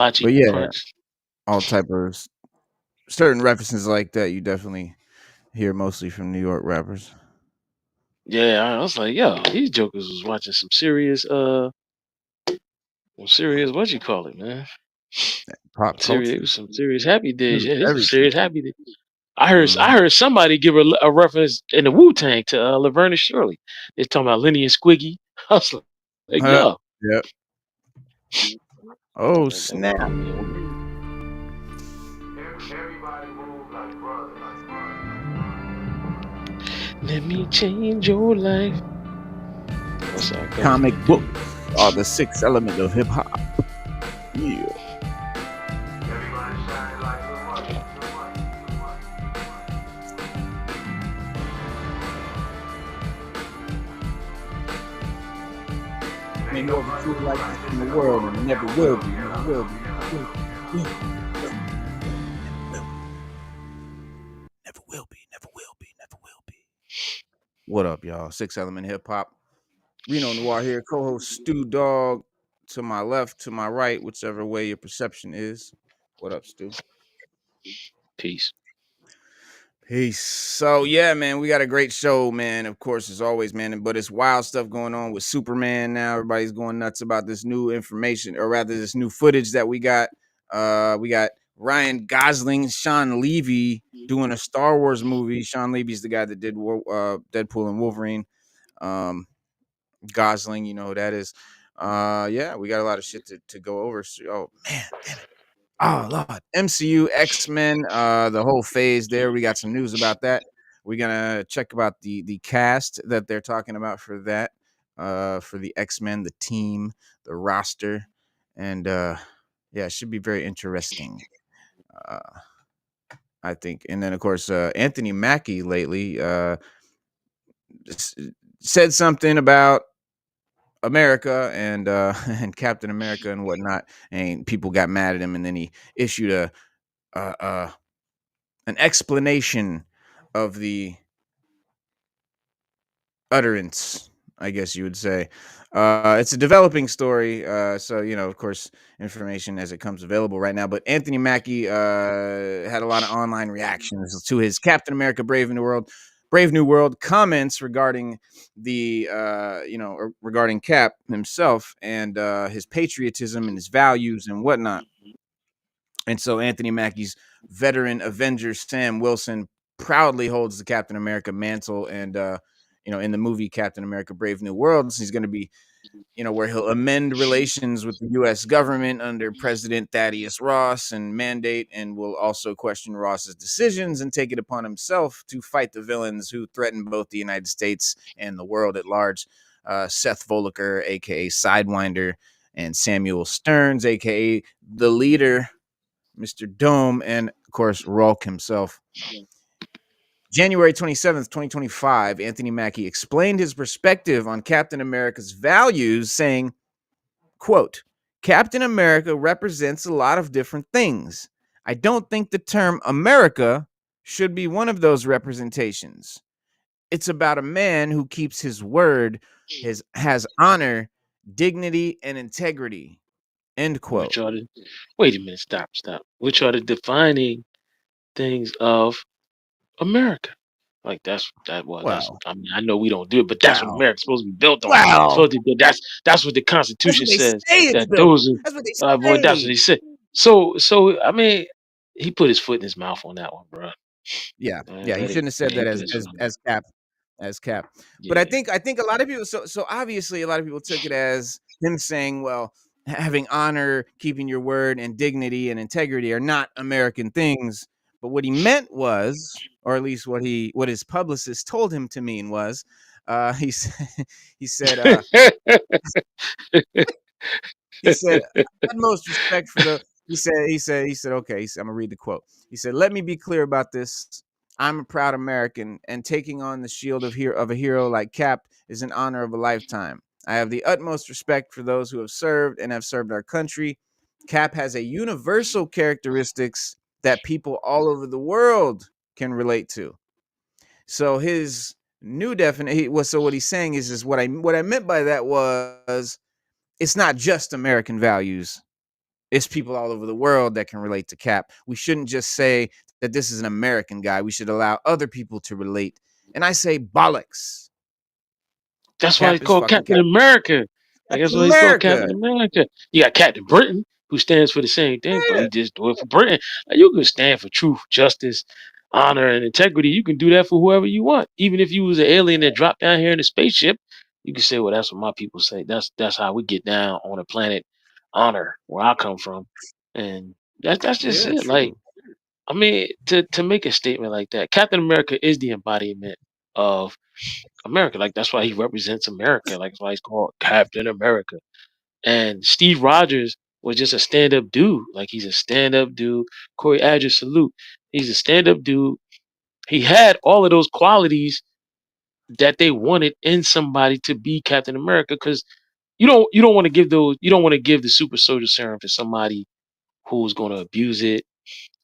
But yeah, Punch. all type of certain references like that you definitely hear mostly from New York rappers. Yeah, I was like, yo, these jokers was watching some serious what you call it, man. Pop Serious, it culture, was some serious happy days. Yeah, this was everything. serious happy days. I Mhm. heard somebody give a reference in the Wu Tang to Laverne and Shirley. They're talking about Lenny and Squiggy. I was like Huh, yo, yep. Oh that snap! remind me of let me change your life. That's how I go. Comic books are the sixth element of hip hop. Yeah. Ain't no other tool like this in the world, and it never will be. Never will be. Never will be. Never will be. Never will be. Never will be. Never will be. What up, y'all? Six Element Hip Hop. Reno Noir here, co-host Stu Dog. To my left, to my right, whichever way your perception is. What up, Stu? Peace. Peace. So yeah, man, we got a great show, man. Of course, as always, man. But it's wild stuff going on with Superman now. Everybody's going nuts about this new information, or rather, this new footage that we got. We got Ryan Gosling, Shawn Levey doing a Star Wars movie. Shawn Levey's the guy that did Deadpool and Wolverine. Um, Gosling, you know who that is. Yeah, we got a lot of shit to go over. So, oh man, damn it. Oh Lord, MCU, X-Men, the whole phase there. We got some news about that. We're gonna check about the cast that they're talking about for that, for the X-Men, the team, the roster, and yeah, it should be very interesting. Uh, I think, and then of course Anthony Mackie lately s- said something about America and and Captain America and whatnot, and people got mad at him, and then he issued a an explanation of the utterance, I guess you would say. It's a developing story, so you know, of course, information as it comes available right now. But Anthony Mackie had a lot of online reactions to his Captain America: Brave New World comments regarding the regarding Cap himself and his patriotism and his values and whatnot. And so Anthony Mackie's veteran Avenger Sam Wilson proudly holds the Captain America mantle. And, in the movie Captain America Brave New Worlds, he's going to be, where he'll amend relations with the U.S. government under President Thaddeus Ross and mandate, and will also question Ross's decisions and take it upon himself to fight the villains who threaten both the United States and the world at large. Seth Voliker, a.k.a. Sidewinder, and Samuel Stearns, a.k.a. the leader, Mr. Dome, and of course, Rolk himself. January 27th, 2025, Anthony Mackie explained his perspective on Captain America's values, saying, quote, Captain America represents a lot of different things. I don't think the term America should be one of those representations. It's about a man who keeps his word, has honor, dignity, and integrity. End quote. Which are the wait a minute, stop. Which are the defining things of America? Like that's Wow. I mean I know we don't do it, but that's what Wow. America's supposed to be built on. Wow. Supposed to be, that's what the That's Constitution what they says. say it's That built. those That's what they are boy, that's what say. he said. So I mean, he put his foot in his mouth on that one, bro. Yeah, yeah. He Let it shouldn't have said man, he that put his foot on. as Cap, as Cap. But I Yeah. think a lot of people. So obviously a lot of people took it as him saying, well, having honor, keeping your word, and dignity and integrity are not American things. But what he meant was, or at least what his publicist told him to mean was, he said he said he said utmost respect for the he said okay, I'm gonna read the quote. He said, let me be clear about this. I'm a proud American, and taking on the shield of a hero like Cap is an honor of a lifetime. I have the utmost respect for those who have served our country. Cap has a universal characteristics that people all over the world can relate to. So his new definition, so what he's saying is what I meant by that was, it's not just American values. It's people all over the world that can relate to Cap. We shouldn't just say that this is an American guy. We should allow other people to relate. And I say bollocks. That's why he's Cap is called fucking Captain Cap. America. Like that's Captain why he's called America. Captain America. You got Captain Britain, who stands for the same thing, but Yeah. he just do it for Britain. Like, you can stand for truth, justice, honor, and integrity. You can do that for whoever you want. Even if you was an alien that dropped down here in a spaceship, you can say, "Well, that's what my people say. That's how we get down on a planet honor, where I come from," and that's just Yeah, it. Like, true. I mean, to make a statement like that, Captain America is the embodiment of America. Like that's why he represents America. Like that's why he's called Captain America. And Steve Rogers was just a stand-up dude. Like he's a stand-up dude. Corey Adger, salute. He's a stand-up dude. He had all of those qualities that they wanted in somebody to be Captain America. Because you don't want to give those you don't want to give the super soldier serum to somebody who's going to abuse it,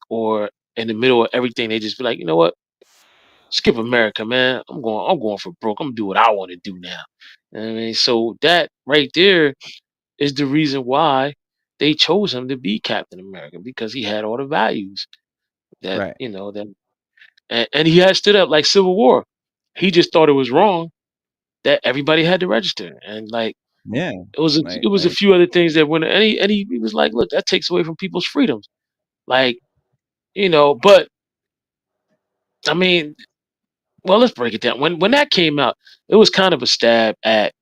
or in the middle of everything they just be like, you know what? Skip America, man. I'm going for broke. I'm gonna do what I want to do now. You know what I mean, so that right there is the reason why they chose him to be Captain America, because he had all the values that Right. that, and he had stood up like Civil War. He just thought it was wrong that everybody had to register, and like Yeah. it was a Like few other things that went, and he was like, look, that takes away from people's freedoms, like but I mean, well, let's break it down. When that came out, it was kind of a stab at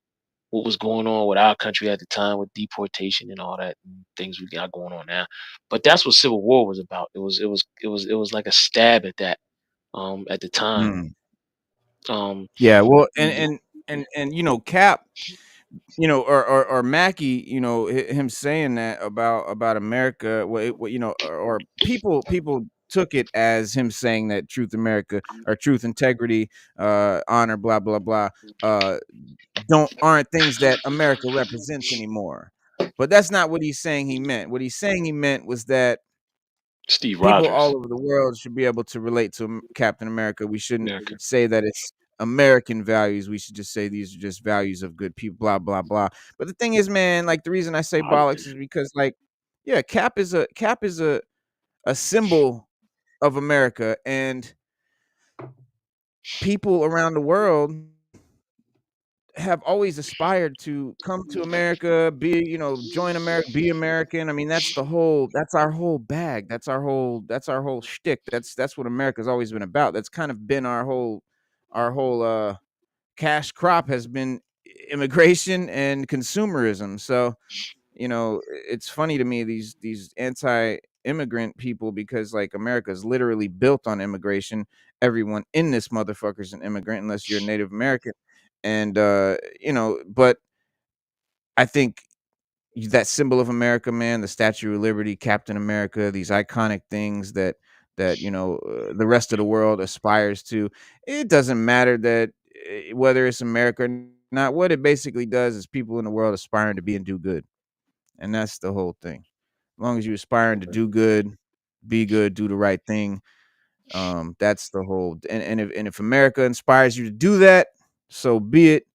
what was going on with our country at the time with deportation and all that and things we got going on now. But that's what Civil War was about. It was like a stab at that at the time. mm. Um Yeah, well, th- Cap, or Mackie, him saying that about America, or people took it as him saying that truth America or truth integrity, honor, blah blah blah, uh don't aren't things that America represents anymore. But that's not what he's saying he meant. What he's saying he meant was that Steve people all Rogers, over the world should be able to relate to Captain America. We shouldn't America. say that it's American values. We should just say these are just values of good people, blah, blah, blah. But the thing is, man, like the reason I say I bollocks is because like, yeah, Cap is a symbol of America, and people around the world have always aspired to come to America, join America, be American. I mean, that's our whole bag. That's our whole shtick. That's what America's always been about. That's kind of been our whole cash crop has been immigration and consumerism. So, it's funny to me these anti-immigrant people, because like America's literally built on immigration. Everyone in this motherfucker's an immigrant unless you're a Native American. And but I think that symbol of America, man, the Statue of Liberty, Captain America, these iconic things that the rest of the world aspires to. It doesn't matter that whether it's America or not. What it basically does is people in the world aspiring to be and do good, and that's the whole thing. As long as you're aspiring to do good, be good, do the right thing, that's the whole. And if America inspires you to do that, so be it.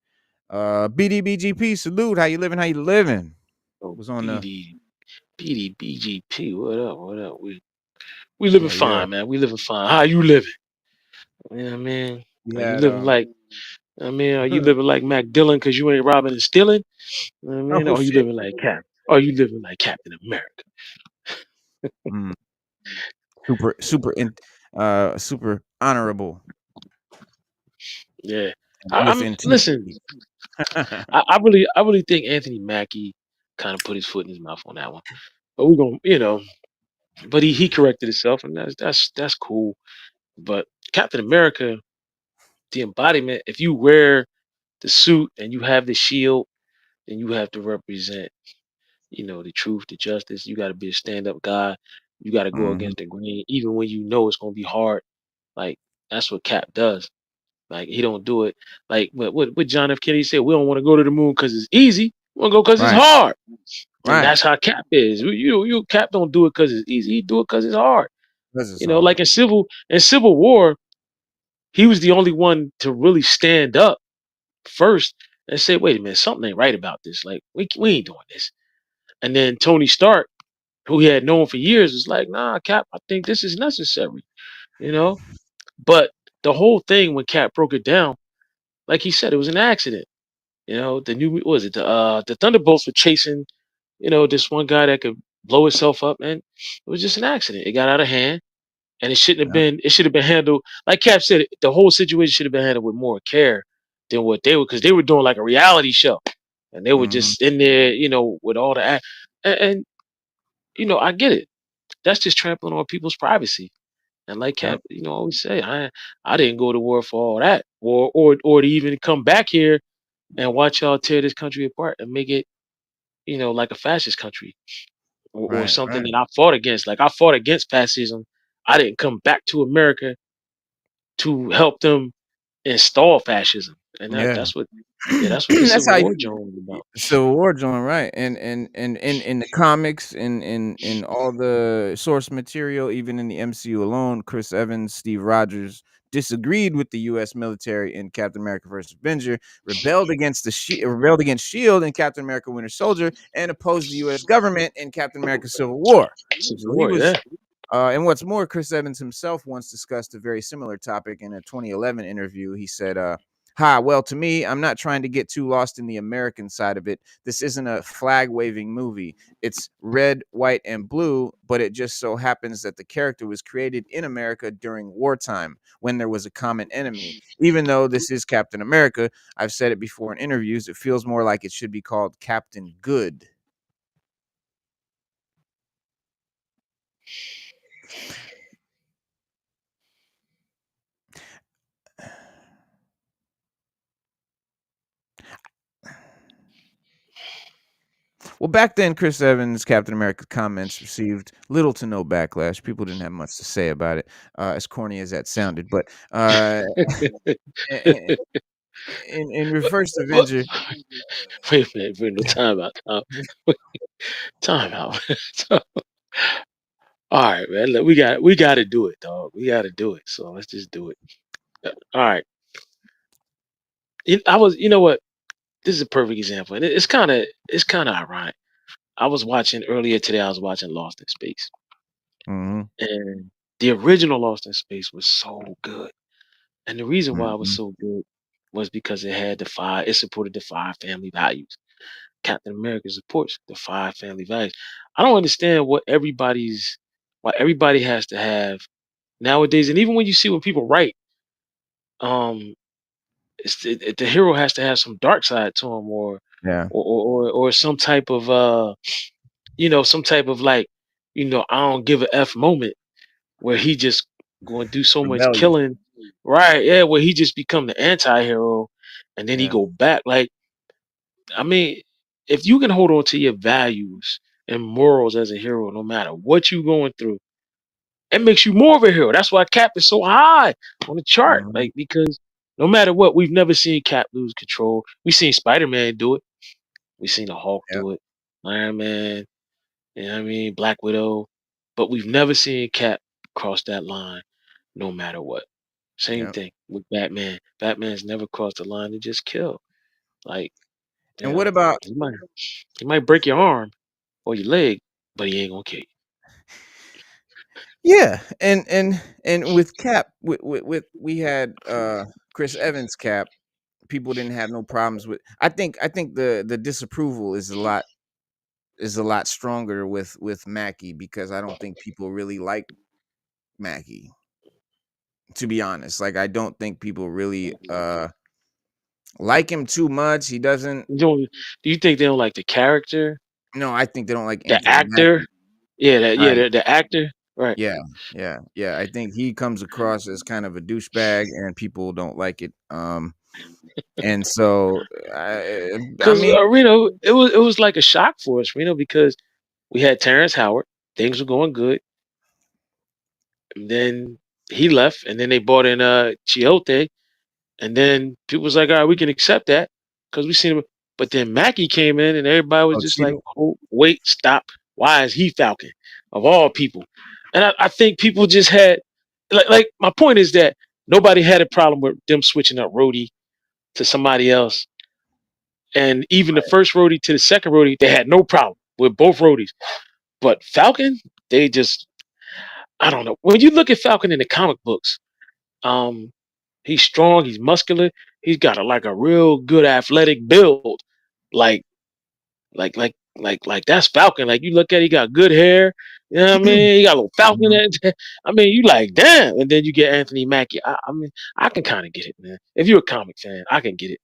BDBGP, salute. How you living? How you living? Oh, Was on the BDBGP. What up? What up? We living Yeah, yeah. fine, man. We living fine. How you living? You know what I mean? We Are you had living like are you living like Mac Dillon because you ain't robbing and stealing? You know what I mean? oh Or are you shit. living like Cap? Are you living like Captain America? Mm, super honorable Yeah. and with I'm listen. integrity. I really think Anthony Mackie kind of put his foot in his mouth on that one. But we're gonna. But he corrected himself, and that's cool. But Captain America, the embodiment. If you wear the suit and you have the shield, then you have to represent, the truth, the justice. You got to be a stand-up guy. You got to go Mhm. against the grain, even when you know it's gonna be hard. Like that's what Cap does. Like he don't do it like what John F. Kennedy said. We don't want to go to the moon because it's easy. We want to go because it's Right, hard. And right. that's how Cap is. You Cap don't do it because it's easy. He do it because it's hard. This is Like hard. in Civil War, he was the only one to really stand up first and say, "Wait a minute, something ain't right about this. Like we ain't doing this." And then Tony Stark, who he had known for years, was like, "Nah, Cap, I think this is necessary," you know. But the whole thing when Cap broke it down, like he said, it was an accident. You know, the new what was it the Thunderbolts were chasing, this one guy that could blow himself up, and it was just an accident. It got out of hand, and it shouldn't have Yeah. been. It should have been handled like Cap said. The whole situation should have been handled with more care than what they were, because they were doing like a reality show, and they were Mhm. just in there, with all the and I get it. That's just trampling on people's privacy. And like Yep. Cap, always say, I didn't go to war for all that, or to even come back here and watch y'all tear this country apart and make it, like a fascist country, or Right, something right. that I fought against. Like I fought against fascism. I didn't come back to America to help them install fascism. And Yeah. that's what yeah, that's what the That's Civil how War you joint was about. Civil War joint, right? And in the comics, in all the source material, even in the MCU alone, Chris Evans, Steve Rogers disagreed with the U.S. military in Captain America: First Avenger, rebelled against Shield in Captain America: Winter Soldier, and opposed the U.S. government in Captain America: Civil War. Civil So he War, was yeah. and what's more, Chris Evans himself once discussed a very similar topic in a 2011 interview. He said, "Hi, well, to me, I'm not trying to get too lost in the American side of it. This isn't a flag waving movie. It's red, white, and blue, but it just so happens that the character was created in America during wartime when there was a common enemy. Even though this is Captain America, I've said it before in interviews, it feels more like it should be called Captain Good." Well, back then, Chris Evans' Captain America comments received little to no backlash. People didn't have much to say about it, as corny as that sounded. But in, in First What? Avenger, Wait a minute, no time out. Time out. All right, man. Look, we got to do it, dog. We got to do it. So let's just do it. All right. I was, you know what? This is a perfect example, and it's kind of ironic. I was watching earlier today. I was watching Lost in Space, mhm, and the original Lost in Space was so good. And the reason why it was mhm, so good was because it supported the five family values. Captain America supports the five family values. I don't understand why everybody has to have nowadays, and even when you see when people write, um, the hero has to have some dark side to him, yeah, or some type of some type of like, I don't give a f moment where he just going to do so much rebellious, killing, right? Yeah, where he just become the anti-hero, and then he yeah, go back. Like, I mean, if you can hold on to your values and morals as a hero, no matter what you going through, it makes you more of a hero. That's why Cap is so high on the chart. mhm, Like, because no matter what, we've never seen Cap lose control. We've seen Spider-Man do it. We've seen the Hulk yep, do it. Iron Man, you know what I mean? Black Widow. But we've never seen Cap cross that line no matter what. Same yep. thing with Batman. Batman's never crossed the line to just kill. Like, And what about he might break your arm or your leg, but he ain't gonna kill you. yeah, and with Cap, with we had Chris Evans Cap. People didn't have no problems with. I think the disapproval is a lot stronger with Mackie because I don't think people really like Mackie. To be honest, like I don't think people really like him too much. He doesn't. Do you think they don't like the character, No, I think they don't like the Anthony actor? Mackie. Yeah, Right. the actor. Right. Yeah. Yeah. Yeah. I think he comes across as kind of a douchebag, and people don't like it. And so I Because mean, it was like a shock for us, because we had Terrence Howard, things were going good, and then he left, and then they brought in Chiote, and then people was like, all right, we can accept that because we seen him. But then Mackie came in, and everybody was oh, just like, Cheeto. oh, wait, stop. Why is he Falcon of all people? And I think people just had like my point is that nobody had a problem with them switching up Rhodey to somebody else. And even the first roadie to the second roadie, they had no problem with both roadies. But Falcon, they just I don't know. When you look at Falcon in the comic books, um, he's strong, he's muscular, he's got like a real good athletic build. Like like that's Falcon. Like you look at it, he got good hair. You know what I mean? He got a little Falcon. Mhm. I mean, you like damn. And then you get Anthony Mackie. I mean, I can kind of get it, man. If you're a comic fan, I can get it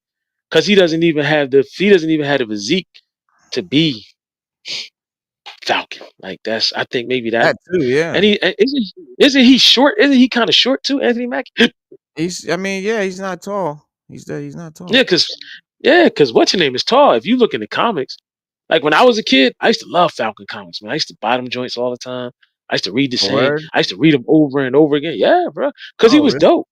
because he doesn't even have the physique to be Falcon. Like that's I think maybe that. That too, And yeah. isn't he short? Isn't he kind of short too, Anthony Mackie? I mean, yeah, he's not tall. He's not Yeah, tall. because what's your name is tall. If you look in the comics, like when I was a kid, I used to love Falcon comics, man. I used to buy them joints all the time. I used to read the Oh, same. word? I used to read them over and over again. Yeah, bro, because he Oh, was really? dope.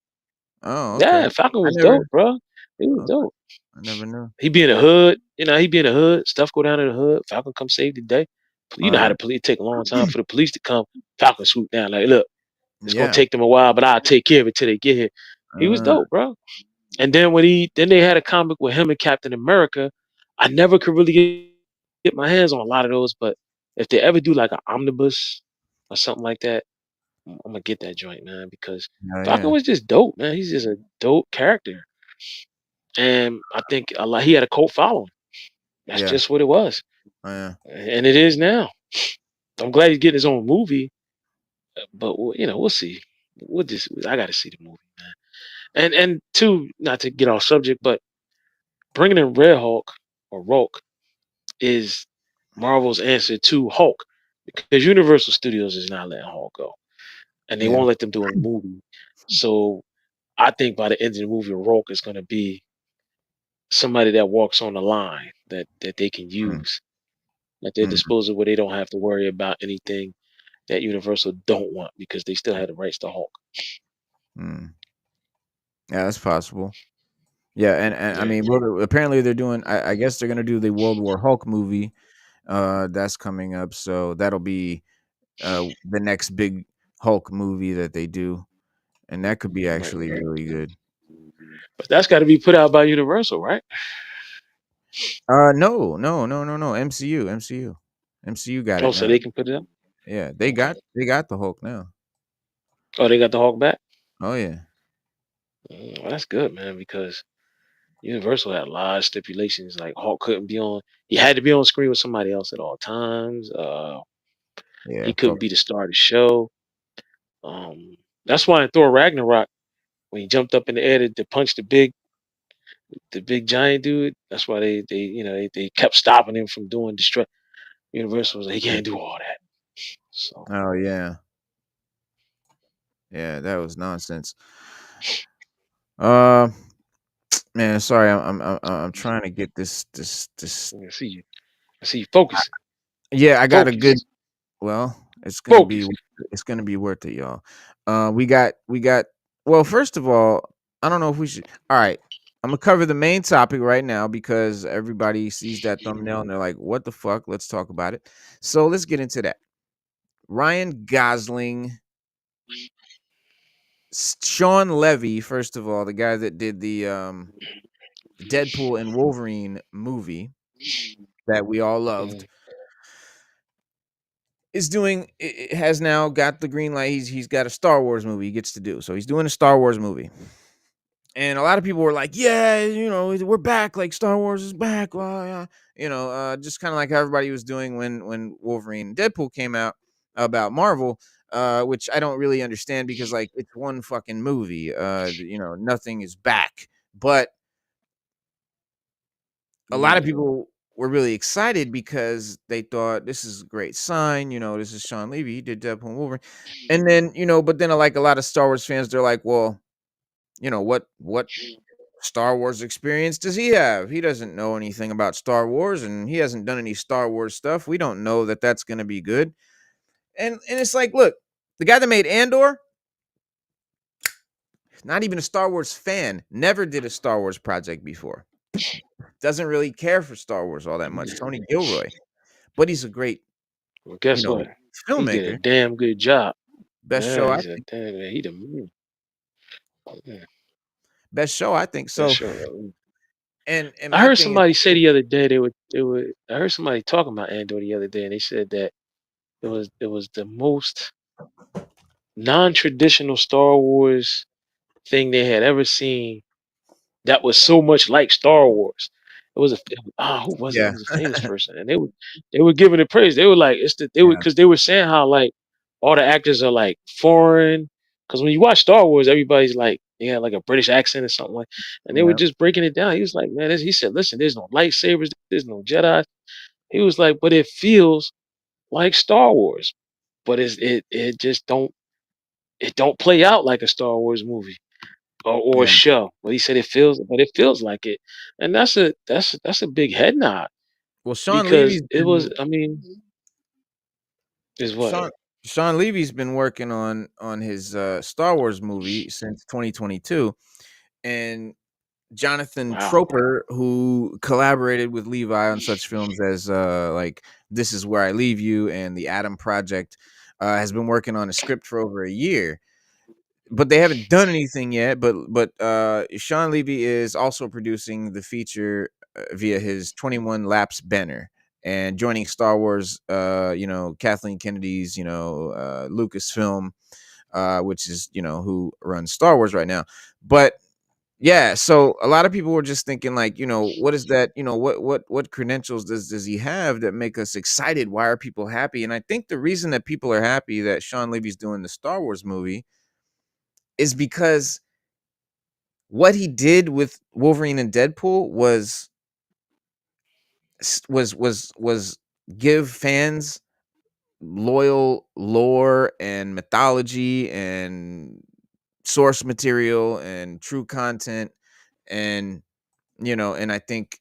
Oh, okay. Yeah, Falcon I was never dope, bro. He was okay. dope. I never knew. He be in the hood, he be in the hood. Stuff go down in the hood. Falcon come save the day. You know how Word. the police take a long time for the police to come. Falcon swoop down like, look, it's gonna Yeah. take them a while, but I'll take care of it till they get here. He was Uh, dope, bro. And then then they had a comic with him and Captain America. I never could really get my hands on a lot of those, but if they ever do like an omnibus or something like that, I'm gonna get that joint, man, because oh, Falcon yeah. was just dope, man. He's just a dope character, and I think a lot he had a cult following. That's Yeah. just what it was, Oh, yeah. and it is now. I'm glad he's getting his own movie, but we'll see. I got to see the movie, man. And two, not to get off subject, but bringing in Red Hulk or Rolk is Marvel's answer to Hulk because Universal Studios is not letting Hulk go, and they Yeah. won't let them do a movie. So I think by the end of the movie, Hulk is going to be somebody that walks on the line that they can Mm, use at their mm, disposal, where they don't have to worry about anything that Universal don't want because they still have the rights to Hulk. mm. Yeah, that's possible. Yeah, and I Yeah, mean, well, apparently they're doing. I guess they're gonna do the World War Hulk movie. That's coming up, so that'll be the next big Hulk movie that they do, and that could be right. actually really good. But that's got to be put out by Universal, right? No, no, no, no, no. MCU got Oh, it so now. they can put it up. Yeah, Okay. they got the Hulk now. Oh, they got the Hulk back. Oh yeah, Well, that's good, man, because Universal had a lot of stipulations. Like Hulk couldn't be on. He had to be on screen with somebody else at all times. yeah. He couldn't be the star of the show. Um, that's why in Thor Ragnarok, when he jumped up in the air to punch the big giant dude, that's why they kept stopping him from doing destruct. Universal was like, he can't do all that. So Oh yeah, yeah. That was nonsense. Uh, man, sorry. I'm trying to get this. I see you. I see you. Focus. Yeah, I got a good. Focus. Well, it's gonna be Focus. worth it, y'all. We got. Well, first of all, I don't know if we should. All right, I'm gonna cover the main topic right now because everybody sees that thumbnail and they're like, "What the fuck?" Let's talk about it. So let's get into that. Ryan Gosling, Shawn Levey. First of all, the guy that did the Deadpool and Wolverine movie that we all loved, Mm. is doing has now got the green light. He's got a Star Wars movie he gets to do. So he's doing a Star Wars movie. And a lot of people were like, "Yeah, we're back. Like Star Wars is back." Well, yeah. Just kind of like how everybody was doing when Wolverine and Deadpool came out about Marvel, which I don't really understand because like it's one fucking movie. Nothing is back. But a lot of Yeah. people were really excited because they thought this is a great sign. This is Sean Levy. He did Deadpool and Wolverine. And then, but then like a lot of Star Wars fans, they're like, well, what Star Wars experience does he have? He doesn't know anything about Star Wars and he hasn't done any Star Wars stuff. We don't know that that's going to be good. And it's like, look, the guy that made Andor, not even a Star Wars fan, never did a Star Wars project before. Doesn't really care for Star Wars all that much. Tony Gilroy, but he's a great, Well, you guess know, what? He did a filmmaker. damn good job. Best Yeah, show I he's a think. damn. He the man. Yeah, Best show I think. that's So, sure. and I my heard thing is, somebody say the other day they would. I heard somebody talking about Andor the other day, and they said that it was the most non-traditional Star Wars thing they had ever seen that was so much like Star Wars. Who was it? It Yeah. was a famous person, and they were giving it praise. They were like, Yeah. because they were saying how like all the actors are like foreign. Because when you watch Star Wars, everybody's like they had like a British accent or something like, and they were Yeah. just breaking it down. He was like, man, he said, listen, there's no lightsabers, there's no Jedi. He was like, but it feels like Star Wars, but it just don't play out like a Star Wars movie or a Yeah. show. But he said it feels like it, and that's a big head nod Well, Sean because Levy's it was. been I mean, is what? Sean Sean Levy's been working on his Star Wars movie since 2022, and Jonathan Wow. Troper, who collaborated with Levi on such films as like This Is Where I Leave You and The Atom Project, has been working on a script for over a year. But they haven't done anything yet. But Sean Levy is also producing the feature via his 21 Laps banner and joining Star Wars. Kathleen Kennedy's Lucasfilm, which is who runs Star Wars right now. But yeah, so a lot of people were just thinking like, what is that? What credentials does he have that make us excited? Why are people happy? And I think the reason that people are happy that Sean Levy's doing the Star Wars movie is because what he did with Wolverine and Deadpool was give fans loyal lore and mythology and source material and true content, and and I think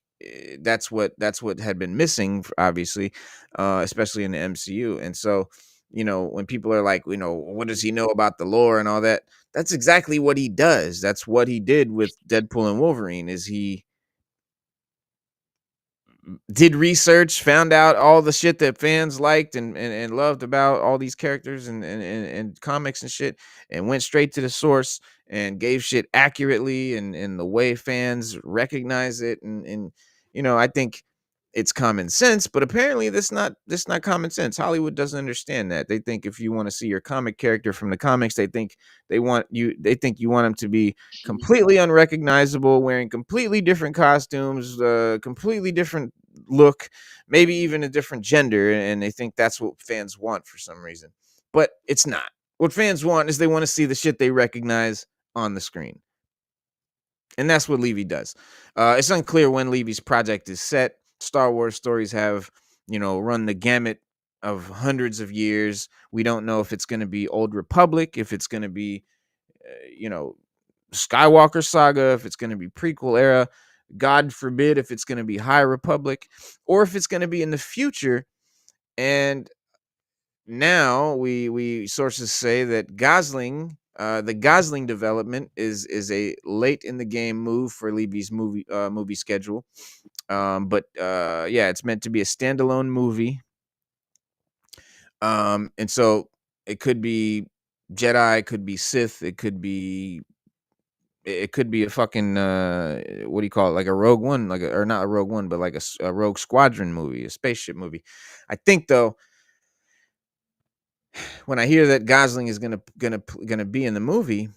that's what had been missing, obviously, especially in the MCU. And so, when people are like, what does he know about the lore and all that? That's exactly what he does. That's what he did with Deadpool and Wolverine. Is he did research, found out all the shit that fans liked and loved about all these characters and comics and shit, and went straight to the source and gave shit accurately and the way fans recognize it. And I think it's common sense, but apparently that's not common sense. Hollywood doesn't understand that. They think if you want to see your comic character from the comics, they think you want them to be completely unrecognizable, wearing completely different costumes, completely different look, maybe even a different gender, and they think that's what fans want for some reason. But it's not. What fans want is they want to see the shit they recognize on the screen. And that's what Levy does. It's unclear when Levy's project is set. Star Wars stories have, run the gamut of hundreds of years. We don't know if it's going to be Old Republic, if it's going to be, Skywalker saga, if it's going to be prequel era, God forbid if it's going to be High Republic, or if it's going to be in the future. And now we sources say that the Gosling development is a late in the game move for Levy's movie schedule. But yeah, it's meant to be a standalone movie. And so it could be Jedi, it could be Sith, it could be a fucking what do you call it, like a Rogue One, or not a Rogue One, but like a Rogue Squadron movie, a spaceship movie. I think though, when I hear that Gosling is gonna be in the movie,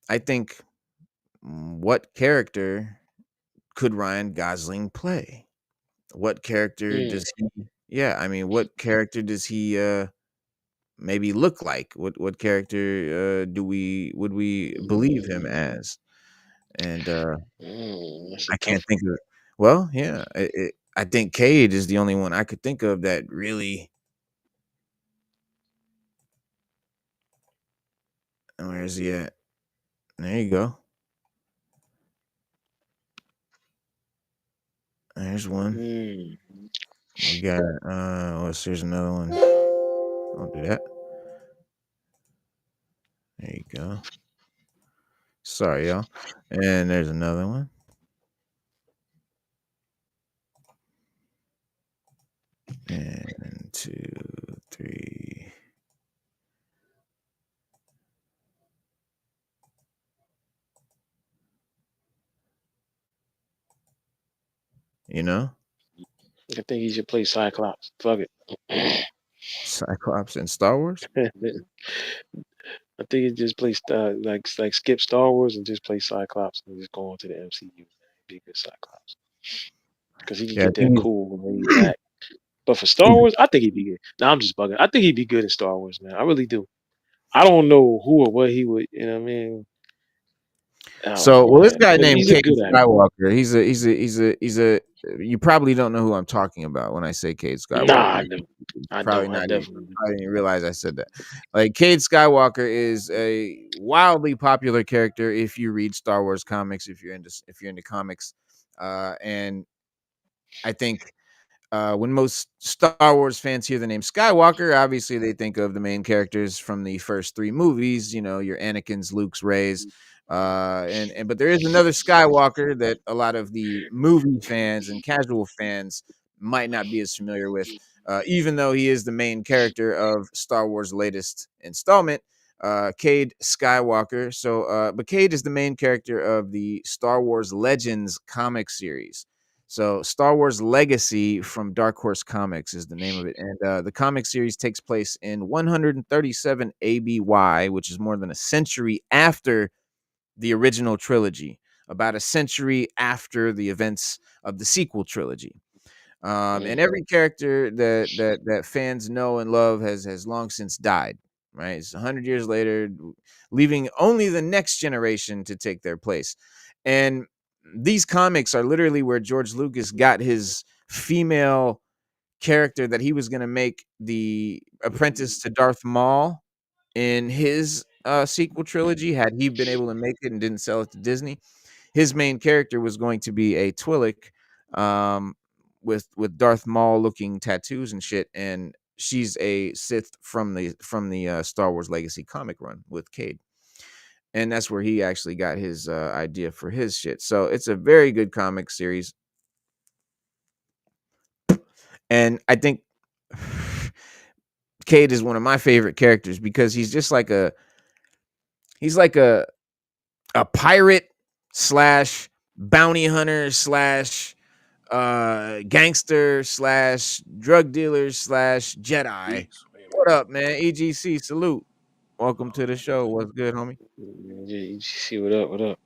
I think, what character could Ryan Gosling play? What character Mm, does he? Yeah, I mean, what character does he maybe look like? What character do we would we believe him as? And that's a I tough can't think of. Well, yeah, I think Cade is the only one I could think of that really. Where is he at? There you go. There's one. one. We got here's another one. I'll do that. There you go. Sorry, y'all. And there's another one. And two, three. You know? I think he should play Cyclops. Fuck it. Cyclops in Star Wars? I think he just play like skip Star Wars and just play Cyclops and just go on to the MCU. Be a good Cyclops because he can Yeah, I get that think cool and laid back. But for he's Star Wars, I think he'd be good. No, I'm just bugging. I think he'd be good in Star Wars, man. I really do. I don't know who or what he would. You know what I mean? I don't so know, well, this man. guy But named he's a Cade good actor. Skywalker. He's a. You probably don't know who I'm talking about when I say Cade Nah, Skywalker. I Probably don't. I not. You definitely don't. probably didn't realize I said that. Like Cade Skywalker is a wildly popular character if you read Star Wars comics. If you're into comics, and I think when most Star Wars fans hear the name Skywalker, obviously they think of the main characters from the first three movies. You know, your Anakin's, Luke's, Rey's, and but there is another Skywalker that a lot of the movie fans and casual fans might not be as familiar with, even though he is the main character of Star Wars' latest installment. Cade Skywalker. But Cade is the main character of the Star Wars Legends comic series. So, Star Wars Legacy from Dark Horse Comics is the name of it, and the comic series takes place in 137 ABY, which is more than a century after the original trilogy, about a century after the events of the sequel trilogy. And Mm. every character that fans know and love has long since died. Right, it's 100 years later, leaving only the next generation to take their place. And these comics are literally where George Lucas got his female character that he was going to make the apprentice to Darth Maul in his sequel trilogy. Had he been able to make it and didn't sell it to Disney, his main character was going to be a Twi'lek, um, with Darth Maul looking tattoos and shit, and she's a Sith from the Star Wars Legacy comic run with Cade, and that's where he actually got his idea for his shit. So it's a very good comic series, and I think Cade is one of my favorite characters because he's just like a pirate slash bounty hunter slash gangster slash drug dealer slash Jedi. What up, man? EGC, salute. Welcome to the show. What's good, homie? Yeah, you see what up? What up?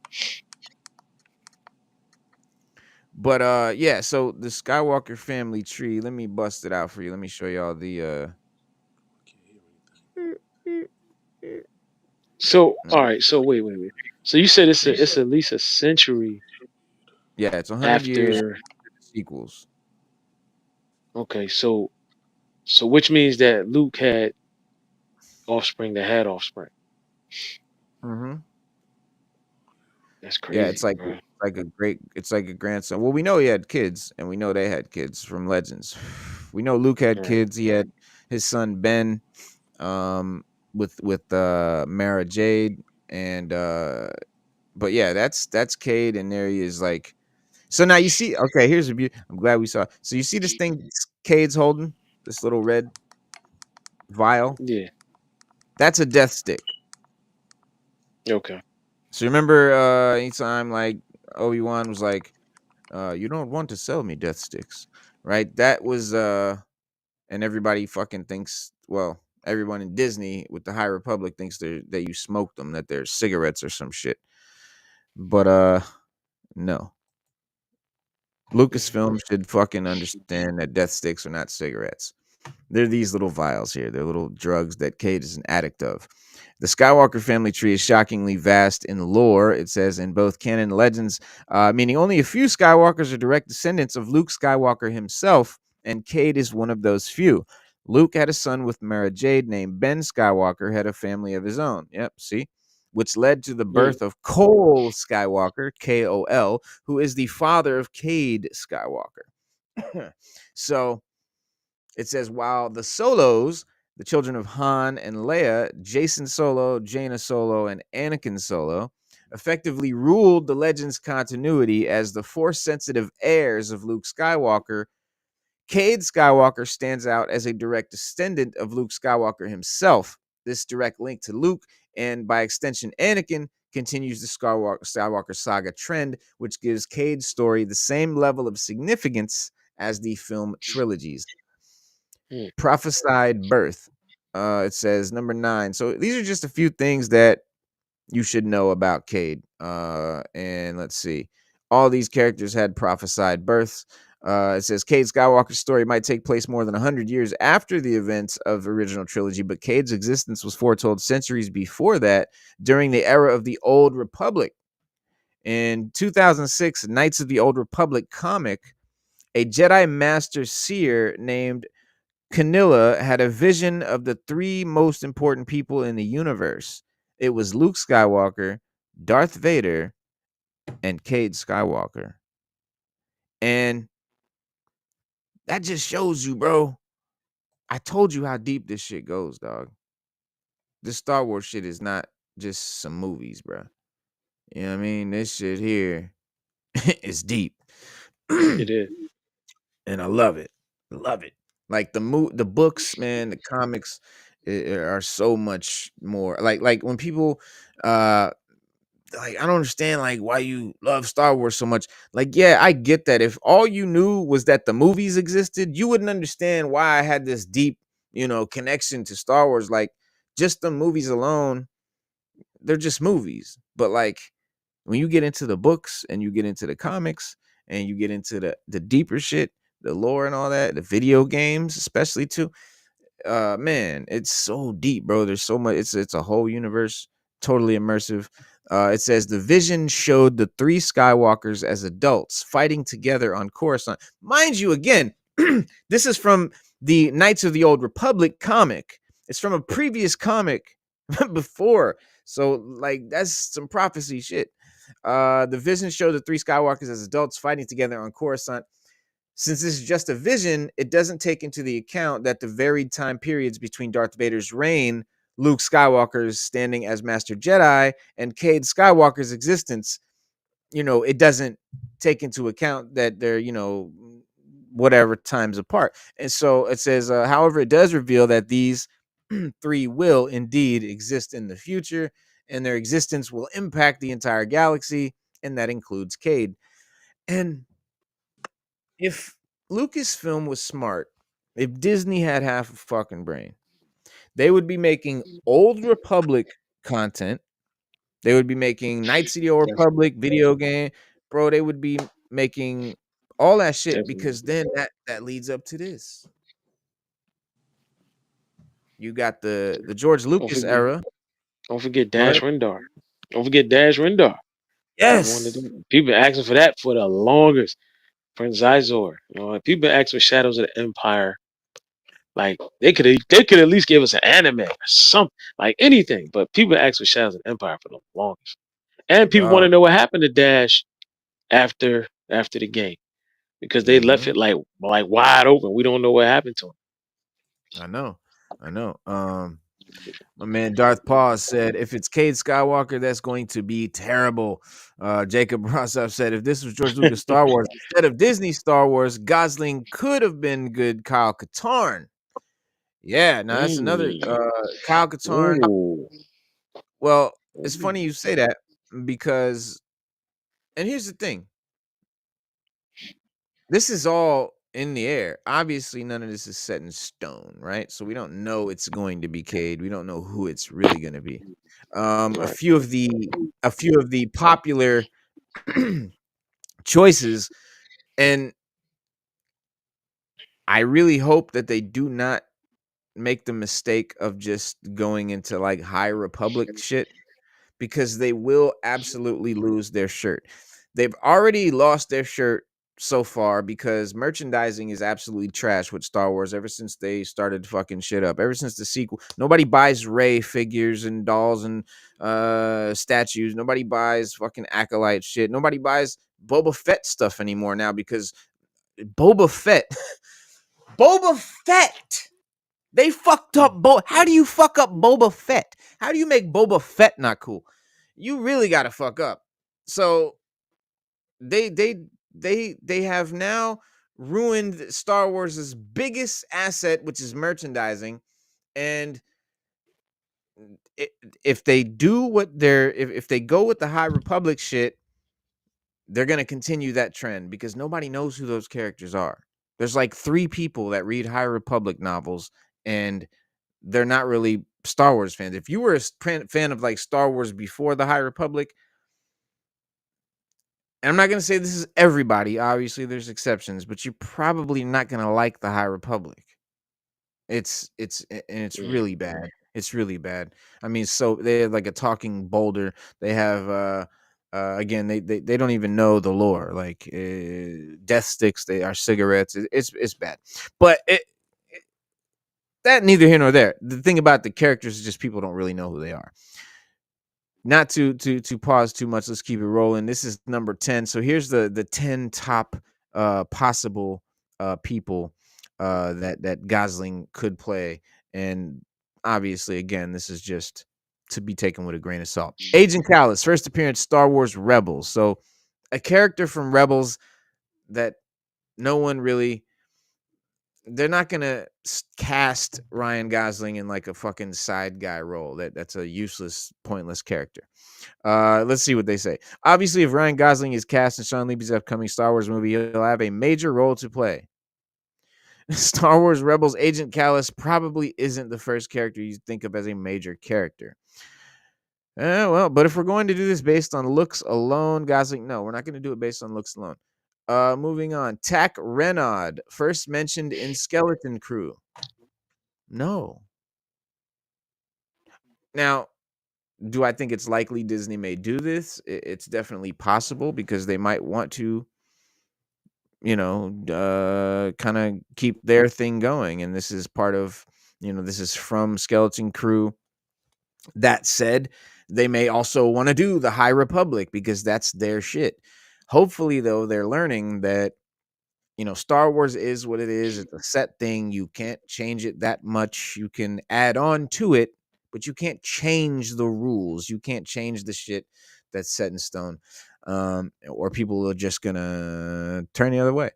But yeah, so the Skywalker family tree, let me bust it out for you. Let me show y'all the So, let all me- right. So, wait. So you said it's at least a century yeah, it's 100 years after. sequels. Okay, so which means that Luke had offspring that had offspring. Mhm. That's Yeah, crazy, bro. it's like a grandson. Well, we know he had kids, and we know they had kids from Legends. We know Luke had Right. kids. He had his son Ben, um, with Mara Jade, and but yeah, that's Cade, and there he is. Like, so now you see. Okay, here's a beauty. I'm glad we saw. So you see this thing Cade's holding, this little red vial. Yeah. That's a death stick. Okay. So remember, anytime like Obi-Wan was like, you don't want to sell me death sticks, right? That was and everybody fucking thinks, well, everyone in Disney with the High Republic thinks that you smoked them, that they're cigarettes or some shit. But no. Lucasfilm should fucking understand that death sticks are not cigarettes. They're these little vials here. They're little drugs that Cade is an addict of. The Skywalker family tree is shockingly vast in lore, it says in both canon and legends, meaning only a few Skywalkers are direct descendants of Luke Skywalker himself, and Cade is one of those few. Luke had a son with Mara Jade named Ben Skywalker, had a family of his own. Yep, see? Which led to the Mm. birth of Cole Skywalker, Kol, who is the father of Cade Skywalker. So it says, while the Solos, the children of Han and Leia, Jason Solo, Jaina Solo, and Anakin Solo, effectively ruled the Legends continuity as the Force sensitive heirs of Luke Skywalker, Cade Skywalker stands out as a direct descendant of Luke Skywalker himself. This direct link to Luke, and by extension Anakin, continues the Skywalker saga trend, which gives Cade's story the same level of significance as the film trilogies. Mm. prophesied birth. It says number 9. So these are just a few things that you should know about Cade. And let's see. All these characters had prophesied births. It says Cade Skywalker's story might take place more than 100 years after the events of the original trilogy, but Cade's existence was foretold centuries before that during the era of the Old Republic. In 2006, Knights of the Old Republic comic, a Jedi Master Seer named Canilla had a vision of the 3 most important people in the universe. It was Luke Skywalker, Darth Vader, and Cade Skywalker. And that just shows you, bro. I told you how deep this shit goes, dog. This Star Wars shit is not just some movies, bro. You know what I mean? This shit here is deep. It is. And I love it. Love it. Like the books, man, the comics are so much more. Like when people like I don't understand like why you love Star Wars so much. Like yeah, I get that. If all you knew was that the movies existed, you wouldn't understand why I had this deep, connection to Star Wars. Like just the movies alone, they're just movies. But like when you get into the books and you get into the comics and you get into the deeper shit, the lore and all that, the video games especially too, man, it's so deep, bro. There's so much. It's a whole universe, totally immersive. It says the vision showed the 3 Skywalkers as adults fighting together on Coruscant. Mind you, again, this is from the Knights of the Old Republic comic. It's from a previous comic before. So, like, that's some prophecy shit. The vision showed the 3 Skywalkers as adults fighting together on Coruscant. Since this is just a vision, it doesn't take into the account that the varied time periods between Darth Vader's reign, Luke Skywalker's standing as Master Jedi, and Cade Skywalker's existence, it doesn't take into account that they're, whatever times apart. And so it says, however, it does reveal that these 3 will indeed exist in the future, and their existence will impact the entire galaxy, and that includes Cade. And if Lucasfilm was smart, if Disney had half a fucking brain, they would be making Old Republic content. They would be making Knights of the Old Definitely. Republic video game, bro. They would be making all that shit Definitely. because then that leads up to this. You got the George Don't Lucas forget. era. Don't forget Go Dash ahead. Rendar. Don't forget Dash Rendar. That one of Yes, them. People been asking for that for the longest. Prince Izor. People been asking for Shadows of the Empire. Like they could at least give us an anime or something, like anything. But people been asking for Shadows of the Empire for the longest. And people want to dog. know what happened to Dash after the game. Because they left Hmm. it like wide open. We don't know what happened to him. I know, I know. My man Darth Paws said, if it's Cade Skywalker, that's going to be terrible. Jacob Rossoff said, if this was George Lucas Star Wars instead of Disney Star Wars, Gosling could have been good Kyle Katarn. Yeah, now that's another Mm. Kyle Katarn. Ooh. Well, it's funny you say that because, and here's the thing, this is all in the air. Obviously, none of this is set in stone, right? So we don't know it's going to be Cade. We don't know who it's really going to be. A Right. few of the popular choices, and I really hope that they do not make the mistake of just going into like High Republic shit because they will absolutely lose their shirt. They've already lost their shirt so far because merchandising is absolutely trash with Star Wars ever since they started fucking shit up. Ever since the sequel, nobody buys Rey figures and dolls and statues. Nobody buys fucking acolyte shit. Nobody buys Boba Fett stuff anymore now because Boba Fett Boba Fett. They fucked up How do you fuck up Boba Fett? How do you make Boba Fett not cool? You really got to fuck up. So they they they have now ruined Star Wars's biggest asset, which is merchandising. And i- if they do what they're if they go with the High Republic shit, they're gonna continue that trend because nobody knows who those characters are. There's like 3 people that read High Republic novels, and they're not really Star Wars fans. If you were a fan of like Star Wars before the High Republic, and I'm not gonna say this is everybody, obviously there's exceptions, but you're probably not gonna like the High Republic. And it's Mm. really bad. It's really bad. I mean, so they have like a talking boulder. They have again, they don't even know the lore. Like death sticks, they are cigarettes. It's bad. But that neither here nor there. The thing about the characters is just people don't really know who they are. Not to pause too much. Let's keep it rolling. This is number 10. So here's the 10 top possible people that Gosling could play. And obviously, again, this is just to be taken with a grain of salt. Agent Kallus, first appearance, Star Wars Rebels. So a character from Rebels that no one really, they're not gonna cast Ryan Gosling in like a fucking side guy role. That's a useless, pointless character. Let's see what they say. Obviously, if Ryan Gosling is cast in Shawn Levy's upcoming Star Wars movie, he'll have a major role to play. Star Wars Rebels Agent Kallus probably isn't the first character you think of as a major character. Well, but if we're going to do this based on looks alone, Gosling, no, we're not going to do it based on looks alone. Moving on. Tack Renaud, first mentioned in Skeleton Crew. No. Now, do I think it's likely Disney may do this? It's definitely possible because they might want to, kind of keep their thing going. And this is part of, this is from Skeleton Crew. That said, they may also want to do the High Republic because that's their shit. Hopefully, though, they're learning that Star Wars is what it is. It's a set thing. You can't change it that much. You can add on to it, but you can't change the rules. You can't change the shit that's set in stone. Or people are just gonna turn the other way.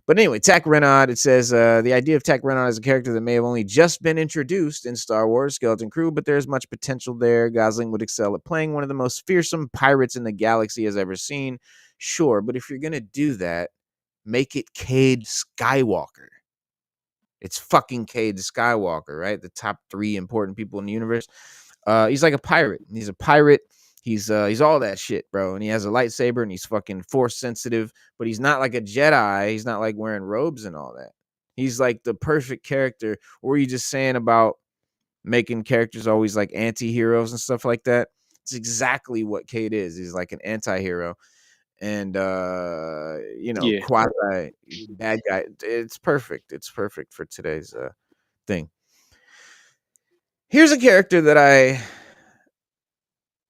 But anyway, Tack Renaud, it says the idea of Tack Renaud as a character that may have only just been introduced in Star Wars Skeleton Crew, but there's much potential there. Gosling would excel at playing one of the most fearsome pirates in the galaxy has ever seen. Sure, but if you're gonna do that, make it Cade Skywalker. It's fucking Cade Skywalker, right? The top 3 important people in the universe. He's like a pirate. He's a pirate. He's all that shit, bro. And he has a lightsaber and he's fucking force sensitive, but he's not like a Jedi. He's not like wearing robes and all that. He's like the perfect character. What were you just saying about making characters always like anti-heroes and stuff like that? It's exactly what Cade is. He's like an anti-hero and Yeah. quasi bad guy. It's perfect. It's perfect for today's thing. Here's a character that I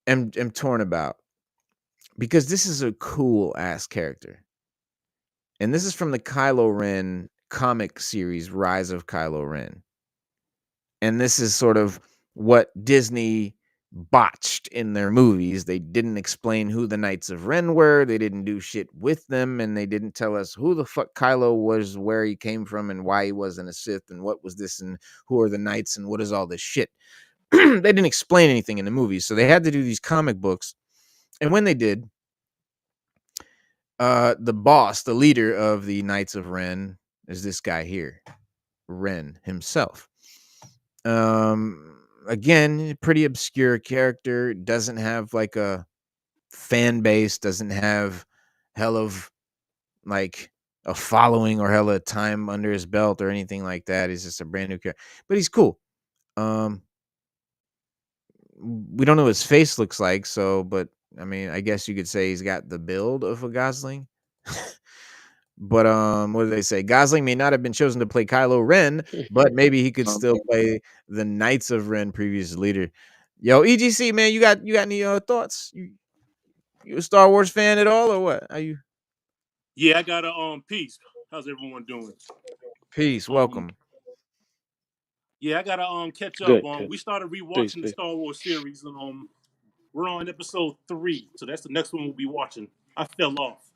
am torn about because this is a cool ass character. And this is from the Kylo Ren comic series Rise of Kylo Ren. And this is sort of what Disney botched in their movies. They didn't explain who the Knights of Ren were. They didn't do shit with them, and they didn't tell us who the fuck Kylo was, where he came from, and why he wasn't a Sith, and what was this, and who are the Knights, and what is all this shit. They didn't explain anything in the movies, so they had to do these comic books. And when they did, the boss, the leader of the Knights of Ren, is this guy here, Ren himself. Again, pretty obscure character, doesn't have like a fan base, doesn't have hell of like a following or hella time under his belt or anything like that. He's just a brand new character, but he's cool. We don't know what his face looks like, so but I mean, I guess you could say he's got the build of a Gosling. But what do they say? Gosling may not have been chosen to play Kylo Ren, but maybe he could still play the Knights of Ren previous leader. Yo, EGC man, you got any thoughts? You a Star Wars fan at all or what? Are you Yeah, I got a piece. How's everyone doing? peace, Um, welcome. yeah, I gotta catch up. Good. Good. We started Peace. rewatching the Peace. Star Wars series, and we're on episode 3, so that's the next one we'll be watching. I fell off,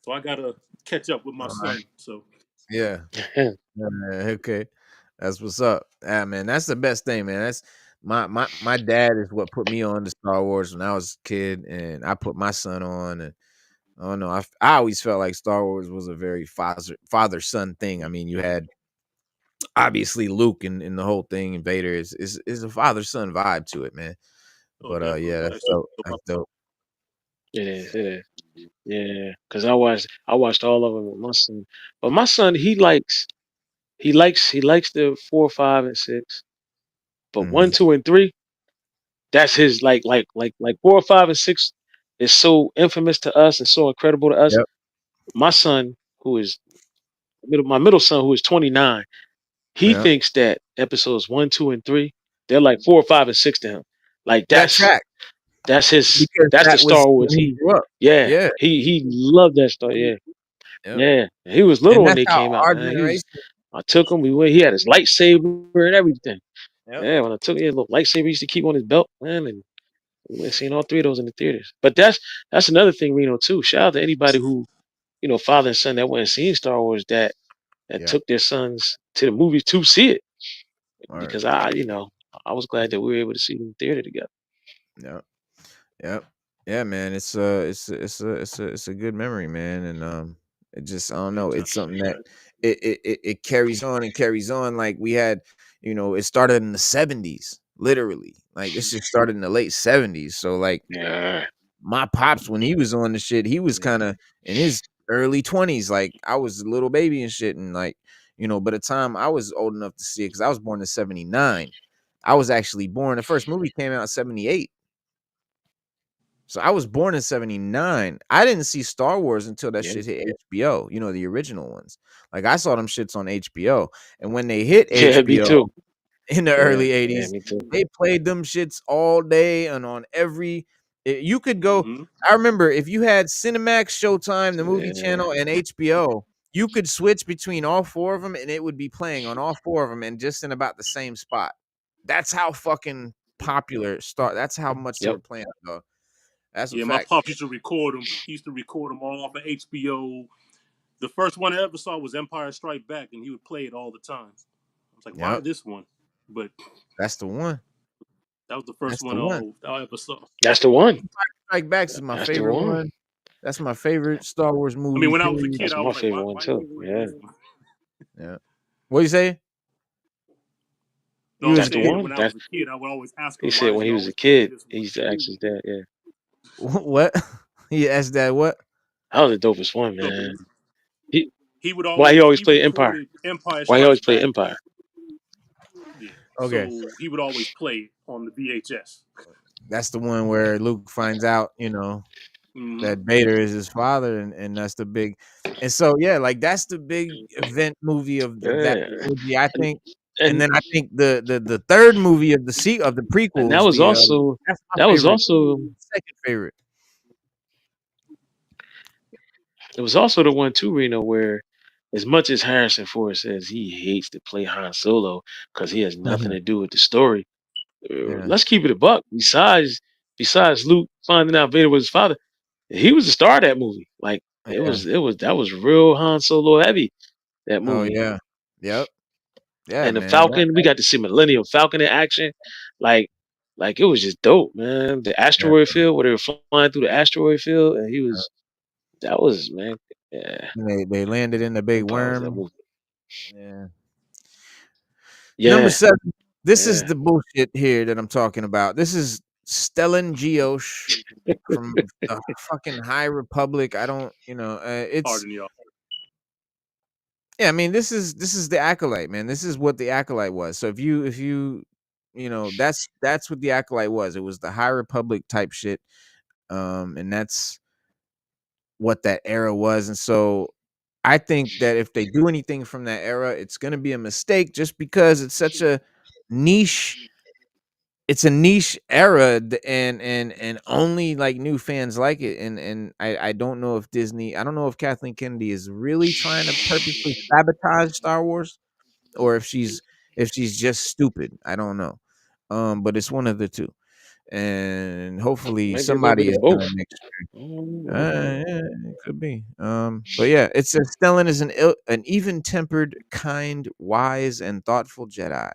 so I gotta catch up with my All right. son. So Yeah. Okay. That's what's up. Ah, man, that's the best thing, man. That's my dad is what put me on to Star Wars when I was a kid, and I put my son on, and I don't know. I always felt like Star Wars was a very father son thing. I mean, you had obviously Luke and the whole thing, and Vader is a father son vibe to it, man. Oh, But definitely. yeah, That's true that's about dope. It is. It is. Yeah, because I watched all of them with my son. But my son, he likes the 4, 5, and 6. But Hmm. 1, 2, and 3, that's his like 4, 5, and 6 is so infamous to us and so incredible to us. Yep. My son, who is my middle son, who is 29, he Yep. thinks that episodes 1, 2, and 3, they're like 4, 5, and 6 to him. Like That that's track that's his because that's the that was Star Wars. when he grew up. Yeah, Yeah. he loved that Star. Yeah, Yep. yeah. He was And little when that's they how came out, our man. generation. I took him. We went. He had his lightsaber and everything. Yep. Yeah, when I took him, he had a little lightsaber he used to keep on his belt, man, and we went seen all three of those in the theaters. But that's another thing, Reno, too. Shout out to anybody who, father and son that went and seen Star Wars that Yep. took their sons to the movies to see it. Word. Because I was glad that we were able to see it in the theater together. Yep. Yep. Yeah, man. It's a good memory, man. And it just I don't it. know. Yeah, It's something definitely. that it carries on and carries on. Like we had, it started in the 70s, literally. Like this just started in the late 70s. So like Yeah. my pops when he was on the shit, he was kind of in his early 20s. Like I was a little baby and shit. And like, by the time I was old enough to see it, because I was born in 79. I was actually born. The first movie came out in 78. So I was born in 79. I didn't see Star Wars until that Yeah. shit hit HBO, the original ones. Like I saw them shits on HBO. And when they hit Yeah, me HBO too. in the Yeah. early Yeah, 80s, me too. they played them shits all day and on you could go. Mm-hmm. I remember if you had Cinemax, Showtime, the movie Yeah. channel, and HBO, you could switch between all four of them and it would be playing on all four of them and just in about the same spot. That's how fucking popular that's how much they Yep. were playing, dog. That's a Yeah, my fact. pop used to record them. He used to record them all off of HBO. The first one I ever saw was Empire Strike Back, and he would play it all the time. I was like, why Yep. this one? But That's the one. that was the first That's the one one. I ever saw. That's the one. Strike Backs is my That's the favorite one. one. That's my favorite Star Wars I mean, movie, when I was a period. kid, That's I my was like, favorite why, one why are too. they playing Yeah. this one? Yeah. What you say? No, You I'm was That's a the kid? saying one. when I That was a kid, I would always ask he him, said why is when he he was a always playing kid, this he one? used to ask his dad, yeah. What? He asked that what? That was the dopest one, So man. He he always he played Empire. recorded Empire Why he Strikes always played Back. Empire. Yeah, Okay. so he would always play it on the VHS. That's the one where Luke finds out, Mm-hmm. that Vader is his father, and that's the big and so yeah, like that's the big event movie of that Yeah. trilogy, I And think. And and then I think the third movie of the and that prequels, was also that's my that was favorite, also second favorite. it was also the one too, Reno, where as much as Harrison Ford says he hates to play Han Solo because he has nothing to do with the story, Yeah. let's keep it a buck. Besides Luke finding out Vader was his father, he was the star of that movie. Like it Yeah. was, it was that was real Han Solo heavy, that Oh, movie. yeah. Yep. Yeah, And the man. Falcon, we got to see Millennium Falcon in action. Like, like it was just dope, man. The Yeah, asteroid field where they were flying through the asteroid field, and he was that was man, yeah. they landed in the big Empire was that worm. movie. Yeah. Number Yeah, 7. This is yeah. the bullshit here that I'm talking about. This is Stellan Geosh from the fucking High Republic. I don't, it's Pardon y'all. yeah. I mean, this is the Acolyte, man. This is what the Acolyte was. So if you, that's what the Acolyte was. It was the High Republic type shit, and that's what that era was. And so I think that if they do anything from that era, it's gonna be a mistake just because niche it's a niche era and only like new fans like it. And I don't know if I don't know if Kathleen Kennedy is really trying to purposely sabotage Star Wars or if she's just stupid. I don't know. But it's one of the two. And hopefully Maybe a little bit somebody of is both. gonna make Mm. yeah, it could be. But yeah, it says Stellan is an even-tempered, kind, wise, and thoughtful Jedi.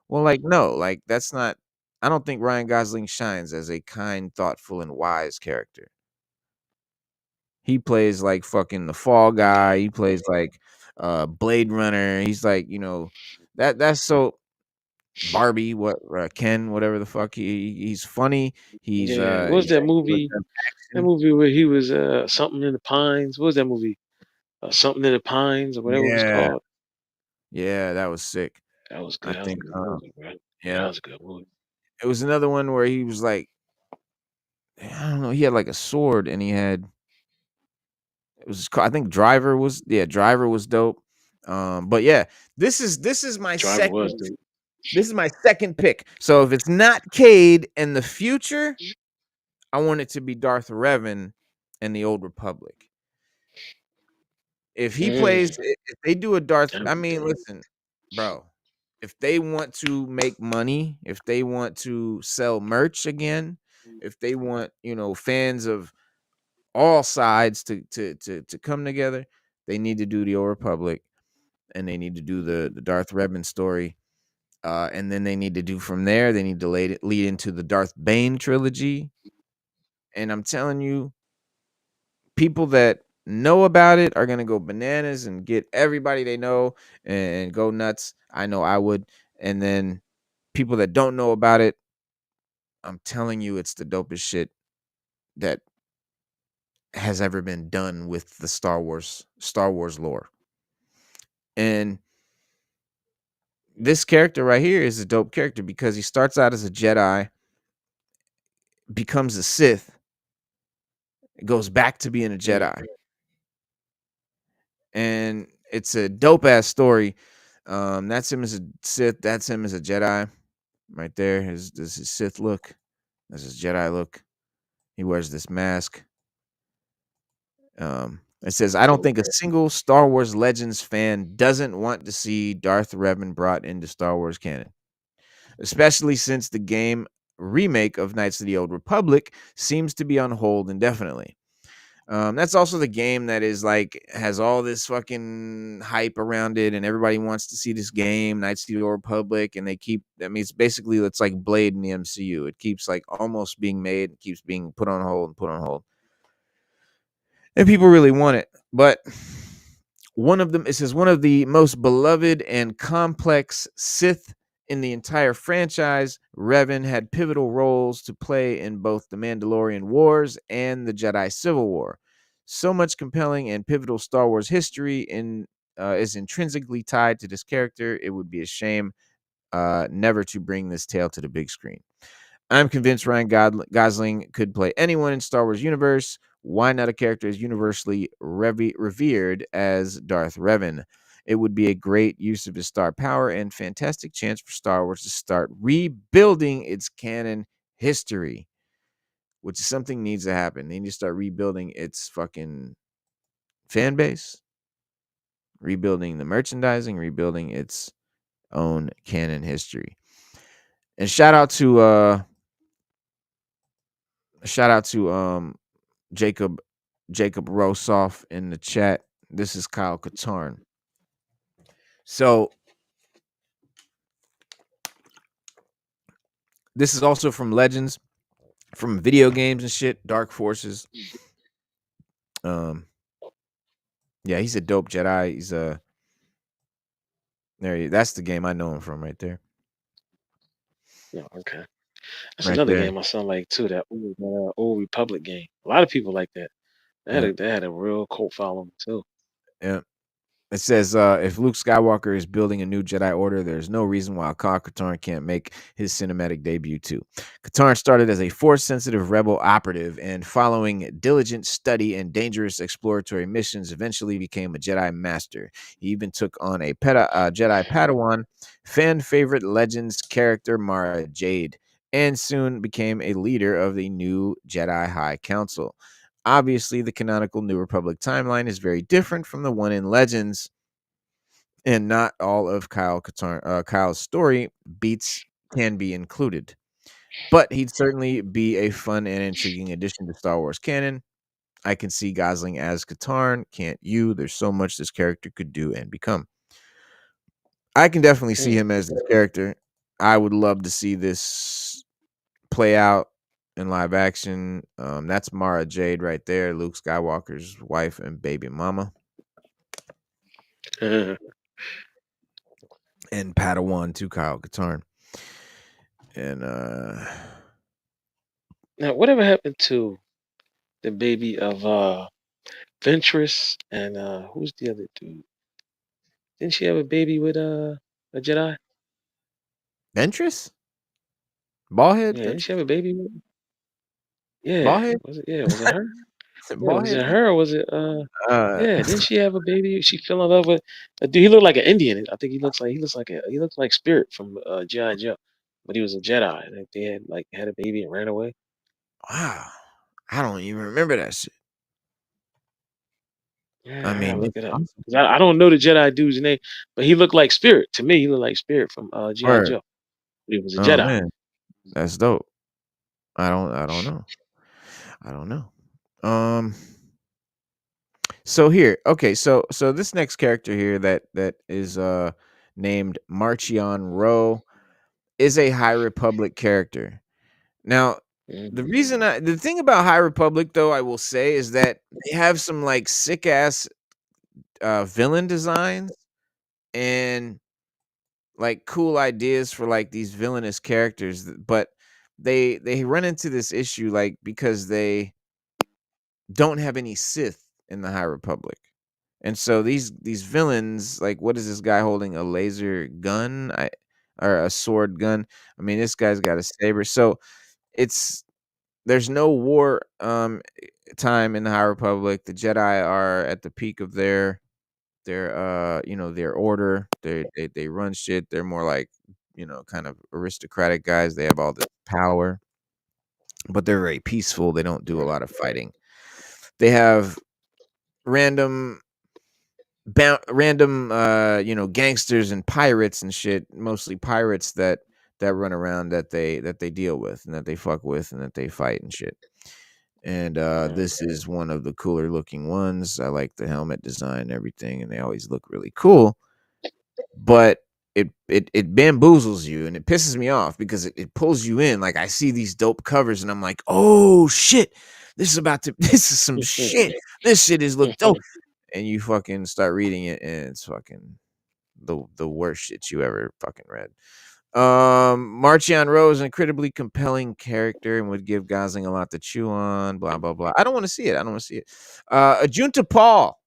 Well, like no, like that's not. I don't think Ryan Gosling shines as a kind, thoughtful, and wise character. He plays like fucking the Fall Guy. He plays like Blade Runner. He's like, that's so Barbie, what Ken, whatever the fuck. He's funny. Yeah. What was He's that actually movie? done That action. movie where he was something in the pines. What was that movie? Something in the pines or whatever it was Yeah, called. yeah, that was sick. That was I good. That was a think, good movie, bro. Yeah, yeah, that was a good movie. it was another one where he was like, I don't know, he had like a sword and he had I think Driver was dope. But yeah, this is my Driver was second dude. this is my second pick. So if it's not Cade in the future, I want it to be Darth Revan in the Old Republic. If he plays, Mm, if they do a that'd I be mean, dope. listen, bro. If they want to make money, if they want to sell merch again, if they want, fans of all sides to come together, they need to do the Old Republic and they need to do the Darth Revan story. And then they need to do from there. They need to lead into the Darth Bane trilogy. And I'm telling you, people that know about it are gonna go bananas and get everybody they know and go nuts. I know I would. And then people that don't know about it, I'm telling you, it's the dopest shit that has ever been done with the Star Wars lore. And this character right here is a dope character because he starts out as a Jedi, becomes a Sith, goes back to being a Mm, Jedi. And it's a dope ass story. That's him as a Sith, that's him as a Jedi. Right there, this is his Sith look. That's his Jedi look. He wears this mask. It says, I don't dope. think a single Star Wars Legends fan doesn't want to see Darth Revan brought into Star Wars canon, especially since the game remake of Knights of the Old Republic seems to be on hold indefinitely. That's also the game that is like has all this fucking hype around it, and everybody wants to see this game, Knights of the Old Republic, and they keep. I mean, it's like Blade in the MCU. It keeps like almost being made, keeps being put on hold and put on hold, and people really want it. But it says one of the most beloved and complex Sith in the entire franchise, Revan had pivotal roles to play in both the Mandalorian Wars and the Jedi Civil War. So much compelling and pivotal Star Wars history is intrinsically tied to this character. It would be a shame never to bring this tale to the big screen. I'm convinced Ryan Gosling could play anyone in Star Wars universe. Why not a character as universally revered as Darth Revan? It would be a great use of his star power and fantastic chance for Star Wars to start rebuilding its canon history, which is something needs to happen. They need to start rebuilding its fucking fan base, rebuilding the merchandising, rebuilding its own canon history. And shout out to Jacob Rosoff in the chat. This is Kyle Katarn. So this is also from Legends, from video games and shit. Dark Forces. Um, yeah, he's a dope Jedi. He's a That's the game I know him from right there. Yeah, okay. That's Right another there. game I sound like too. That old Republic game. A lot of people like that. Yeah, They had a real cult following too. yeah. It says, if Luke Skywalker is building a new Jedi Order, there's no reason why Kyle Katarn can't make his cinematic debut too. Katarn started as a Force-sensitive rebel operative, and following diligent study and dangerous exploratory missions, eventually became a Jedi Master. He even took on a Jedi Padawan, fan favorite Legends character Mara Jade, and soon became a leader of the new Jedi High Council. Obviously, the canonical New Republic timeline is very different from the one in Legends, and not all of Kyle's story beats can be included. But he'd certainly be a fun and intriguing addition to Star Wars canon. I can see Gosling as Katarn, can't you? There's so much this character could do and become. I can definitely see Mm, him as this character. I would love to see this play out. in live action. That's Mara Jade right there, Luke Skywalker's wife and baby mama, Uh, and Padawan to Kyle Katarn. And now, whatever happened to the baby of Ventress and who's the other dude? Didn't she have a baby with a Jedi? Ventress, ballhead Yeah, didn't she Ventress, have a baby with? Yeah, ballhead, was it? Yeah, was it her? Yeah, was ballhead it Ventress. her or was it? Uh, Yeah, didn't she have a baby? She fell in love with a dude. He looked like an Indian. I think he looks like Spirit from G.I. Joe, but he was a Jedi. Like they had a baby and ran away. wow, I don't even remember that shit. I Yeah, I gotta mean, look it's it up. possible. 'Cause I don't know the Jedi dude's name, but he looked like Spirit to me. He looked like Spirit from G.I. Word. Joe. But he was a Oh Jedi. man, that's dope. I don't know. I don't know. Um. So here, okay. So this next character here that is named Marchion Ro is a High Republic character. Now, Mm, the thing about High Republic though, I will say, is that they have some like sick ass villain designs and like cool ideas for like these villainous characters, but they run into this issue like because they don't have any Sith in the High Republic. And so these villains, like what is this guy holding a laser gun? Or a sword gun. I mean, this guy's got a saber. So it's there's no war time in the High Republic. The Jedi are at the peak of their order. They run shit. They're more like, kind of aristocratic guys. They have all this power, but they're very peaceful. They don't do a lot of fighting. They have random gangsters and pirates and shit, mostly pirates that run around that they deal with and that they fuck with and that they fight and shit. And mm. this is one of the cooler looking ones. I like the helmet design and everything, and they always look really cool. But it bamboozles you and it pisses me off because it pulls you in. Like I see these dope covers and I'm like, oh shit, this is some shit. This shit is look dope. And you fucking start reading it and it's fucking the worst shit you ever fucking read. Marchion Rose, an incredibly compelling character and would give Gosling a lot to chew on, blah blah blah. I don't want to see it. I don't want to see it. Ajunta Paul.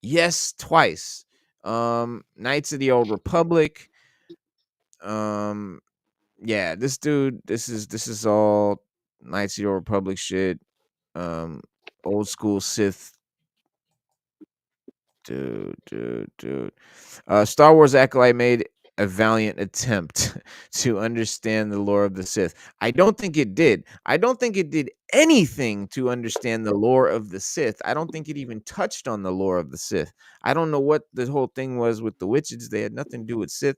Yes, twice. Knights of the Old Republic. Um, yeah, this dude, this is all Knights of the Old Republic shit. Um, old school Sith. Dude. Star Wars Acolyte made a valiant attempt to understand the lore of the Sith. I don't think it did. I don't think it did anything to understand the lore of the Sith. I don't think it even touched on the lore of the Sith. I don't know what the whole thing was with the witches. They had nothing to do with Sith.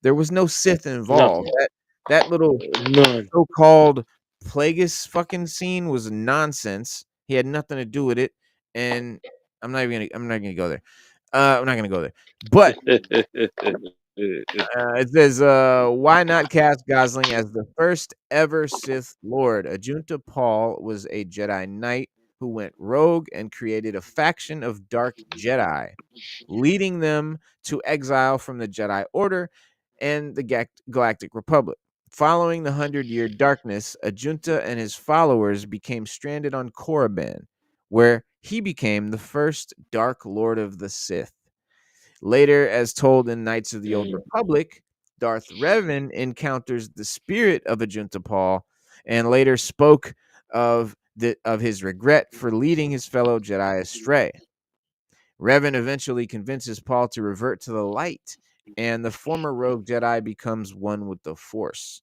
There was no Sith involved. Nothing. That little None. so-called Plagueis fucking scene was nonsense. He had nothing to do with it, and I'm not gonna go there. I'm not gonna go there. But it says, why not cast Gosling as the first ever Sith Lord? Ajunta Paul was a Jedi Knight who went rogue and created a faction of Dark Jedi, leading them to exile from the Jedi Order and the Galactic Republic. Following the 100-Year Darkness, Ajunta and his followers became stranded on Korriban, where he became the first Dark Lord of the Sith. Later, as told in Knights of the Old Mm. Republic, Darth Revan encounters the spirit of Ajunta Paul and later spoke of his regret for leading his fellow Jedi astray. Revan eventually convinces Paul to revert to the light, and the former rogue Jedi becomes one with the Force.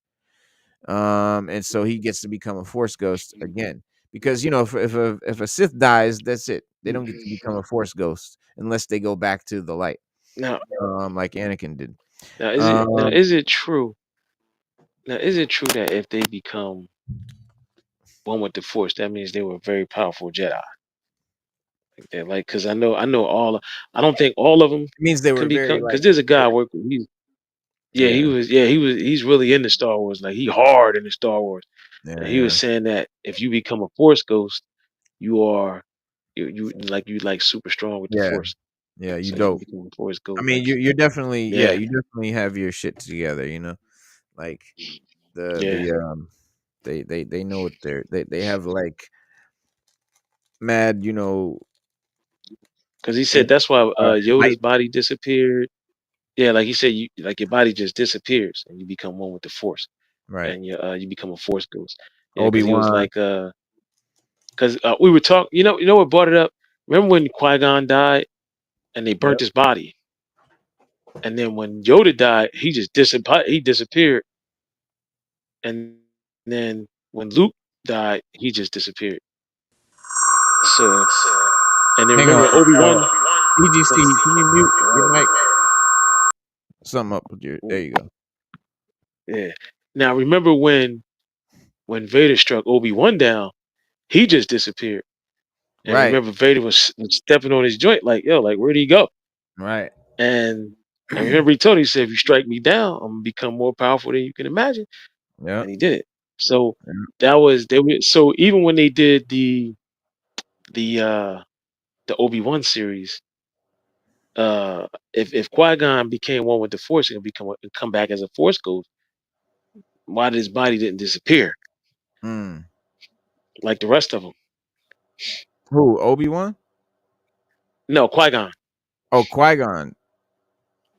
And so he gets to become a Force ghost again. Because if a Sith dies, that's it. They don't get to become a Force ghost unless they go back to the light, Now, like Anakin did. now Um, is it true? Now is it true that if they become one with the Force, that means they were very powerful Jedi? Like that, like because I know all. I don't think all of them it means they can were very become. like Because there's a guy I work with. Yeah, he Yeah, was. Yeah, he was. He's really into Star Wars. Like he hard into Star Wars. yeah, And he was yeah, saying that if you become a Force ghost, you are you like super strong with the yeah, Force. yeah. You So you can dope. become a Force I ghost. mean, Like you're definitely, yeah, yeah, you definitely have your shit together. Like the yeah. the they know what they have like mad, Because he said in, that's why Yoda's light, body disappeared. Yeah, like he said, you like your body just disappears and you become one with the Force, right? and you become a Force ghost. Yeah, because he was Obi-Wan. like because we were talking. You know what brought it up? Remember when Qui Gon died and they burnt Yep. his body, and then when Yoda died, he just disappeared. He disappeared, and then when Luke died, he just disappeared. So, and then Hang on. remember Obi Wan. EGC, can you mute your mic? Something up with your. There you go. Yeah. Now remember when Vader struck Obi Wan down, he just disappeared. And Right. remember Vader was stepping on his joint, like yo, like where'd he go? Right. And and remember he told him, he said, if you strike me down, I'm gonna become more powerful than you can imagine. Yep. And he did it. So Yep. that was they were so even when they did the the Obi-Wan series, if Qui-Gon became one with the Force and come back as a Force ghost, why did his body didn't disappear Mm. like the rest of them? Who? Obi-Wan? No, Qui-Gon. Oh, Qui-Gon.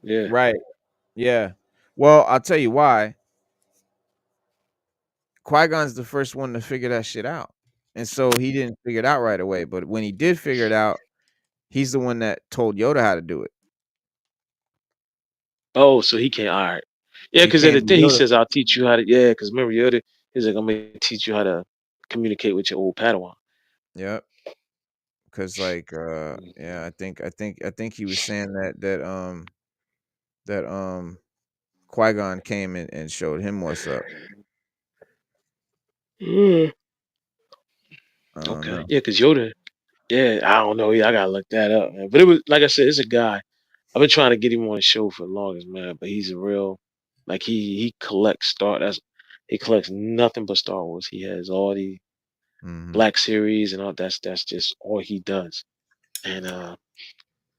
Yeah. Right. Yeah. Well, I'll tell you why. Qui-Gon's the first one to figure that shit out. And so he didn't figure it out right away. But when he did figure it out, he's the one that told Yoda how to do it. Oh, so he can't. All right. Yeah, He because at came the to thing he Yoda. says, "I'll teach you how to." Yeah, because remember Yoda, he's like, "I'm gonna teach you how to communicate with your old Padawan." Yep. Because like Mm. yeah, I think he was saying that Qui-Gon came and showed him what's up. Mm. I don't Okay. know. Yeah, because Yoda. Yeah, I don't know. Yeah, I gotta look that up, man. But it was like I said, it's a guy. I've been trying to get him on the show for the longest, man. But he's a real, like he collects he collects nothing but Star Wars. He has all the Mhm. Black series and all. That's just all he does. And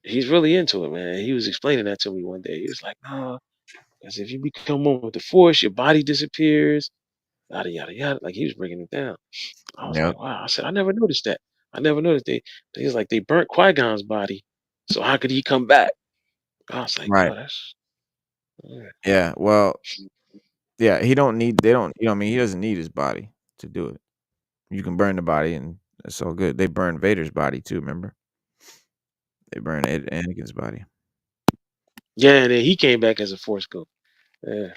he's really into it, man. He was explaining that to me one day. He was like, "No, because if you become one with the Force, your body disappears." Yada yada yada. Like he was breaking it down. I was Yep. like, "Wow!" I said, "I never noticed that. I never noticed they." He was like, "They burnt Qui Gon's body, so how could he come back?" I was like, Right. "Yo, that's." Yeah. Yeah. Well, yeah, he don't need they don't I mean, he doesn't need his body to do it. You can burn the body and it's all good. They burned Vader's body too, remember? They burned Anakin's body. Yeah, and then he came back as a Force ghost. Yeah.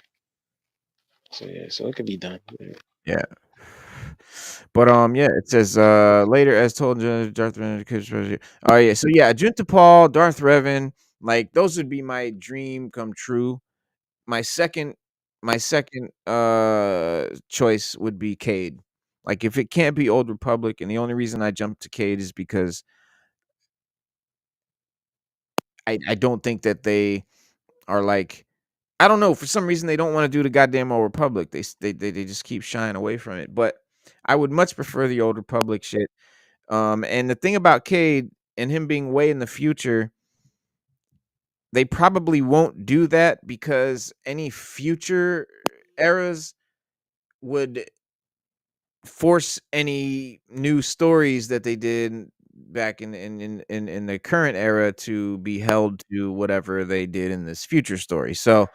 So yeah, so it could be done. Yeah. Yeah. But yeah, it says later as told Darth Vader. Oh yeah, so yeah, Junta Paul, Darth Revan, like those would be my dream come true. My second choice would be Cade. Like if it can't be Old Republic, and the only reason I jumped to Cade is because I don't think that they are like I don't know, for some reason they don't wanna do the goddamn Old Republic. They just keep shying away from it, but I would much prefer the Old Republic shit. And the thing about Cade and him being way in the future, they probably won't do that because any future eras would force any new stories that they did back in the current era to be held to whatever they did in this future story. So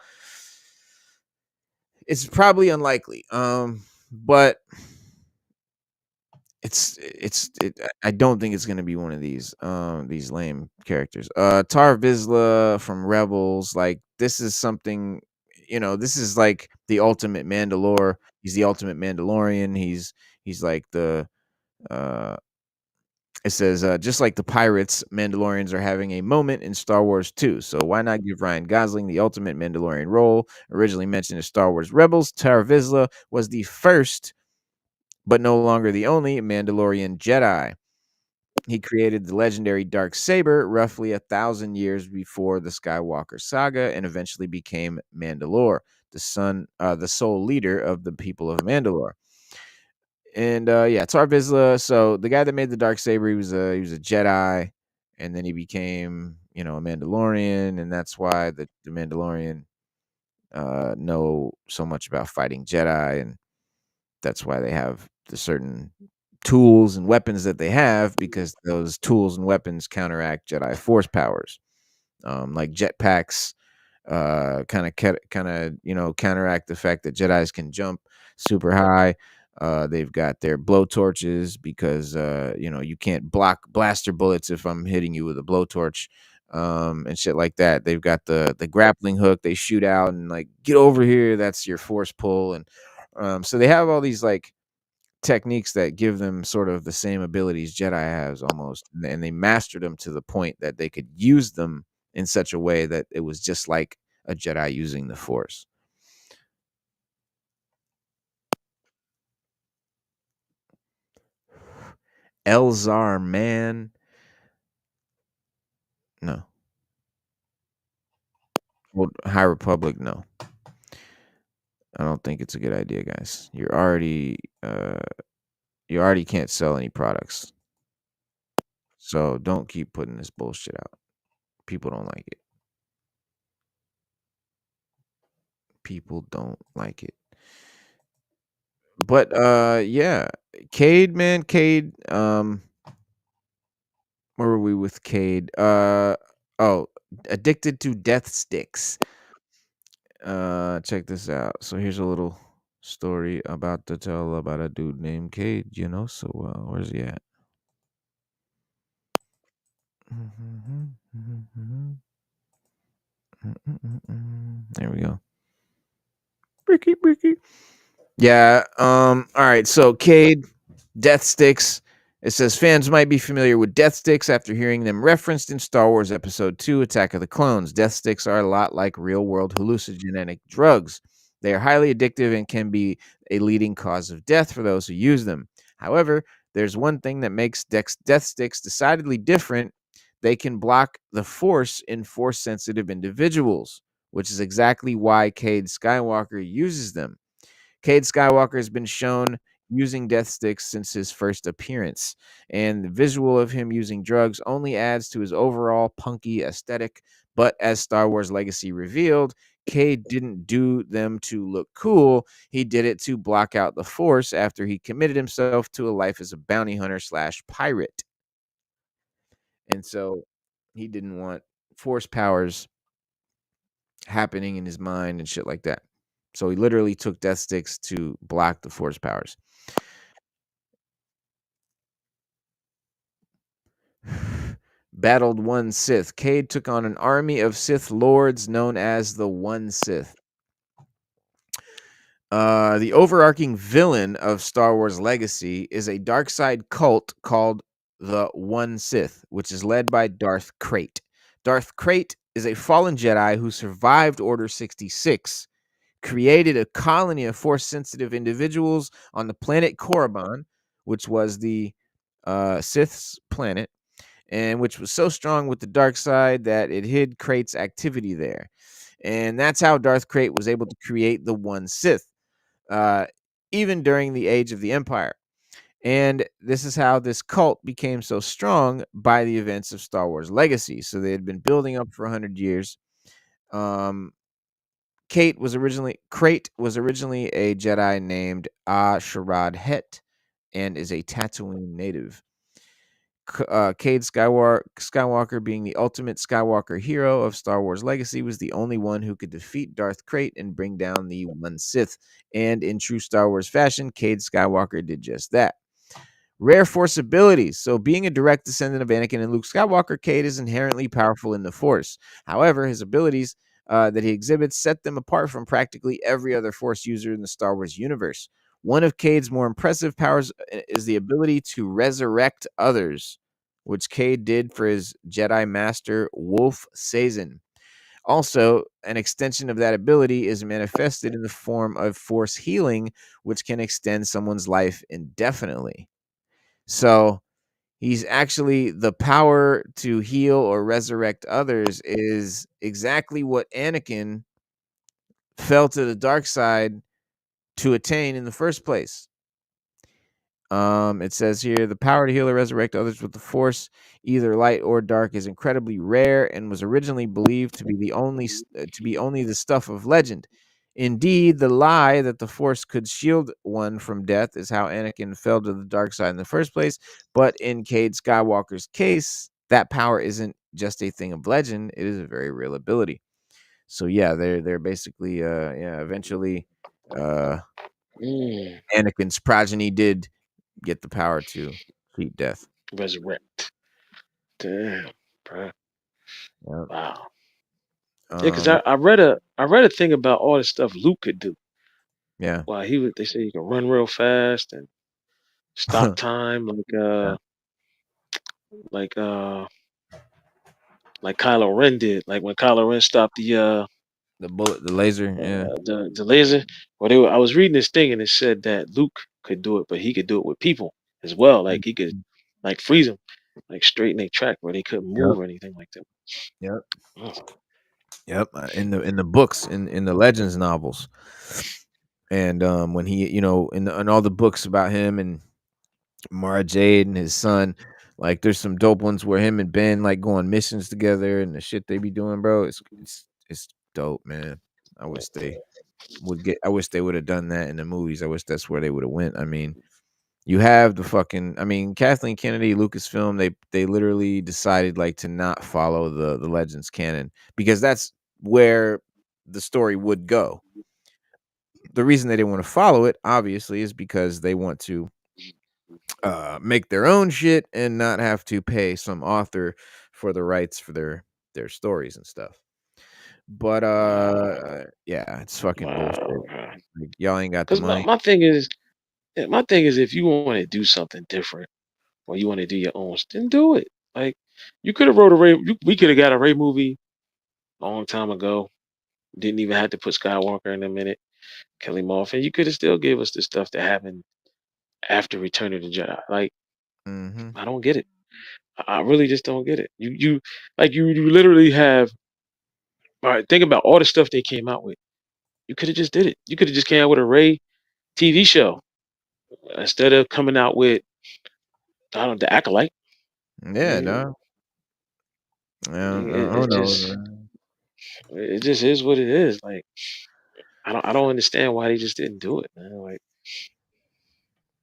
it's probably unlikely. But I don't think it's gonna be one of these lame characters. Tar Vizsla from Rebels, like this is something, this is like the ultimate Mandalore. He's the ultimate Mandalorian. He's like the uh it says just like the pirates, Mandalorians are having a moment in Star Wars 2. So why not give Ryan Gosling the ultimate Mandalorian role? Originally mentioned in Star Wars Rebels, Tar Vizsla was the first but no longer the only Mandalorian Jedi. He created the legendary dark saber roughly 1,000 years before the Skywalker saga, and eventually became Mandalore, the sole leader of the people of Mandalore. And yeah, Tar Vizsla. So the guy that made the dark saber, he was a Jedi, and then he became a Mandalorian, and that's why the Mandalorian know so much about fighting Jedi, and that's why they have the certain tools and weapons that they have, because those tools and weapons counteract Jedi force powers, like jetpacks. Kind of counteract the fact that Jedi's can jump super high. They've got their blowtorches because you can't block blaster bullets if I'm hitting you with a blowtorch, and shit like that. They've got the grappling hook. They shoot out and like, get over here. That's your force pull. And so they have all these like techniques that give them sort of the same abilities Jedi has almost, and they mastered them to the point that they could use them in such a way that it was just like a Jedi using the Force. Elzar, man. No. Well, High Republic, no. I don't think it's a good idea, guys. You already can't sell any products. So don't keep putting this bullshit out. People don't like it. People don't like it. But yeah, Cade, man, Cade. Where were we with Cade? Oh, addicted to death sticks. Check this out. So here's a little story about to tell about a dude named Cade. So where's he at? There we go. Bricky. Yeah. All right. So Cade, death sticks. It says fans might be familiar with death sticks after hearing them referenced in Star Wars Episode 2, Attack of the Clones. Death sticks are a lot like real-world hallucinogenic drugs. They are highly addictive and can be a leading cause of death for those who use them. However, there's one thing that makes death sticks decidedly different. They can block the Force in Force-sensitive individuals, which is exactly why Cade Skywalker uses them. Cade Skywalker has been shown using death sticks since his first appearance, and the visual of him using drugs only adds to his overall punky aesthetic. But as Star Wars Legacy revealed, Cade didn't do them to look cool. He did it to block out the Force after he committed himself to a life as a bounty hunter / pirate. And so he didn't want Force powers happening in his mind and shit like that. So he literally took death sticks to block the Force powers. Battled one Sith. Cade took on an army of Sith lords known as the One Sith. The overarching villain of Star Wars Legacy is a dark side cult called the One Sith, which is led by Darth Krayt. Darth Krayt is a fallen Jedi who survived Order 66, created a colony of Force-sensitive individuals on the planet Korriban, which was the Sith's planet, and which was so strong with the dark side that it hid Krayt's activity there. And that's how Darth Krayt was able to create the One Sith, even during the Age of the Empire. And this is how this cult became so strong by the events of Star Wars Legacy. So they had been building up for 100 years. Krayt was originally a Jedi named Sharad Het and is a Tatooine native. Cade Skywalker, being the ultimate Skywalker hero of Star Wars Legacy, was the only one who could defeat Darth Krayt and bring down the One Sith. And in true Star Wars fashion, Cade Skywalker did just that. Rare Force abilities. So being a direct descendant of Anakin and Luke Skywalker, Cade is inherently powerful in the Force. However, his abilities that he exhibits set them apart from practically every other Force user in the Star Wars universe. One of Cade's more impressive powers is the ability to resurrect others, which Cade did for his Jedi Master Wolf Sazin. Also, an extension of that ability is manifested in the form of Force healing, which can extend someone's life indefinitely. So He's actually the power to heal or resurrect others is exactly what Anakin fell to the dark side to attain in the first place. It says here the power to heal or resurrect others with the Force, either light or dark, is incredibly rare and was originally believed to be only the stuff of legend. Indeed, the lie that the Force could shield one from death is how Anakin fell to the dark side in the first place. But in Cade Skywalker's case, that power isn't just a thing of legend; it is a very real ability. So yeah, they're basically eventually uh Mm, Anakin's progeny did get the power to defeat death. resurrect. Damn, bro. Yep. Wow. Yeah, because Um, I read a thing about all the stuff Luke could do. yeah. Wow, they say he can run real fast and stop time Yeah. like uh like Kylo Ren did. Like when Kylo Ren stopped The bullet, the laser, yeah. the laser. Well, I was reading this thing and it said that Luke could do it, but he could do it with people as well. Like he could Mhm. like freeze them, like straighten their track where they couldn't Yep. move or anything like that. Yep. Mm. Yep. In the books, in the Legends novels, and when he, in all the books about him and Mara Jade and his son, like there's some dope ones where him and Ben like go on missions together and the shit they be doing, bro. It's dope, man. I wish they I wish they would have done that in the movies. I wish that's where they would have went. I mean, you have the fucking, I mean, Kathleen Kennedy, Lucasfilm, they literally decided like to not follow the Legends canon because that's where the story would go. The reason they didn't want to follow it, obviously, is because they want to make their own shit and not have to pay some author for the rights for their stories and stuff. But yeah, it's fucking bullshit. Wow. Like, y'all ain't got the Because money. my thing is, if you want to do something different or you want to do your own, then do it. Like you could have wrote a Ray. We could have got a Ray movie a long time ago. Didn't even have to put Skywalker in a minute, kill him off, and you could have still gave us the stuff that happened after Return of the Jedi. Like Mhm. I don't get it. I really just don't get it. You literally have. All right, think about all the stuff they came out with. You could have just did it. You could have just came out with a Ray TV show instead of coming out with I don't know, the acolyte. Yeah, Yeah, no. Yeah, who it knows, just man. it just is what it is. Like I don't understand why they just didn't do it, man. Like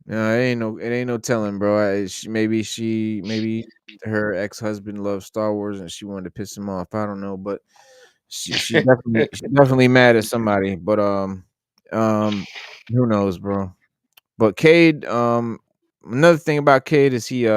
No, it ain't no telling, bro. Maybe her ex-husband loves Star Wars and she wanted to piss him off. I don't know, but she definitely mad at somebody. But um, who knows, bro? But Cade, another thing about Cade is he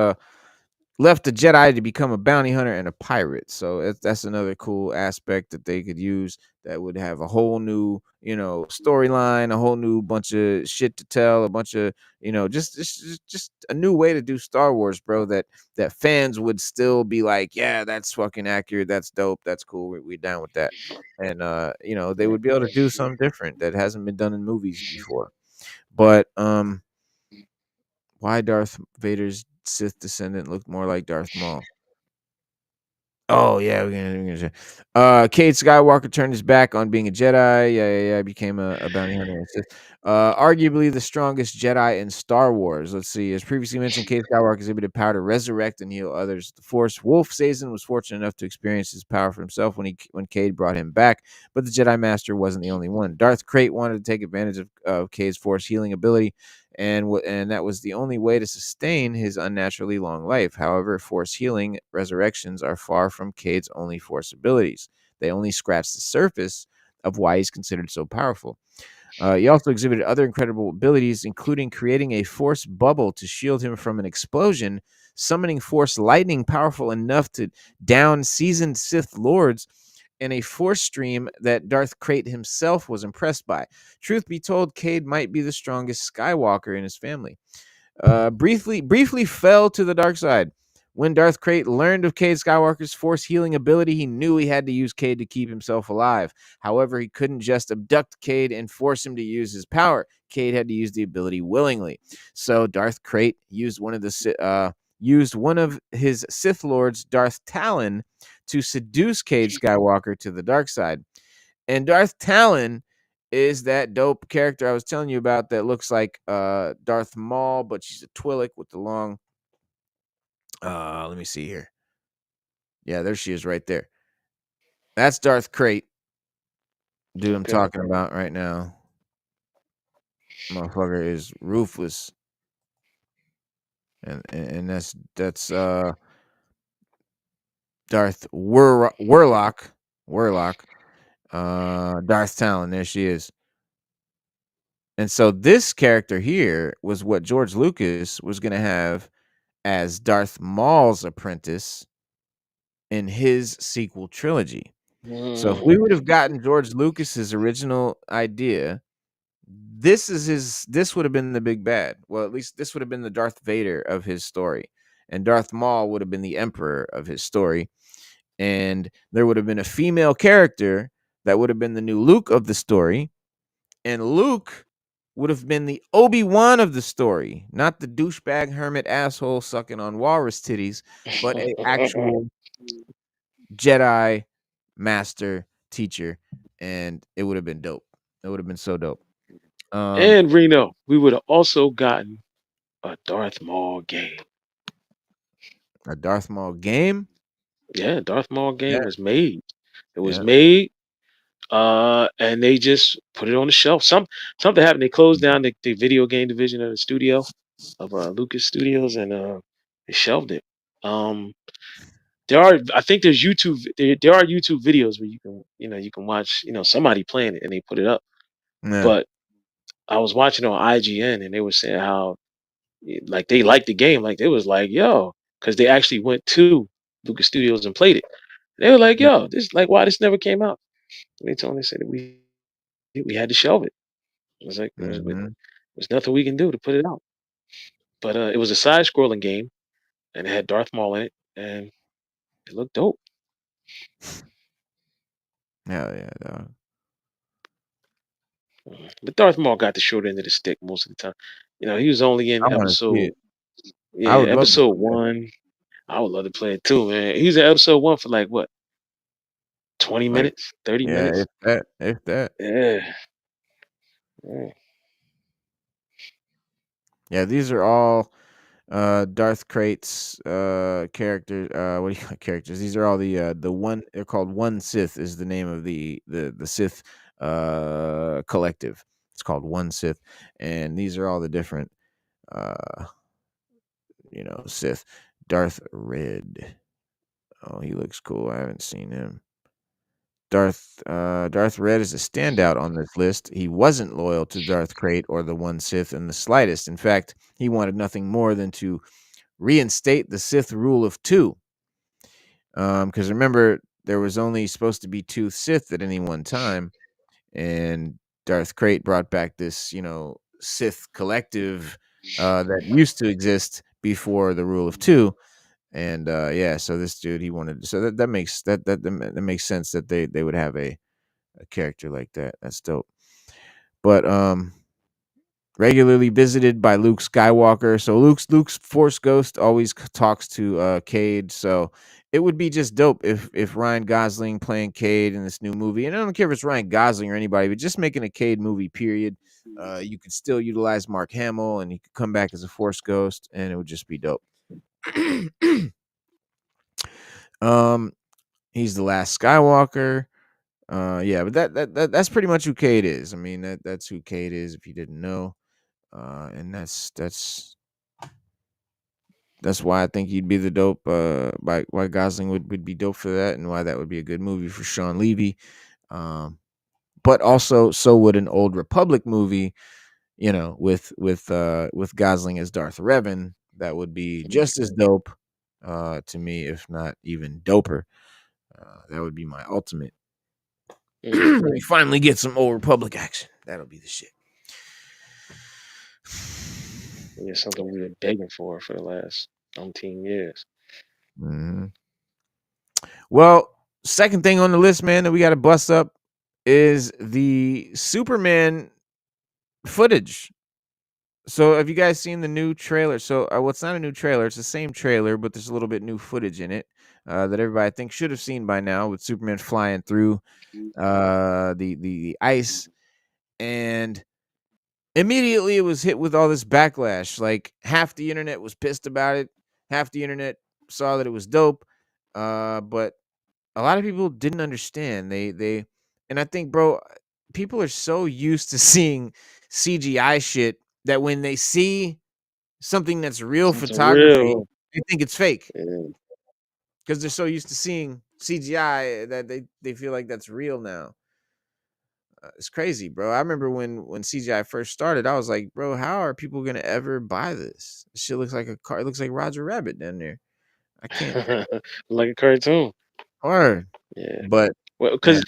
left the Jedi to become a bounty hunter and a pirate. So that's another cool aspect that they could use that would have a whole new, storyline, a whole new bunch of shit to tell, a bunch of, just a new way to do Star Wars, bro. That fans would still be like, yeah, that's fucking accurate, that's dope, that's cool, we're down with that, and they would be able to do something different that hasn't been done in movies before. But why Darth Vader's Sith descendant looked more like Darth Maul? Oh yeah, we're gonna Cade Skywalker turned his back on being a Jedi. Yeah. Became a bounty hunter. And Sith. Arguably the strongest Jedi in Star Wars. Let's see. As previously mentioned, Cade Skywalker exhibited power to resurrect and heal others. The Force. Wolf Sazin was fortunate enough to experience his power for himself when Cade brought him back, but the Jedi Master wasn't the only one. Darth Krayt wanted to take advantage of Cade's Force healing ability, and that was the only way to sustain his unnaturally long life. However, Force healing resurrections are far from Cade's only Force abilities. They only scratch the surface of why he's considered so powerful. He also exhibited other incredible abilities, including creating a Force bubble to shield him from an explosion, summoning Force lightning powerful enough to down seasoned Sith lords, and a Force stream that Darth Krayt himself was impressed by. Truth be told, Cade might be the strongest Skywalker in his family. Briefly fell to the dark side. When Darth Krayt learned of Cade Skywalker's Force healing ability, he knew he had to use Cade to keep himself alive. However, he couldn't just abduct Cade and force him to use his power. Cade had to use the ability willingly. So Darth Krayt used one of the used one of his Sith lords, Darth Talon, to seduce Cade Skywalker to the dark side. And Darth Talon is that dope character I was telling you about that looks like Darth Maul, but she's a Twi'lek with the long let me see here. Yeah, there she is right there. That's Darth Crate, dude I'm Okay. talking about right now. Motherfucker is ruthless. And that's Darth Warlock. Darth Talon, there she is. And so this character here was what George Lucas was going to have as Darth Maul's apprentice in his sequel trilogy. So if we would have gotten George Lucas's original idea, this would have been the big bad. Well, at least this would have been the Darth Vader of his story. And Darth Maul would have been the emperor of his story. And there would have been a female character that would have been the new Luke of the story. And Luke would have been the Obi-Wan of the story, not the douchebag hermit asshole sucking on walrus titties, but a actual Jedi master teacher. And it would have been dope. It would have been so dope. And Reno, we would have also gotten a Darth Maul game. A Darth Maul game? Yeah, Darth Maul Yeah, game was made. It was yeah. made, and they just put it on the shelf. Something happened. They closed down the video game division of the studio of Lucas Studios, and they shelved it. Um, I think there's there are YouTube videos where you can watch somebody playing it and they put it up. Yeah. But I was watching on IGN and they were saying how like they liked the game, like they was like yo, because they actually went to Lucas Studios and played it. They were like Yeah. yo, this like why this never came out. And they told me they said that we had to shelve it. I was like Mhm. there's nothing we can do to put it out. But it was a side scrolling game and it had Darth Maul in it and it looked dope. Hell yeah, dog. But Darth Maul got the short end of the stick most of the time. He was only in I wanna see episode it. I yeah, would love to episode play that. one. I would love to play it too, man. He was in episode one for like what, 20 Like, minutes, 30 yeah, minutes? if that. Yeah. Yeah. Yeah, these are all Darth Crate's characters. What do you call characters? These are all the one. They're called One Sith. Is the name of the Sith collective. It's called One Sith, and these are all the different uh Sith. Darth Red. Oh, he looks cool. I haven't seen him. Darth Red is a standout on this list. He wasn't loyal to Darth Crate or the One Sith in the slightest. In fact, he wanted nothing more than to reinstate the Sith rule of two. Because remember, there was only supposed to be two Sith at any one time, and Darth Crate brought back this, Sith collective that used to exist before the rule of two. And yeah, so this dude, he wanted, so that makes that makes sense that they would have a character like that. That's dope. But regularly visited by Luke Skywalker. So Luke's Force Ghost always talks to Cade. So it would be just dope if Ryan Gosling playing Cade in this new movie. And I don't care if it's Ryan Gosling or anybody, but just making a Cade movie, period. You could still utilize Mark Hamill and he could come back as a Force Ghost and it would just be dope. um he's the last Skywalker. Yeah, but that's pretty much who Cade is. I mean, that's who Cade is if you didn't know. And that's why I think he'd be the dope. Why Gosling would be dope for that, and why that would be a good movie for Shawn Levey. But also, so would an Old Republic movie. With Gosling as Darth Revan, that would be just as dope. To me, if not even doper. That would be my ultimate. Mm. We finally get some Old Republic action. That'll be the shit. Yeah, something we've been begging for the last umpteen years. Mhm. Well, second thing on the list, man, that we got to bust up is the Superman footage. So have you guys seen the new trailer? So well, it's not a new trailer. It's the same trailer, but there's a little bit new footage in it that everybody I think should have seen by now, with Superman flying through the ice, and immediately it was hit with all this backlash. Like half the internet was pissed about it, half the internet saw that it was dope, but a lot of people didn't understand. And I think, bro, people are so used to seeing CGI shit that when they see something that's real Something photography, real. they think it's fake Yeah. because they're so used to seeing CGI that they feel like that's real now. It's crazy, bro. I remember when CGI first started, I was like, bro, how are people gonna ever buy this? This shit looks like a car. It looks like Roger Rabbit down there. I can't. Like a cartoon. Hard, Yeah. but Well, man, because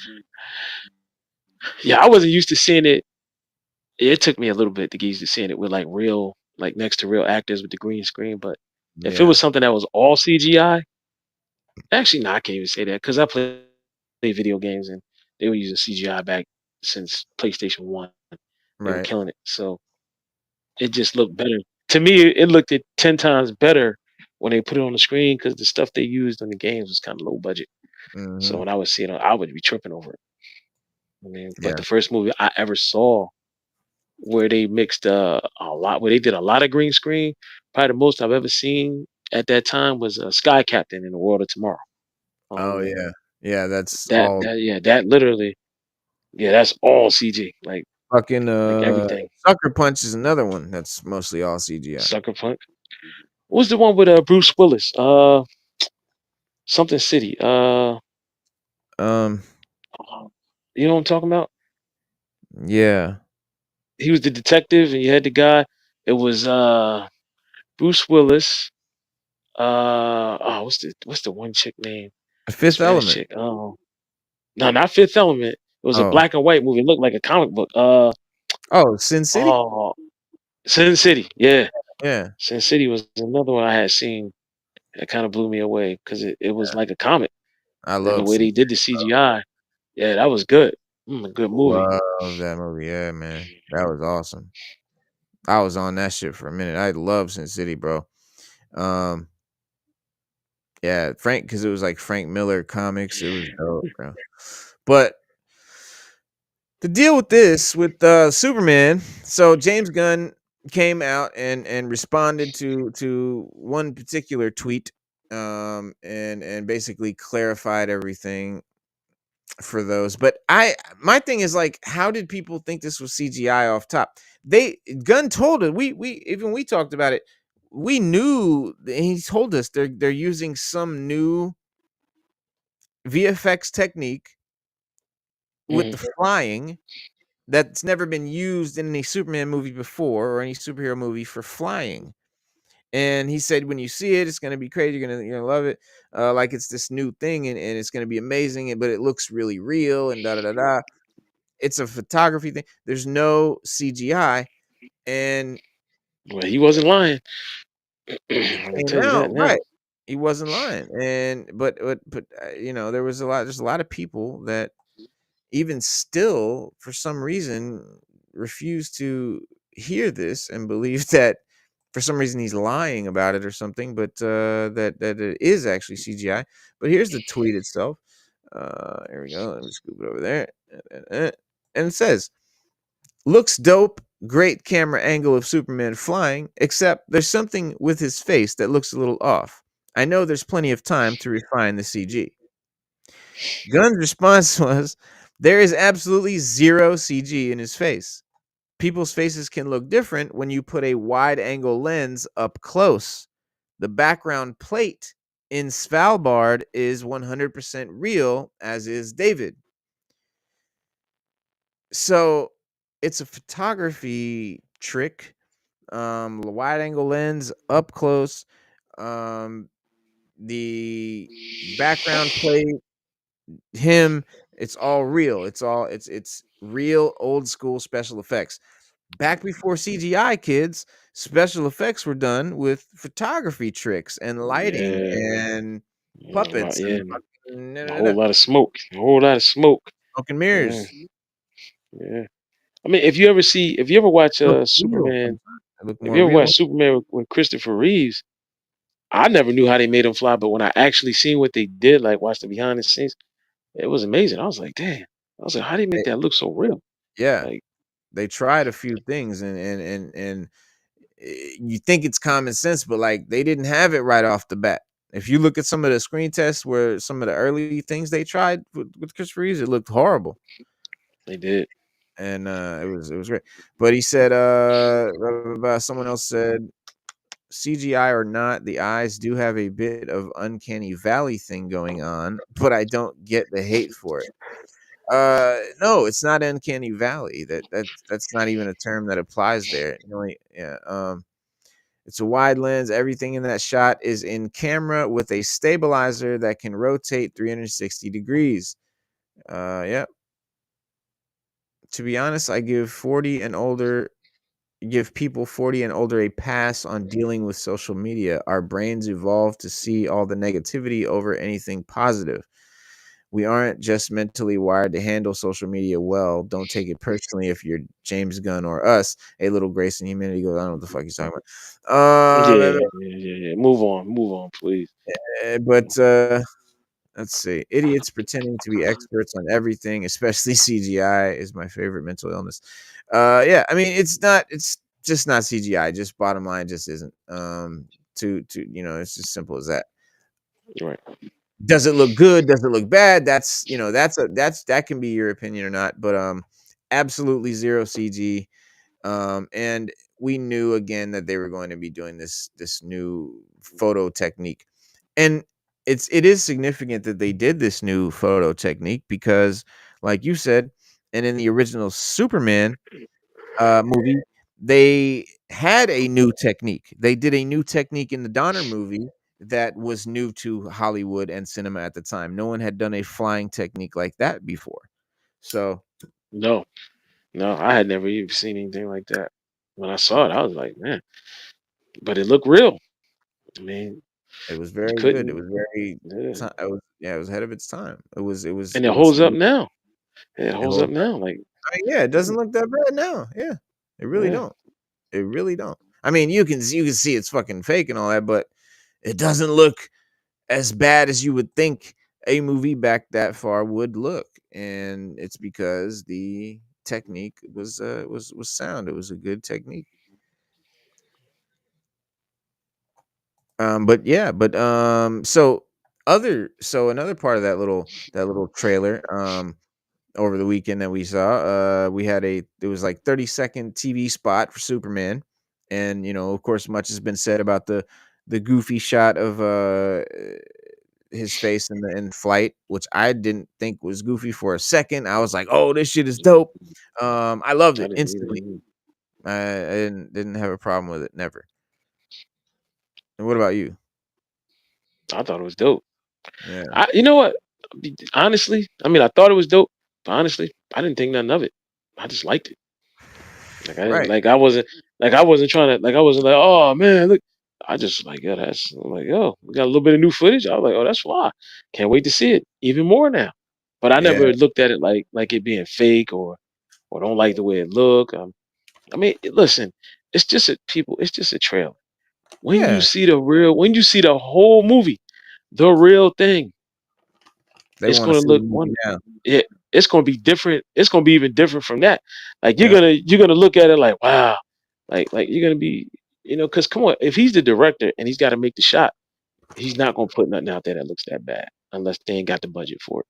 yeah, I wasn't used to seeing it. It took me a little bit to get used to seeing it with like real, like next to real actors with the green screen. But if it yeah, was something that was all CGI, actually, no, I can't even say that because I play video games and they were using CGI back since PlayStation 1. They were right. killing it. So it just looked better. To me, it looked at 10 times better when they put it on the screen because the stuff they used on the games was kind of low budget. So Hmm. when I would see it, I would be tripping over it. I mean, but Yeah. the first movie I ever saw where they mixed where they did a lot of green screen, probably the most I've ever seen at that time was Sky Captain in the World of Tomorrow. Oh Um, yeah, yeah. That's that all that yeah, that literally yeah, that's all CG, fucking. like everything. Sucker Punch is another one that's mostly all CGI. Sucker Punch. What was the one with Bruce Willis? Something City. Um, You know what I'm talking about? yeah. He was the detective, and you had the guy. It was Bruce Willis. What's the one chick name? Fifth Spanish Element. chick. No, not Fifth Element. It was a Oh, black and white movie. It looked like a comic book. oh, Sin City. Oh, Sin City. Yeah, Yeah, Sin City was another one I had seen that kind of blew me away because it was like a comic, I and the love way Sin they did the CGI, yeah, that was good. A good movie. Love that movie. Yeah, man. That was awesome. I was on that shit for a minute. I love Sin City, bro. Um, yeah, Frank, because it was like Frank Miller comics. It was dope, bro. But the deal with this, with Superman, so James Gunn came out and responded to one particular tweet, and basically clarified everything for those. But my thing is, like, how did people think this was CGI off top? They Gunn told it. We talked about it. We knew, he told us they're using some new VFX technique with Hmm. the flying that's never been used in any Superman movie before, or any superhero movie, for flying. And he said, when you see it, it's gonna be crazy. You're gonna love it. Like it's this new thing, and it's gonna be amazing. But it looks really real, and da da da da. It's a photography thing. There's no CGI, and Well, he wasn't lying. it I can came tell you that out now. right. He wasn't lying, and but there was a lot. There's a lot of people that even still, for some reason, refuse to hear this and believe that for some reason he's lying about it or something, but that it is actually CGI. But here's the tweet itself. Here we go. Let me scoop it over there. And it says, looks dope. Great camera angle of Superman flying, except there's something with his face that looks a little off. I know there's plenty of time to refine the CG. Gunn's response was, there is absolutely zero CG in his face. People's faces can look different when you put a wide angle lens up close. The background plate in Svalbard is 100% real, as is David. So it's a photography trick. Wide angle lens up close. Um, the background plate, him, it's all real. It's real old school special effects. Back before CGI, kids, special effects were done with photography tricks and lighting Yeah, and yeah, puppets yeah, and fucking a whole lot of smoke. A whole lot of smoke. smoke and Yeah, mirrors. yeah. I mean, if you ever watch Look real Superman sometimes. It looked If more you ever real. watched Superman with Christopher Reeves, I never knew how they made him fly, but when I actually seen what they did, like watch the behind the scenes, it was amazing. I was like, damn. I was like, how do you make They, that look so real? yeah, Like, they tried a few things, and you think it's common sense, but like they didn't have it right off the bat. If you look at some of the screen tests where some of the early things they tried with Christopher Reeves, it looked horrible. they did. And it was great. But he said, blah, blah, blah, someone else said, CGI or not, the eyes do have a bit of uncanny valley thing going on, but I don't get the hate for it. No, it's not uncanny valley. That's not even a term that applies there. Yeah. It's a wide lens. Everything in that shot is in camera with a stabilizer that can rotate 360 degrees. Yeah. To be honest, I give people 40 and older a pass on dealing with social media. Our brains evolved to see all the negativity over anything positive. We aren't just mentally wired to handle social media well. Don't take it personally if you're James Gunn or us. A little grace and humanity goes, I don't know what the fuck he's talking Yeah, about. yeah. Move on, please. But let's see. Idiots pretending to be experts on everything, especially CGI, is my favorite mental illness. Yeah, I mean, it's just not CGI. Just bottom line, just isn't. It's just simple as that. Right. Does it look good? Does it look bad? That can be your opinion or not. But absolutely zero CG. And we knew again that they were going to be doing this new photo technique, and it is significant that they did this new photo technique because, like you said, and in the original Superman movie, they had a new technique. They did a new technique in the Donner movie that was new to Hollywood and cinema at the time. No one had done a flying technique like that before. So No, no, I had never even seen anything like that. When I saw it, I was like, man, but it looked real. I mean, it was you very good. It couldn't. was very Yeah. it was ahead of its time. And It it was holds up new. now. It It holds up holds up. now. Like, I mean, yeah, it yeah, doesn't look that bad now. Yeah. It really yeah. don't. It really don't. I mean, you can see it's fucking fake and all that, but it doesn't look as bad as you would think a movie back that far would look. And it's because the technique was sound. It was a good technique. But yeah, but so another part of that little trailer over the weekend that we saw, we had it was like 30-second TV spot for Superman, and of course, much has been said about the goofy shot of his face in flight, which I didn't think was goofy for a second. I was like, "Oh, this shit is dope." I loved I it didn't instantly. either. I didn't have a problem with it, never. And what about you? I thought it was dope. Yeah, You know what? Honestly, I mean, I thought it was dope, but honestly, I didn't think nothing of it. I just liked it. Like I didn't right. like I wasn't trying to like I wasn't like, oh man, look. I just like, yo, that's I'm like, yo, we got a little bit of new footage. I was like, oh, that's fly. Can't wait to see it even more now. But I Yeah, never looked at it like it being fake or don't like the way it look. I mean, listen, it's just a trailer. yeah. When you see the whole movie, the real thing, They it's want to gonna see the look movie one. now. It's gonna be different. It's gonna be even different from that. Like Yeah, you're gonna look at it like wow, like you're gonna be because come on, if he's the director and he's got to make the shot, he's not gonna put nothing out there that looks that bad unless they ain't got the budget for it.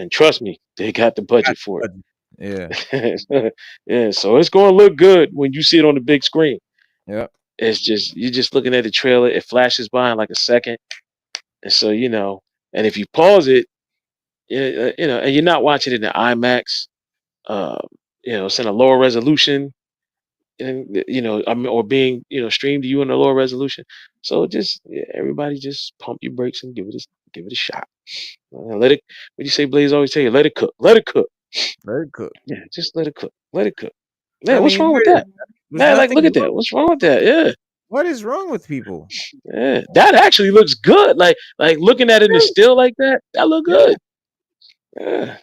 And trust me, they got the got budget the for budget. Yeah, it. Yeah, so it's gonna look good when you see it on the big screen. yep. It's just you're just looking at the trailer. It flashes by in like a second, and so and if you pause it, and you're not watching it in IMAX, uh, it's in a lower resolution, and I mean, or being streamed to you in a lower resolution. So just everybody just pump your brakes and give it a shot. Let it. What do you say, Blaze always tell you? Let it cook. Let it cook. Very cool. Yeah, just let it cook. Let it cook. I Man, what's mean, wrong with that? there's Man, like nothing look at wrong. that. What's wrong with that? Yeah. What is wrong with people? Yeah, that actually looks good. Like looking at it in the still like that, that look Yeah. good. Yeah,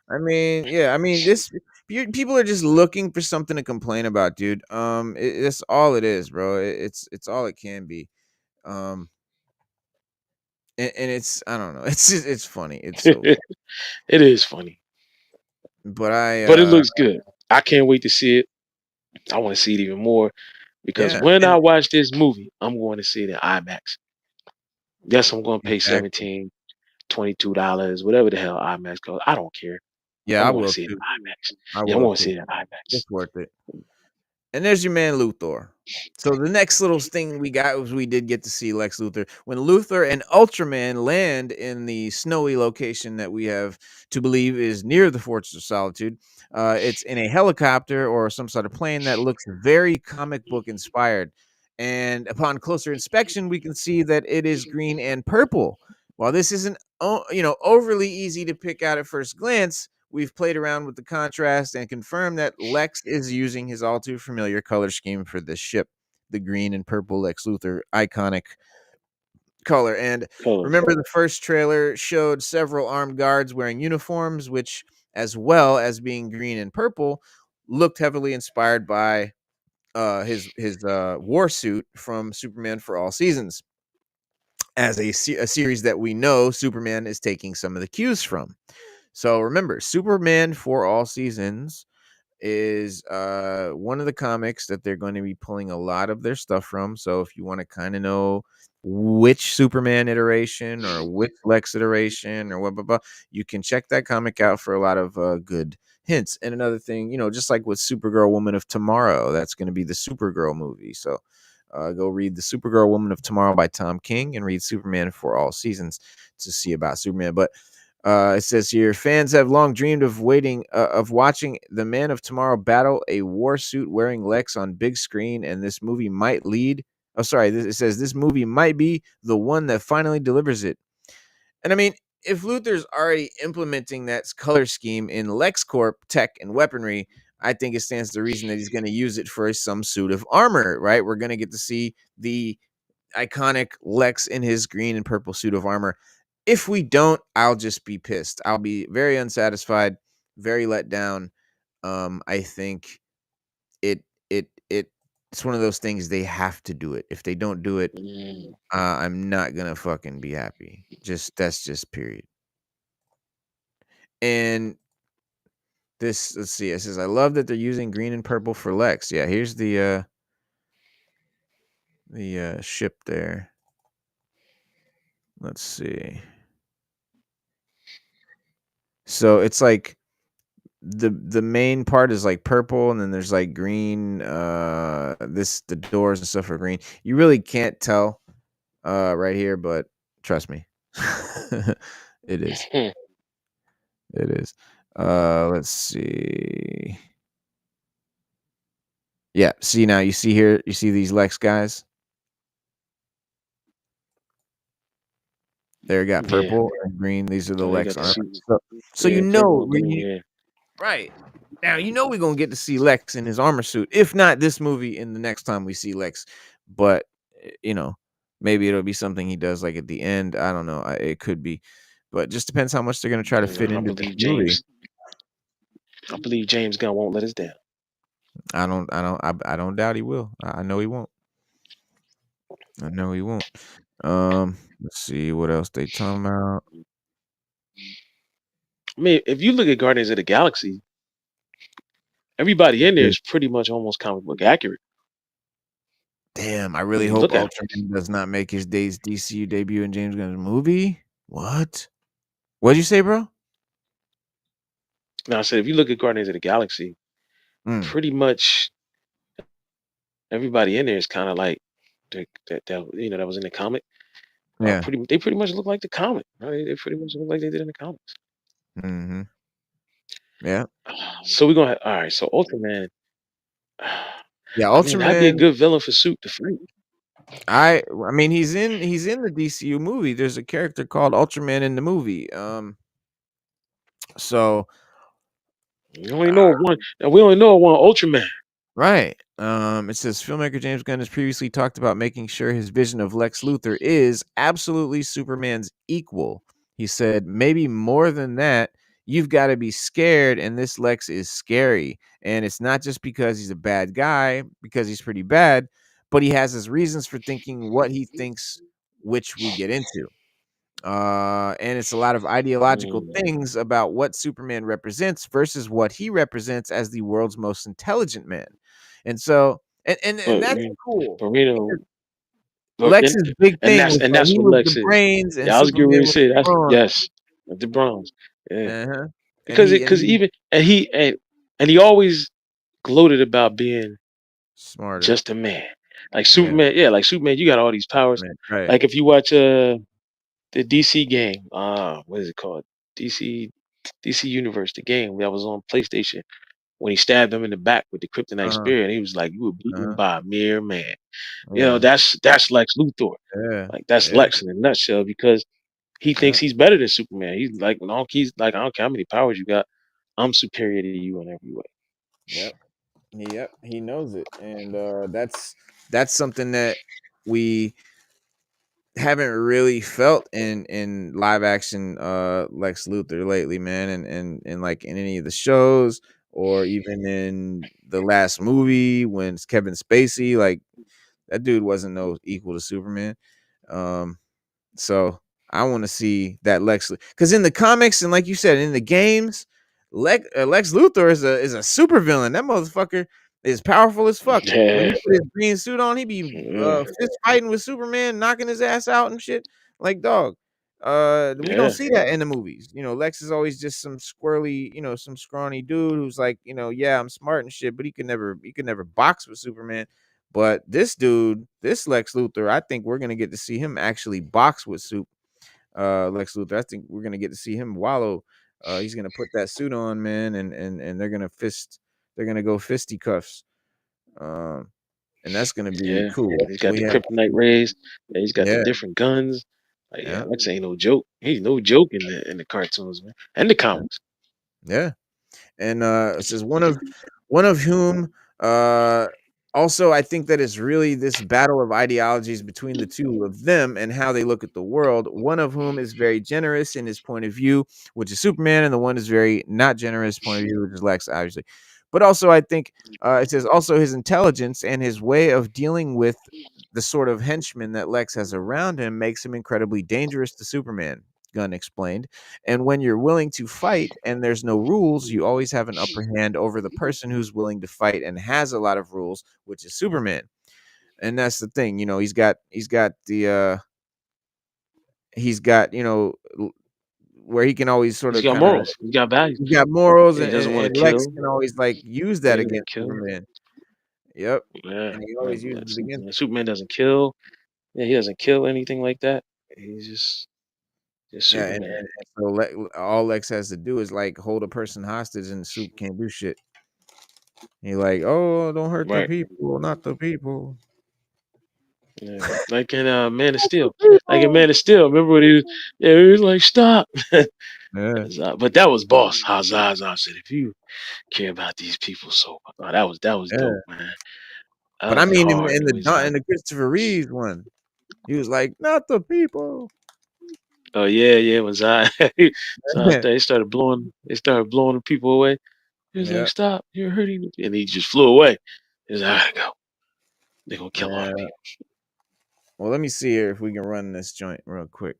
I mean, yeah. I mean, this People are just looking for something to complain about, dude. It's all it is, bro. It's all it can be. Um, and it's I don't know. It's funny. It's so funny. It is funny, But I but it looks good. I can't wait to see it. I want to see it even more because yeah, when and I watch this movie, I'm going to see it in IMAX. Yes, I'm going to pay exactly. 17, $22, whatever the hell IMAX goes. I don't care. Yeah, I'm I going to will see it too. in IMAX. I Yeah, I'm will going to too. see it in IMAX. It's worth it. And there's your man Luthor. So the next little thing we got was we did get to see Lex Luthor. When Luthor and Ultraman land in the snowy location that we have to believe is near the Fortress of Solitude, it's in a helicopter or some sort of plane that looks very comic book inspired. And upon closer inspection, we can see that it is green and purple. While this isn't overly easy to pick out at first glance, we've played around with the contrast and confirmed that Lex is using his all too familiar color scheme for this ship, the green and purple Lex Luthor iconic color. And Colors. remember, the first trailer showed several armed guards wearing uniforms, which, as well as being green and purple, looked heavily inspired by his war suit from Superman for All Seasons, as a series that we know Superman is taking some of the cues from. So remember, Superman for All Seasons is one of the comics that they're going to be pulling a lot of their stuff from. So if you want to kind of know which Superman iteration or which Lex iteration or what, blah, blah, you can check that comic out for a lot of good hints. And another thing, just like with Supergirl Woman of Tomorrow, that's going to be the Supergirl movie. So go read the Supergirl Woman of Tomorrow by Tom King and read Superman for All Seasons to see about Superman. But it says here, fans have long dreamed of watching the Man of Tomorrow battle a war suit wearing Lex on big screen, and this movie might lead. Oh, sorry. It says this movie might be the one that finally delivers it. And I mean, if Luthor's already implementing that color scheme in LexCorp tech and weaponry, I think it stands to reason that he's going to use it for some suit of armor, right? We're going to get to see the iconic Lex in his green and purple suit of armor. If we don't, I'll just be pissed. I'll be very unsatisfied, very let down. I think it it it it's one of those things they have to do it. If they don't do it, Mm. I'm not gonna fucking be happy. That's just period. And this, let's see. It says, I love that they're using green and purple for Lex. Yeah, here's the ship there. Let's see. So it's like the main part is like purple, and then there's like green. The doors and stuff are green. You really can't tell right here, but trust me, it is. It is. Let's see. Yeah, see now. You see here. You see these Lex guys. There, got Yeah. purple and green. These are the Oh, they Lex got the armor. suits. So Yeah, you know, purple and green. Yeah. right now, we're gonna get to see Lex in his armor suit. If not this movie, in the next time we see Lex, but maybe it'll be something he does like at the end. I don't know. It could be, but just depends how much they're gonna try to fit I into this believe movie. James. I believe James Gunn won't let us down. I don't doubt he will. I know he won't. I know he won't. Let's see what else they talking about. I mean, if you look at Guardians of the Galaxy, everybody in there Yeah. is pretty much almost comic book accurate Damn, I when really you hope look at it. Ultraman does not make his day's DCU debut in James Gunn's movie. What? What'd you say, bro? Now, I said, if you look at Guardians of the Galaxy, Mm, pretty much everybody in there is kind of like that was in the comic. yeah. They pretty much look like the comic. Right? They pretty much look like they did in the comics. Mm-hmm. Yeah. So we're gonna all right. So Ultraman, Yeah, I mean, that'd be a Ultraman. good villain for Suit to fight. I mean, he's in the DCU movie. There's a character called Ultraman in the movie. So We only know uh, of one. Now we only know of one Ultraman. right. It says filmmaker James Gunn has previously talked about making sure his vision of Lex Luthor is absolutely Superman's equal. He said maybe more than that. you've got to be scared, and this Lex is scary. And it's not just because he's a bad guy, because he's pretty bad, but he has his reasons for thinking what he thinks, which we get into. And it's a lot of ideological Mm. things about what Superman represents versus what he represents as the world's most intelligent man. And so, and But that's you cool. but you know, but Lex's big thing was and that that's he what was the Lex is. brains and Yeah, I was getting Superman ready to was say the that's brawn. yes, the bronze. Yeah, Uh-huh. And because he even and he always gloated about being smarter. just a man. Like Yeah. Superman, yeah, like Superman, you got all these powers. Man, right. Like if you watch the DC game, what is it called? DC DC Universe, the game that was on PlayStation when he stabbed him in the back with the kryptonite Uh-huh. spear, and he was like, "You were beaten Uh-huh. by a mere man." You know, Yeah. that's Lex Luthor. Yeah. Like that's Yeah. Lex in a nutshell because he thinks Yeah. he's better than Superman. He's like, I don't care how many powers you got, I'm superior to you in every way. Yep. Yep. He knows it. And that's something that we haven't really felt in live action Lex Luthor lately, man, and like in any of the shows or even in the last movie when it's Kevin Spacey, like that dude wasn't no equal to Superman. Um so I want to see that Lex, because in the comics and like you said in the games, Lex Luthor is a super villain. That motherfucker is powerful as fuck. When he Yeah, put his green suit on, he be yeah, fist fighting with Superman, knocking his ass out and shit. Like dog. We don't yeah, see that in the movies. Lex is always just some squirrely, some scrawny dude who's like, yeah, I'm smart and shit, but he could never box with Superman. But this dude, this Lex Luthor, I think we're gonna get to see him actually box with Lex Luthor. I think we're gonna get to see him wallow. He's gonna put that suit on, man, and they're gonna go fisticuffs. Um, and that's gonna be yeah. cool. He's got We the have, kryptonite rays. Yeah, he's got the yeah, different guns. Like, yeah, yeah, Lex ain't no joke. He's no joke in the cartoons, man, and the yeah, comics. yeah. And it says one of whom uh also I think that it's really this battle of ideologies between the two of them and how they look at the world, one of whom is very generous in his point of view, which is Superman, and the one is very not generous point of view, which is Lex, obviously. But also I think it says also his intelligence and his way of dealing with the sort of henchmen that Lex has around him makes him incredibly dangerous to Superman, Gunn explained. And when you're willing to fight and there's no rules, you always have an upper hand over the person who's willing to fight and has a lot of rules, which is Superman. And that's the thing, he's got, where he can always sort He's of got kind of, morals. He's got values. he's got morals, Yeah, he and, doesn't want and to Lex kill. can always like use Yeah, that he doesn't against kill. Superman. Yep. Yeah, And he always yeah, uses it against him. Superman doesn't kill. Yeah, he doesn't kill anything like that. He's just Yeah, and, Superman. and, and so all Lex has to do is like hold a person hostage, and Soup can't do shit. He like, oh, don't hurt the Right. people, not the people. Yeah. Like in Man of Steel. Like in People. Man of Steel, remember when he was like, stop. Yeah, But that was boss. How Zaza said, if you care about these people so that was yeah. dope, man. That But I was mean, hard. It was In the Christopher Reeves one, he was like, "Not the people." oh yeah, yeah, when Zai Zai they started blowing the people away. He was like, Yeah, stop, you're hurting me. And he just flew away. He was like, I gotta go. They're gonna kill all the yeah. people. Well, let me see here if we can run this joint real quick.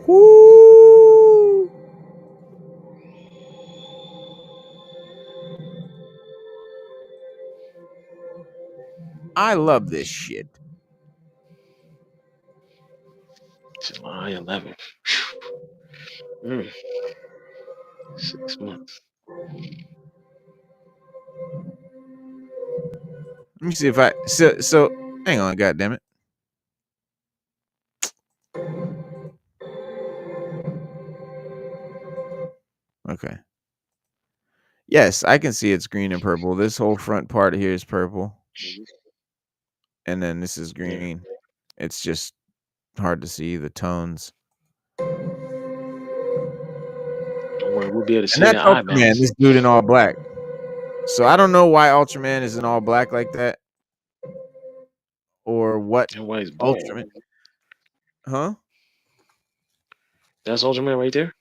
Whoo! I love this shit. July 11th. Mm, 6 months. Let me see if I so. Hang on, goddamn it. Okay. Yes, I can see it's green and purple. This whole front part here is purple, and then this is Yeah. green. It's just hard to see the tones. Don't worry, we'll be able to And see it in that's Ultraman, IMAX. this dude in all black. So I don't know why Ultraman is in all black like that, or what And why he's bald. Ultraman, huh? That's Ultraman right there.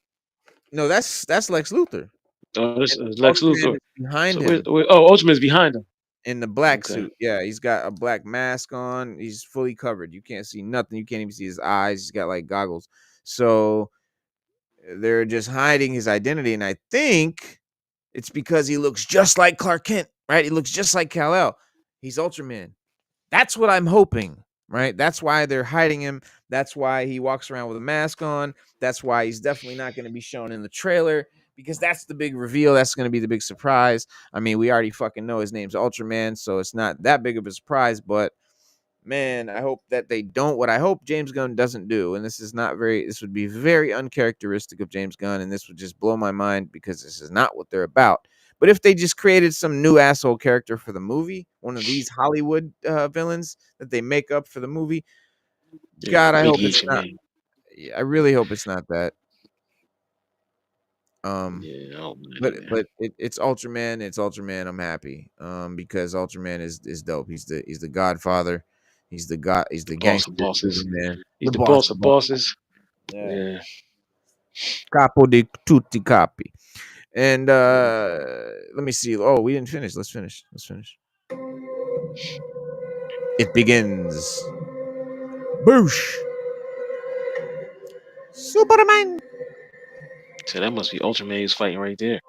No, that's Lex Luthor, Oh, this and is Lex Ultraman Luthor. is behind So him oh, Ultraman's behind him. in the black Okay. suit. Yeah, he's got a black mask on. He's fully covered. You can't see nothing. You can't even see his eyes. He's got like goggles. So they're just hiding his identity, and I think it's because he looks just like Clark Kent, right? He looks just like Kal-El. He's Ultraman. That's what I'm hoping, right? That's why they're hiding him. That's why he walks around with a mask on. That's why he's definitely not going to be shown in the trailer because that's the big reveal. That's going to be the big surprise. I mean, we already fucking know his name's Ultraman, so it's not that big of a surprise, but man, I hope that they don't. What I hope James Gunn doesn't do, and this would be very uncharacteristic of James Gunn, and this would just blow my mind because this is not what they're about. But if they just created some new asshole character for the movie, one of these Hollywood villains that they make up for the movie, Yeah, God, I hope it's radiation not. man. I really hope it's not that. Yeah, I don't mind But it, man. but it's Ultraman. It's Ultraman. I'm happy. Because Ultraman is dope. He's the Godfather. He's the god. He's the Boss of gangster bosses. Superman. He's The the boss. boss The of boss. bosses. Yeah. Yeah. Capo di tutti capi. And Yeah. let me see. Oh, we didn't finish. Let's finish. Let's finish. It begins. Boosh. Superman. So that must be Ultraman he's fighting right there.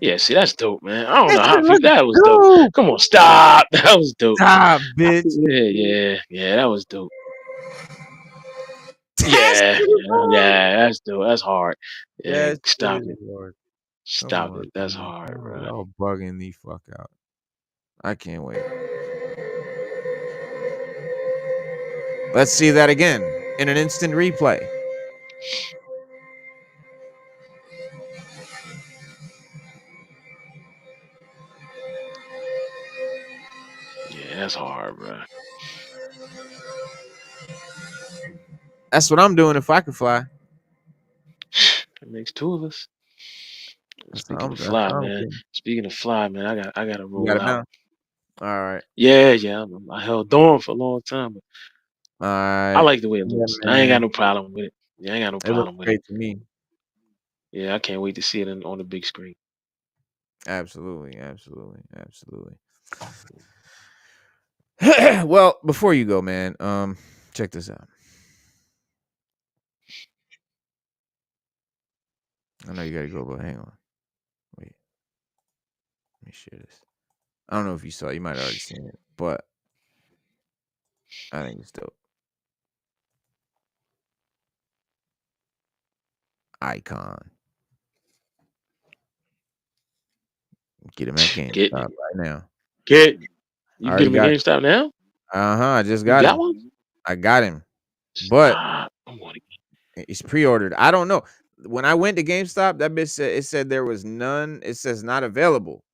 Yeah, see, that's dope, man. I don't That know how shit to feel. looks That was dope. dope. Come on, stop. That was dope. Stop, bitch. Yeah, that was dope. That Yeah, shit is hard. that's dope. That's hard. Yeah, That shit stop is it. hard. Come Stop on, it. That's man. hard, bro. Y'all bugging the fuck out. I can't wait. Let's see that again in an instant replay. Yeah, that's hard, bro. That's what I'm doing if I could fly. It makes two of us. Speaking of That's fly, what I'm man. getting. Speaking of fly, man, I gotta You got roll it out. now? All right. Yeah. I held on for a long time, but All I right. like the way it Yeah, looks. I ain't got man. no problem with it. Yeah, I ain't got no It looks problem with it. great to me. Yeah, I can't wait to see it on the big screen. Absolutely. Well, before you go, man, check this out. I know you gotta go, but hang on. Wait. Let me share this. I don't know if you saw it. You might have already seen it, but I think it's dope. Icon. Get him at Get GameStop right now. get I you can get already them at got. GameStop now? I just You got got him. one? I got him, but Stop. I'm gonna it's pre-ordered. I don't know. When I went to GameStop, that bitch said there was none. It says not available,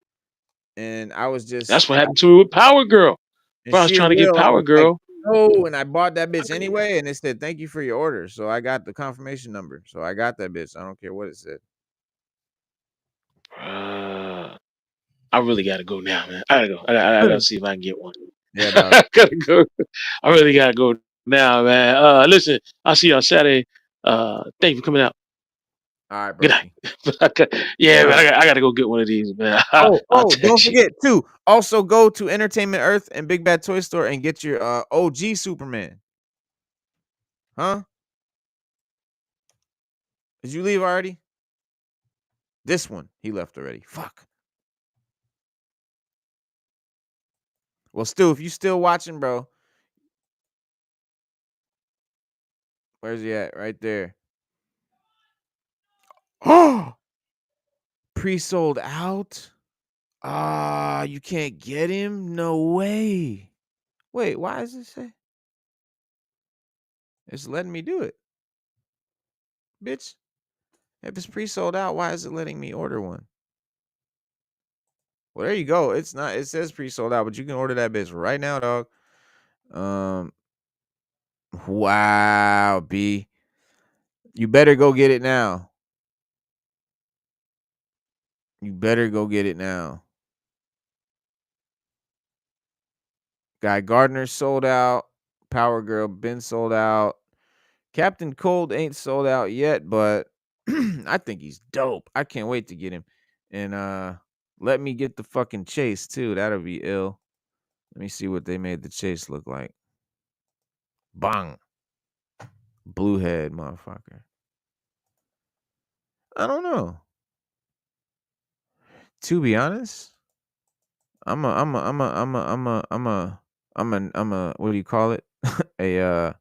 and I was just That's what happened to me with Power Girl. and Bro, I was she trying to get will. I Power was like, Girl. no, and I bought that I bitch go, anyway, and it said thank you for your order. So I got the confirmation number. So I got that bitch. I don't care what it said. bruh, I really gotta go now, man. I gotta go. I gotta see if I can get one. Yeah, dog. I gotta go. I really gotta go now, man. Listen, I'll see you on Saturday. Thank you for coming out. All right, Good night. broski. Yeah, All man, right. I gotta go get one of these, man. I'll Don't text you. forget too. Also, go to Entertainment Earth and Big Bad Toy Store and get your OG Superman. Huh? Did you leave already? This one he left already. Fuck. Well, Stu, if you still watching, bro, where's he at? Right there. Oh, pre-sold out. Ah, you can't get him. No way. Wait, why does it say? It's letting me do it, bitch. If it's pre-sold out, why is it letting me order one? Well, there you go. It's not. It says pre-sold out, but you can order that bitch right now, dog. Um. Wow, B. You better go get it now. You better go get it now. Guy Gardner sold out. Power Girl been sold out. Captain Cold ain't sold out yet, but I think he's dope. I can't wait to get him. And let me get the fucking chase too. That'll be ill. Let me see what they made the chase look like. Bang. Blue head, motherfucker. I don't know. To be honest, I'm a what do you call it? A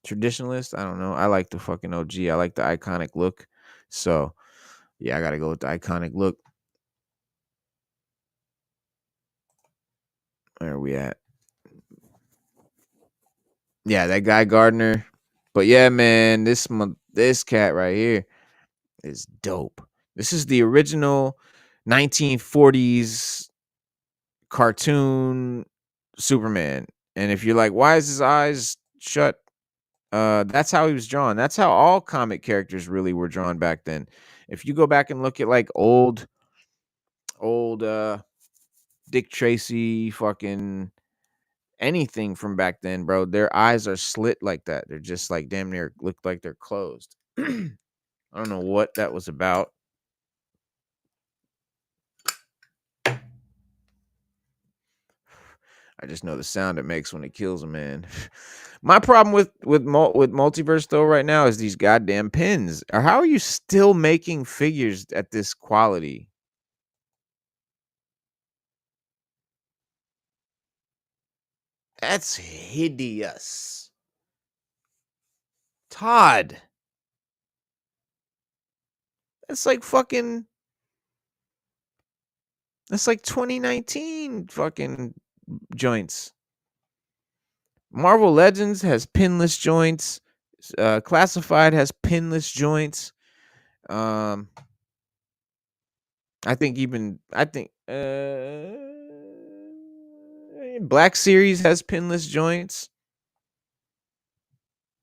traditionalist. I don't know. I like the fucking OG. I like the iconic look. So yeah, I gotta go with the iconic look. Where are we at? Yeah, that guy Gardner. But yeah, man, this cat right here is dope. This is the original 1940s cartoon Superman. And if you're like, why is his eyes shut? That's how he was drawn. That's how all comic characters really were drawn back then. If you go back and look at like old Dick Tracy, fucking anything from back then, bro, their eyes are slit like that. They're just like damn near look like they're closed. I don't know what that was about. I just know the sound it makes when it kills a man. My problem with multiverse though right now is these goddamn pins. Or how are you still making figures at this quality? That's hideous. Todd. That's like fucking that's like 2019 fucking joints. Marvel Legends has pinless joints. Classified has pinless joints. Um, I think Black Series has pinless joints.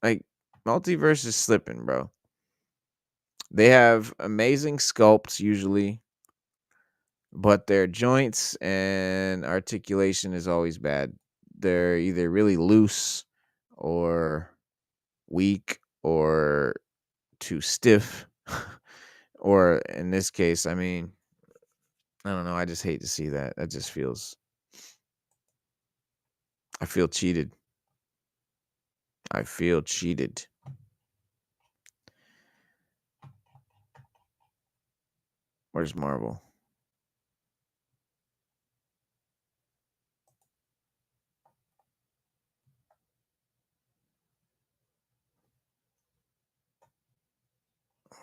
Like multiverse is slipping, bro. They have amazing sculpts usually, but their joints and articulation is always bad. They're either really loose or weak or too stiff. Or in this case, I mean, I don't know. I just hate to see that. That just feels, I feel cheated. I feel cheated. Where's Marvel?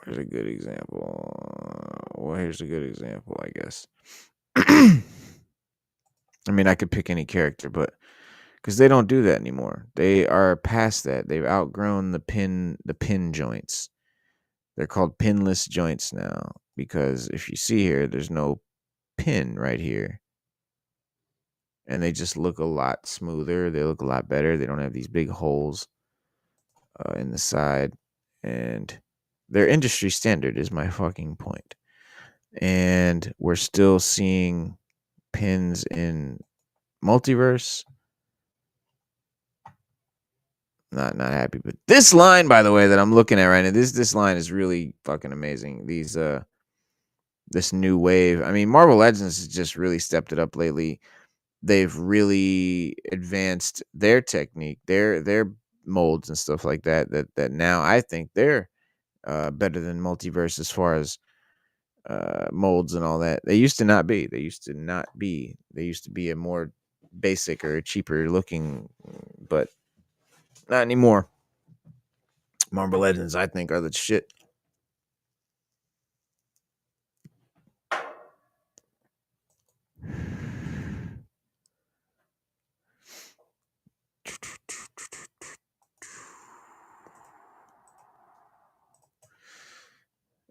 Here's a good example. Well, here's a good example, I guess. I mean, I could pick any character, but because they don't do that anymore. They are past that. They've outgrown the pin joints. They're called pinless joints now because if you see here, there's no pin right here. And they just look a lot smoother. They look a lot better. They don't have these big holes in the side. And they're industry standard is my fucking point. And we're still seeing pins in multiverse. Not happy, but this line, by the way, that I'm looking at right now, this line is really fucking amazing. This new wave. I mean, Marvel Legends has just really stepped it up lately. They've really advanced their technique, their molds and stuff like that. That now I think they're better than multiverse as far as molds and all that. They used to not be. They used to not be. They used to be a more basic or cheaper looking, but not anymore. Marvel Legends, I think, are the shit.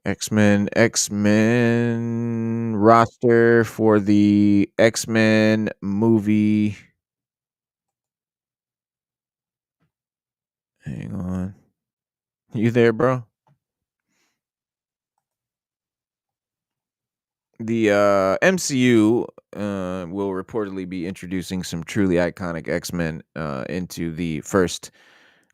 X-Men roster for the X-Men movie. Hang on. You there, bro? The MCU will reportedly be introducing some truly iconic X-Men into the first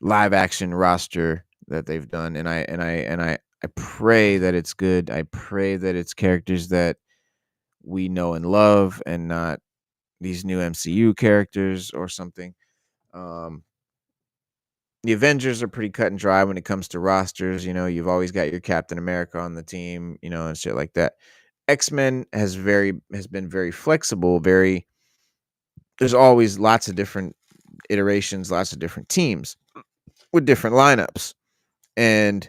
live action roster that they've done, and I pray that it's good. I pray that it's characters that we know and love, and not these new MCU characters or something. Um, the Avengers are pretty cut and dry when it comes to rosters. You know, you've always got your Captain America on the team, you know, and shit like that. X-Men has been very flexible, very there's always lots of different iterations, lots of different teams with different lineups. And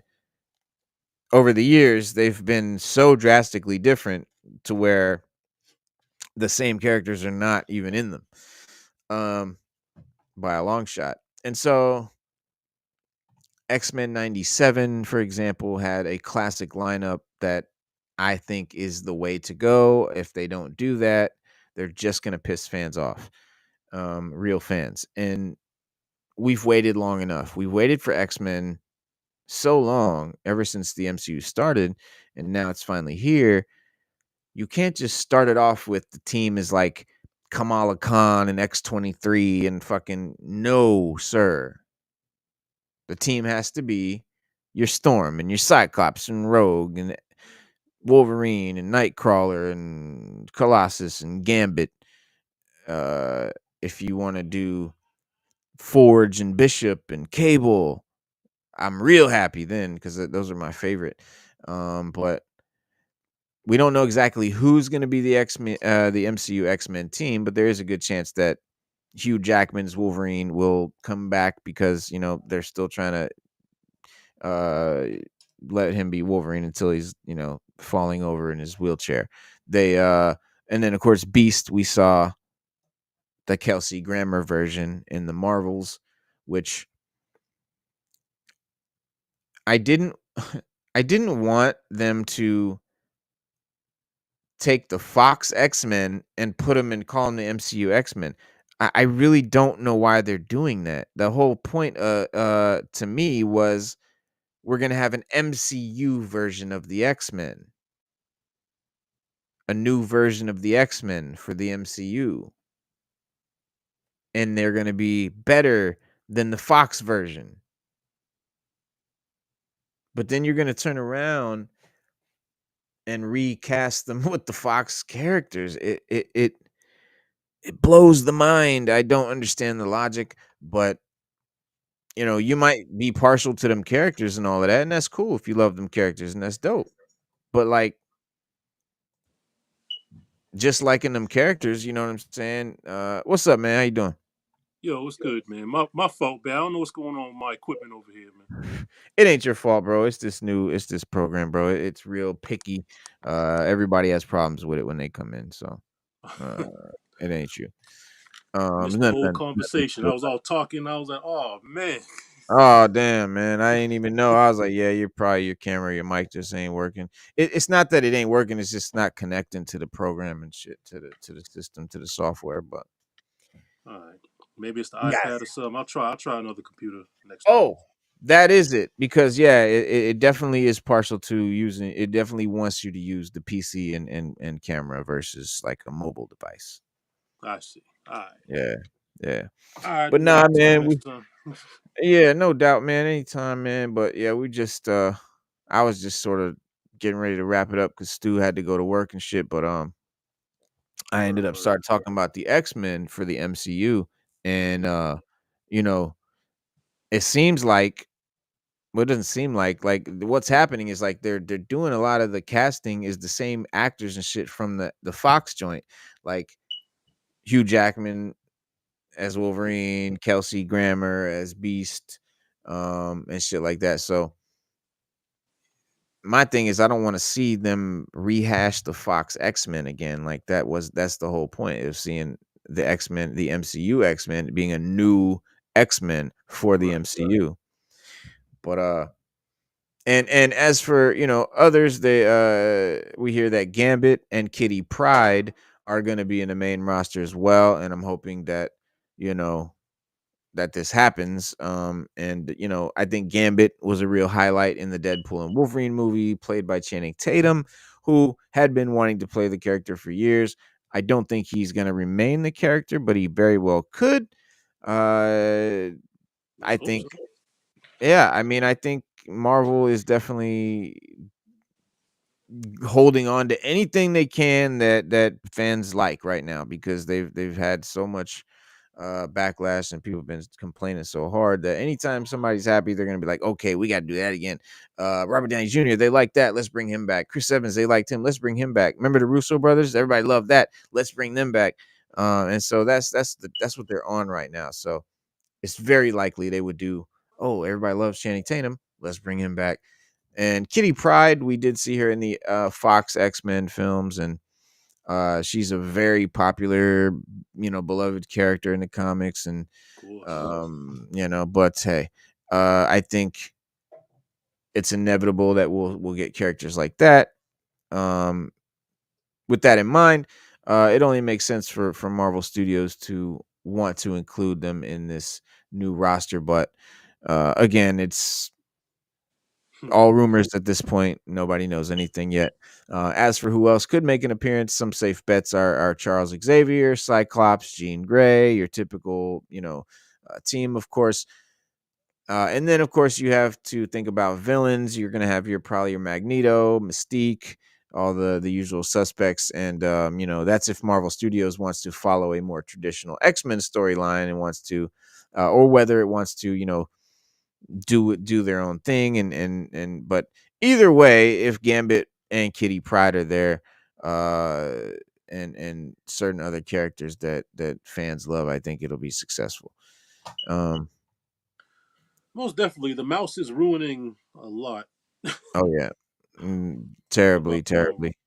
over the years, they've been so drastically different to where the same characters are not even in them. Um by a long shot. And so X-Men 97, for example, had a classic lineup that I think is the way to go. If they don't do that, they're just going to piss fans off, real fans. And we've waited long enough. We waited for X-Men so long, ever since the MCU started, and now it's finally here. You can't just start it off with the team is like Kamala Khan and X-23 and fucking no, sir. The team has to be your Storm and your Cyclops and Rogue and Wolverine and Nightcrawler and Colossus and Gambit. Uh, if you want to do Forge and Bishop and Cable, I'm real happy then because those are my favorite. But we don't know exactly who's going to be the the MCU X-Men team, but there is a good chance that Hugh Jackman's Wolverine will come back because, you know, they're still trying to let him be Wolverine until he's, you know, falling over in his wheelchair. They and then of course Beast, we saw the Kelsey Grammer version in the Marvels, which I didn't I didn't want them to take the Fox X-Men and put them and call them the MCU X-Men. I really don't know why they're doing that. The whole point to me was we're gonna have an MCU version of the X-Men. A new version of the X-Men for the MCU. And they're going to be better than the Fox version. But then you're going to turn around and recast them with the Fox characters. It blows the mind. I don't understand the logic, but you know, you might be partial to them characters and all of that, and that's cool if you love them characters, and that's dope. But like just liking them characters, you know what I'm saying? What's up, man? How you doing? Yo, what's good, man? My fault, man. I don't know what's going on with my equipment over here, It ain't your fault, bro. It's this program, bro. It's real picky. Everybody has problems with it when they come in, so uh man. it ain't you. Missed the whole Nothing conversation. to I it. was all talking. I was like, oh man. Oh damn, man. I ain't even know. I was like, yeah, you're probably your camera, your mic just ain't working. It's not that it ain't working, it's just not connecting to the program and shit, to the system, to the software. But All right. Maybe it's the guys, iPad or something. I'll try another computer next time. oh, that is it. Because yeah, it definitely is partial to using it definitely wants you to use the PC and camera versus like a mobile device. I see. All right. Yeah. Yeah. All right. But Maybe nah, I'll talk man, we next time. yeah, no doubt, man. Anytime, man. But yeah, we just I was just sort of getting ready to wrap it up because Stu had to go to work and shit. But I ended Word, up word. start talking about the X-Men for the MCU. And you know, it seems like well, it doesn't seem like what's happening is like they're doing a lot of the casting is the same actors and shit from the Fox joint. Like Hugh Jackman as Wolverine, Kelsey Grammer as Beast, and shit like that. So my thing is I don't want to see them rehash the Fox X-Men again. Like that's the whole point of seeing the X-Men, the MCU X-Men being a new X-Men for the Right. MCU. But and as for, you know, others, they we hear that Gambit and Kitty Pryde are going to be in the main roster as well, and I'm hoping that, you know, that this happens. And you know, I think Gambit was a real highlight in the Deadpool and Wolverine movie, played by Channing Tatum, who had been wanting to play the character for years. I don't think he's going to remain the character, but he very well could. Uh, I I hope think so. Yeah, I mean, I think Marvel is definitely holding on to anything they can that fans like right now because they've had so much backlash and people have been complaining so hard that anytime somebody's happy, they're gonna be like, okay, we got to do that again. Robert Downey Jr., they like that, let's bring him back. Chris Evans, they liked him, let's bring him back. Remember the Russo brothers? Everybody loved that. Let's bring them back. And so that's what they're on right now. So it's very likely they would do. Oh, everybody loves Channing Tatum. Let's bring him back. And Kitty Pryde, we did see her in the Fox X-Men films, and she's a very popular, beloved character in the comics, and Of course. but hey, I think it's inevitable that we'll get characters like that. Um, with that in mind, it only makes sense for Marvel Studios to want to include them in this new roster, but again, it's all rumors at this point. Nobody knows anything yet. As for who else could make an appearance, some safe bets are Charles Xavier, Cyclops, Jean Grey, your typical, team, of course. And then, of course, you have to think about villains. You're going to have probably your Magneto, Mystique, all the usual suspects, and that's if Marvel Studios wants to follow a more traditional X-Men storyline and wants to, or whether it wants to, do their own thing and but either way, if Gambit and Kitty Pryde are there, and certain other characters that fans love, I think it'll be successful. um Most definitely, the mouse is ruining a lot oh yeah. about Marvel. Terribly,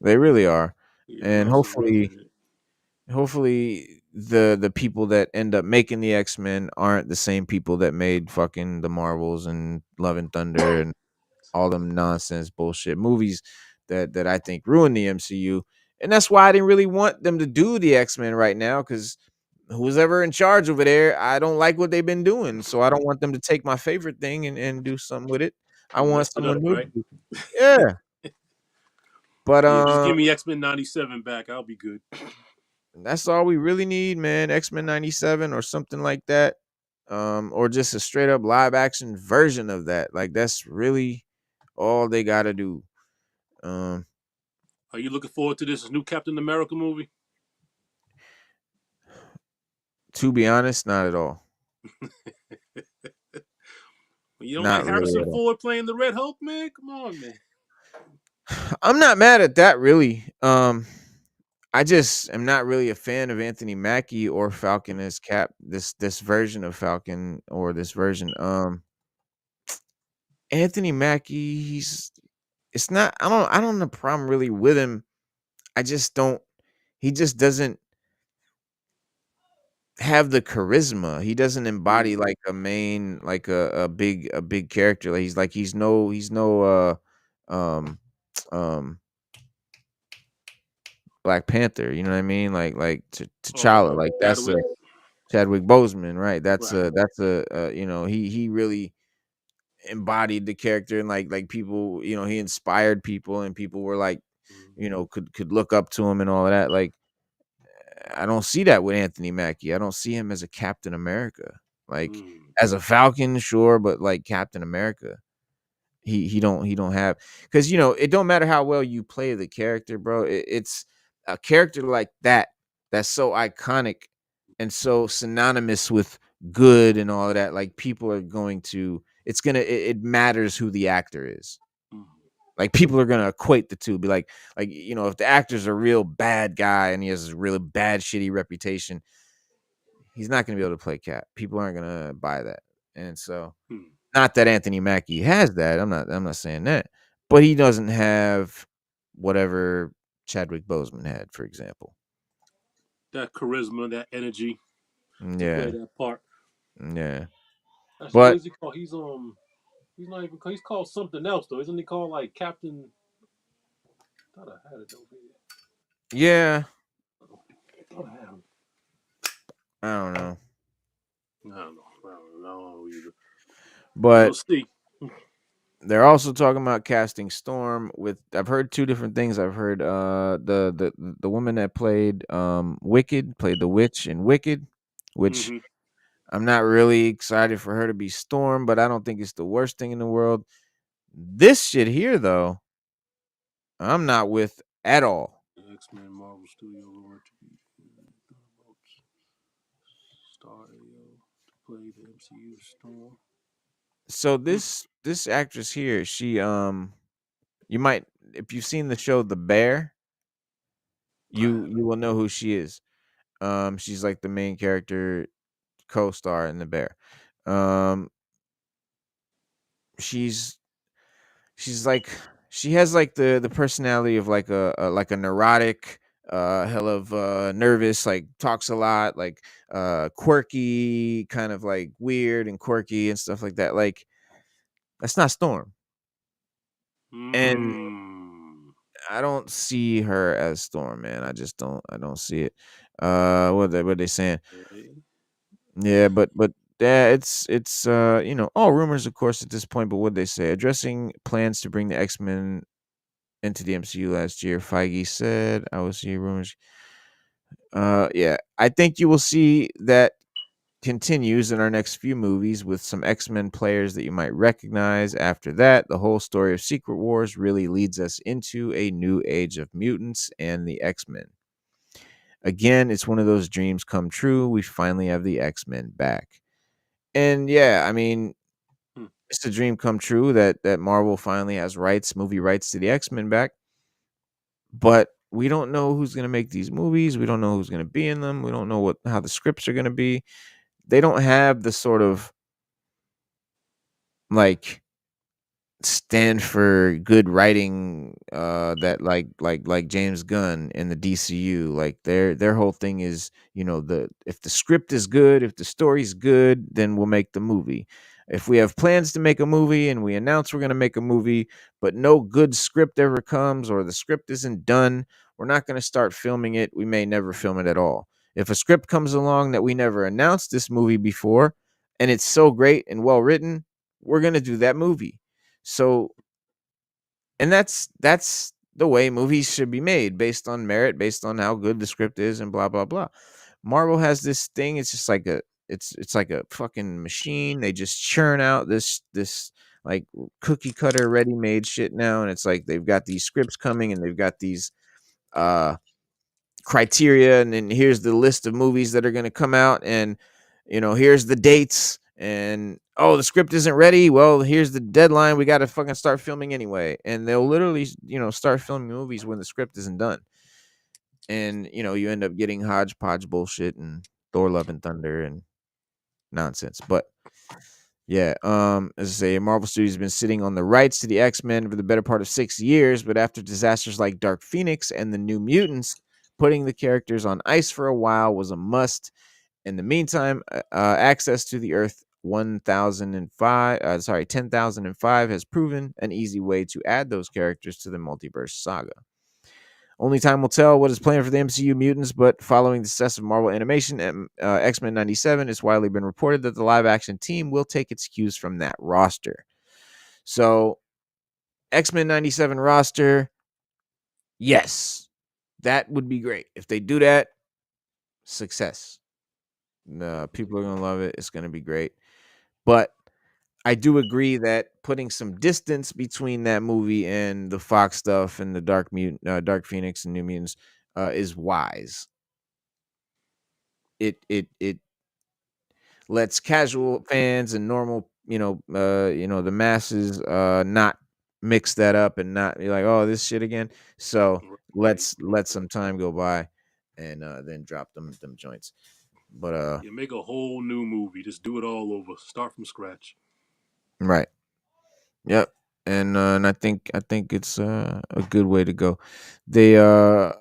they really are. Yeah, the And mouse is ruining it. hopefully the people that end up making the X-Men aren't the same people that made fucking the Marvels and Love and Thunder and all them nonsense bullshit movies that I think ruined the MCU. And that's why I didn't really want them to do the X-Men right now, because who's ever in charge over there, I don't like what they've been doing. So I don't want them to take my favorite thing and do something with it. I And want mess it someone up, new to right? do. Yeah. But Yeah, just give me X-Men 97 back. I'll be good. that's all we really need, man. X-Men 97 or something like that. Or just a straight up live action version of that. Like that's really all they gotta do. Um Are you looking forward to this new Captain America movie? To be honest, not at all. You don't like Not really Harrison at all. Ford playing the Red Hulk, man? Come on, man. I'm not mad at that really. I just am not really a fan of Anthony Mackie or Falcon as Cap. This version of Falcon or this version. Anthony Mackie, it's not. I don't have a problem really with him. I just don't. He just doesn't have the charisma. He doesn't embody Mm, like a main, like a big character. Like he's no um um Black Panther. You know what I mean? T'Challa. Like that's a Chadwick. Chadwick Boseman, right? That's Right. a he really embodied the character, and like people, he inspired people, and people were like, Mm, could look up to him and all of that. Like I don't see that with Anthony Mackie. I don't see him as a Captain America. Like mm, as a Falcon, sure, but like Captain America, he don't have, because it don't matter how well you play the character, bro. It's a character like that that's so iconic and so synonymous with good and all of that. Like people are going to, it matters who the actor is. mm, Like people are gonna equate the two, be like if the actor's a real bad guy and he has a really bad, shitty reputation, he's not gonna be able to play Cap. People aren't gonna buy that, and so mm. not that Anthony Mackie has that. I'm not saying that, but he doesn't have whatever Chadwick Boseman had, for example. That charisma, that energy to play Yeah, that part. yeah, Actually, what but is he called? He's not even. He's called something else though. Isn't he called like Captain? I thought I had it over here. yeah, I thought I had him. I don't know, I don't know. I don't know either. But we'll but see. they're also talking about casting Storm with. I've heard two different things. I've heard the woman that played Wicked, played the witch in Wicked, which Mm-hmm. I'm not really excited for her to be Storm, but I don't think it's the worst thing in the world. This shit here, though, I'm not with at all. The X-Men Marvel Studio rumored to be Star to play the MCU Storm. So Hmm. this actress here, she you might, if you've seen the show The Bear, I you haven't. will know who she is. She's like the main character co-star in The Bear. Um, she's she's like she has like the personality of like a neurotic, hell of nervous, like talks a lot, like quirky, kind of like weird and quirky and stuff like that. Like that's not Storm, and Hmm. I don't see her as Storm, man. I just don't. I don't see it. What they saying? Okay. Yeah, but yeah, it's all rumors, of course, at this point. But what they say, addressing plans to bring the X-Men into the MCU last year, Feige said, "I will see rumors." Yeah, I think you will see that continues in our next few movies with some X-Men players that you might recognize. After that, the whole story of Secret Wars really leads us into a new age of mutants and the X-Men. Again, it's one of those dreams come true. We finally have the X-Men back. And yeah, I mean, Hmm. it's a dream come true that Marvel finally has movie rights to the X-Men back. But we don't know who's going to make these movies. We don't know who's going to be in them. We don't know how the scripts are going to be. They don't have the sort of like stand for good writing that like James Gunn and the DCU. Like their whole thing is, the if the script is good, if the story's good, then we'll make the movie. If we have plans to make a movie and we announce we're going to make a movie, but no good script ever comes or the script isn't done, we're not going to start filming it. We may never film it at all. If a script comes along that we never announced this movie before and it's so great and well written, we're going to do that movie. So, and that's the way movies should be made, based on merit, based on how good the script is, and blah blah blah. Marvel has this thing. It's just like it's like a fucking machine. They just churn out this like cookie cutter ready made shit now, and it's like they've got these scripts coming, and they've got these uh criteria, and then here's the list of movies that are going to come out, and here's the dates, and oh, the script isn't ready, well, here's the deadline, we got to fucking start filming anyway. And they'll literally start filming movies when the script isn't done, and you end up getting hodgepodge bullshit and Thor Love and Thunder and nonsense. But yeah, as I say, Marvel Studios has been sitting on the rights to the X-Men for the better part of 6 years, but after disasters like Dark Phoenix and the New Mutants, putting the characters on ice for a while was a must. In the meantime, access to the Earth 10,005 has proven an easy way to add those characters to the multiverse saga. Only time will tell what is planned for the MCU mutants, but following the success of Marvel Animation and X-Men 97, it's widely been reported that the live-action team will take its cues from that roster. So, X-Men 97 roster, yes, that would be great. If they do that, success. People are going to love it. It's going to be great. But I do agree that putting some distance between that movie and the Fox stuff and the Dark Phoenix and New Mutants is wise. It lets casual fans and normal, the masses not mix that up and not be like, oh, this shit again. So Right. let's let some time go by and then drop them joints. But You make a whole new movie. Just do it all over. Start from scratch. right. Yep. And I think it's a good way to go. They yeah,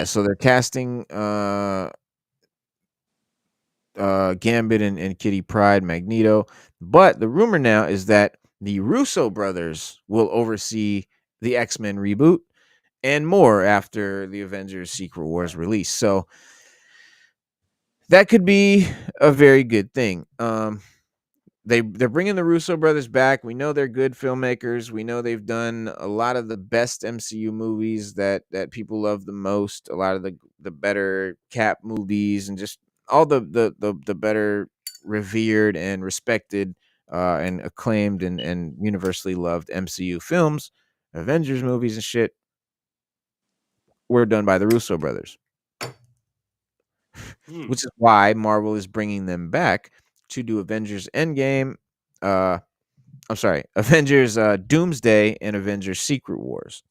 so they're casting Gambit and Kitty Pryde, Magneto. But the rumor now is that the Russo brothers will oversee the X-Men reboot and more after the Avengers Secret Wars release. So that could be a very good thing. They're bringing the Russo brothers back. We know they're good filmmakers. We know they've done a lot of the best MCU movies that people love the most. A lot of the better Cap movies and just all the better revered and respected and acclaimed and universally loved MCU films, Avengers movies and shit, were done by the Russo brothers, Hmm. which is why Marvel is bringing them back to do Avengers Endgame. I'm sorry, Avengers Doomsday and Avengers Secret Wars.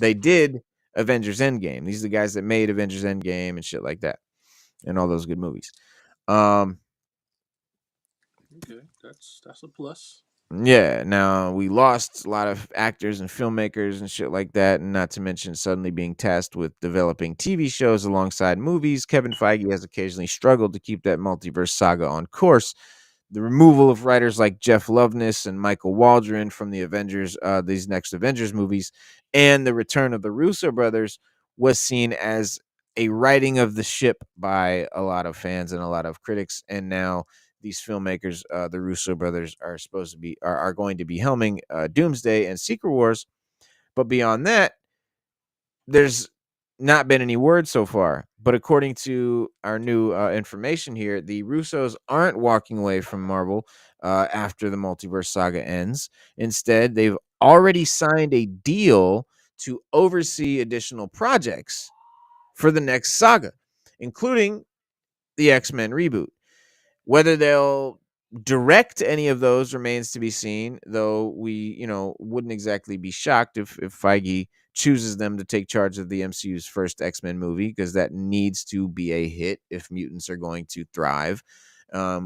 They did Avengers Endgame. These are the guys that made Avengers Endgame and shit like that, and all those good movies. Um, Okay, that's a plus. yeah. Now we lost a lot of actors and filmmakers and shit like that, and not to mention suddenly being tasked with developing TV shows alongside movies. Kevin Feige has occasionally struggled to keep that multiverse saga on course. The removal of writers like Jeff Loveness and Michael Waldron from the Avengers, these next Avengers movies, and the return of the Russo brothers was seen as a righting of the ship by a lot of fans and a lot of critics. And now these filmmakers, the Russo brothers, are supposed to be are going to be helming Doomsday and Secret Wars. But beyond that, there's not been any word so far. But according to our new information here, the Russos aren't walking away from Marvel after the multiverse saga ends. Instead, they've already signed a deal to oversee additional projects for the next saga, including the X-Men reboot. Whether they'll direct any of those remains to be seen, though we, wouldn't exactly be shocked if Feige chooses them to take charge of the MCU's first X-Men movie, because that needs to be a hit if mutants are going to thrive.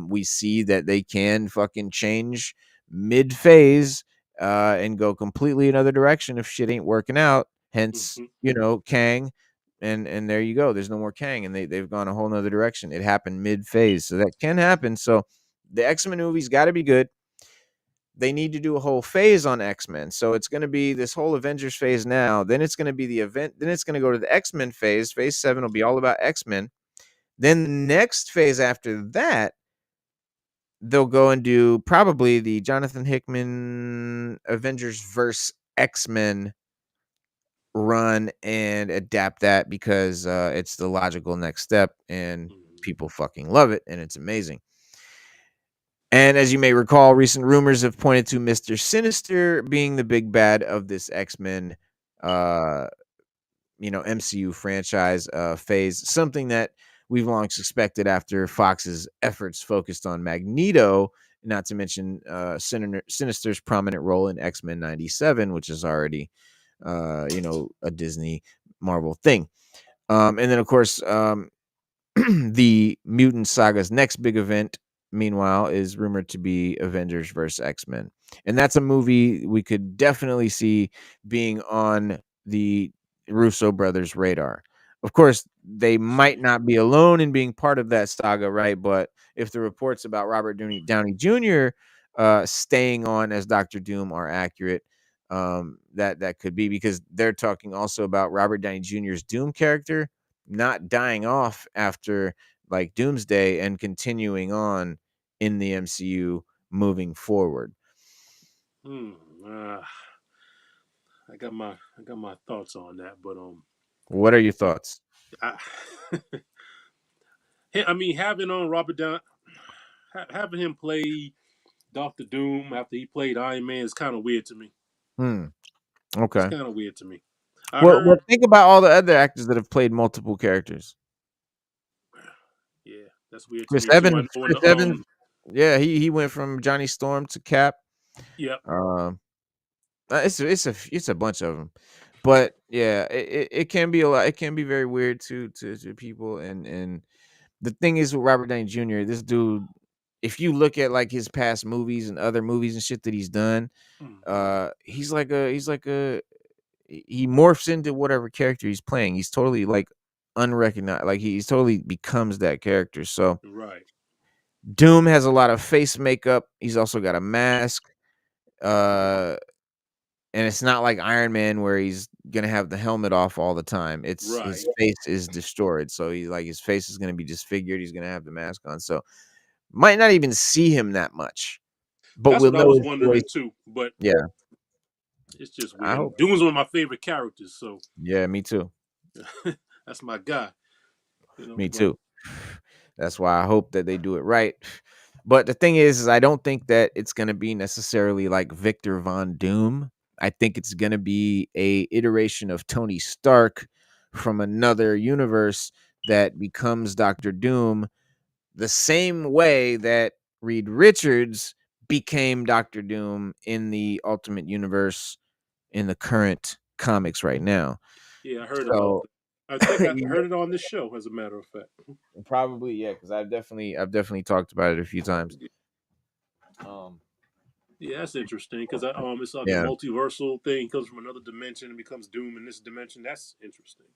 We see that they can fucking change mid-phase and go completely another direction if shit ain't working out. Hence, Hmm. Kang, and there you go. There's no more Kang, and they've gone a whole nother direction. It happened mid phase, so that can happen. So the X-Men movie's got to be good. They need to do a whole phase on X-Men. So it's going to be this whole Avengers phase now. Then it's going to be the event. Then it's going to go to the X-Men phase. Phase 7 will be all about X-Men. Then the next phase after that, they'll go and do probably the Jonathan Hickman Avengers verse X-Men run and adapt that, because it's the logical next step and people fucking love it and it's amazing. And as you may recall, recent rumors have pointed to Mr. Sinister being the big bad of this X-Men uh MCU franchise phase, something that we've long suspected after Fox's efforts focused on Magneto, not to mention Sinister's prominent role in X-Men 97, which is already a Disney Marvel thing. And then of course, the Mutant Saga's next big event, meanwhile, is rumored to be Avengers vs. X-Men. And that's a movie we could definitely see being on the Russo brothers' radar. Of course, they might not be alone in being part of that saga, right? But if the reports about Robert Downey Jr. Staying on as Doctor Doom are accurate, that could be, because they're talking also about Robert Downey Jr.'s Doom character not dying off after like Doomsday and continuing on in the MCU moving forward. Hmm. Uh, I got my thoughts on that, but What are your thoughts? I, I mean, having on Robert Down, having him play Doctor Doom after he played Iron Man is kind of weird to me. Hmm. It's Okay. kind of weird to me. I Well, heard, think about all the other actors that have played multiple characters. yeah, that's weird to Chris me too. I Evans. know in Chris the Evans. Yeah, he went from Johnny Storm to Cap. yeah. Um, it's a bunch of them, but yeah, it can be a lot. It can be very weird to people, and the thing is with Robert Downey Jr., this dude, if you look at like his past movies and other movies and shit that he's done, Hmm. he morphs into whatever character he's playing. He's totally like unrecognized, like he's totally becomes that character. So Right. Doom has a lot of face makeup. He's also got a mask. Uh and it's not like Iron Man where he's gonna have the helmet off all the time. It's his Right. face is distorted. So he's like his face is gonna be disfigured. He's gonna have the mask on. So might not even see him that much, but That's we'll what I know was his voice. wondering too. But Yeah, it's just I weird. hope. And Doom's one of my favorite characters, so Yeah, me too. that's my guy. Me But too. That's why I hope that they do it right. But the thing is I don't think that it's gonna be necessarily like Victor Von Doom. I think it's gonna be a iteration of Tony Stark from another universe that becomes Doctor Doom the same way that Reed Richards became Doctor Doom in the Ultimate Universe in the current comics right now. Yeah, I heard about So that. I think I yeah, heard it on this show, as a matter of fact. probably yeah, because I've definitely talked about it a few times. Um, Yeah, that's interesting because it's like a yeah, multiversal thing. He comes from another dimension and becomes Doom in this dimension. That's interesting.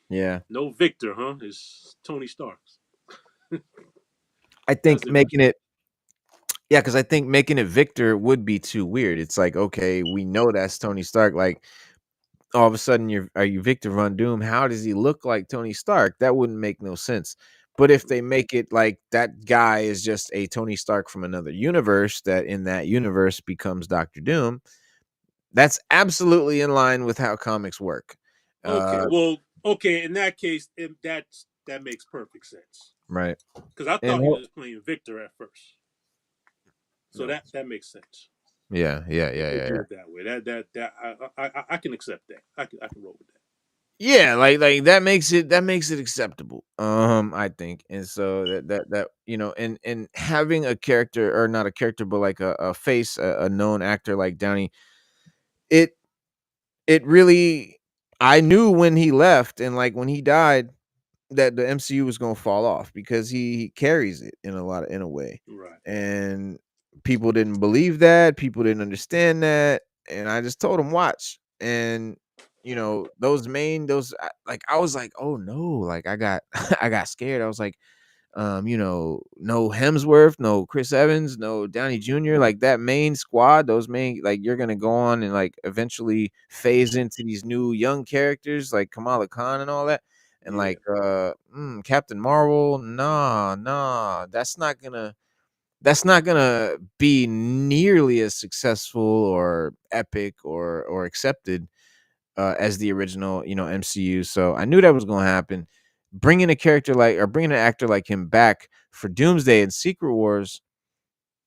yeah. No Victor, huh? It's Tony Stark's. I That's think making interesting. it yeah, because I think making it Victor would be too weird. It's like okay, we know that's Tony Stark. Like all of a sudden, are you Victor Von Doom? How does he look like Tony Stark? That wouldn't make no sense. But if they make it like that guy is just a Tony Stark from another universe, that in that universe becomes Doctor Doom, that's absolutely in line with how comics work. Okay, Uh, well, okay. In that case, that makes perfect sense right. because I And thought he was playing Victor at first, so no. that makes sense. Yeah, yeah, If yeah, they yeah, do yeah. it that way, that I can accept that. I can roll with that. Yeah, like that makes it acceptable. I think, and so that and having a character or not a character, but like a face, a known actor like Downey, it it really, I knew when he left and like when he died that the MCU was gonna fall off because he carries it in a way, Right. and people didn't believe that, people didn't understand that, and I just told them watch, and like I was like, oh no, like I got I got scared. I was like, no Hemsworth, no Chris Evans, no Downey Jr. Like that main squad, those main like you're gonna go on and like eventually phase into these new young characters like Kamala Khan and all that. And Yeah. like Captain Marvel, that's not gonna be nearly as successful or epic or accepted as the original, MCU. So I knew that was going to happen. Bringing a character like or bringing an actor like him back for Doomsday and Secret Wars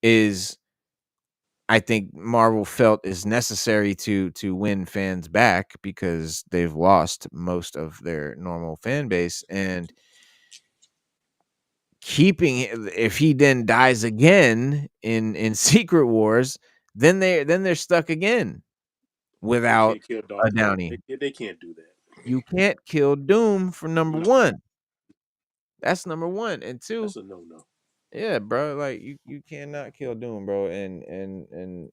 is, I think, Marvel felt is necessary to win fans back because they've lost most of their normal fan base, and if he then dies again in Secret Wars, then they're stuck again They without can't kill a Darth Vader. Downey. They can't do that. You can't kill Doom for number No, one. That's number one. And two, that's a no. yeah, bro, like you cannot kill Doom, bro. And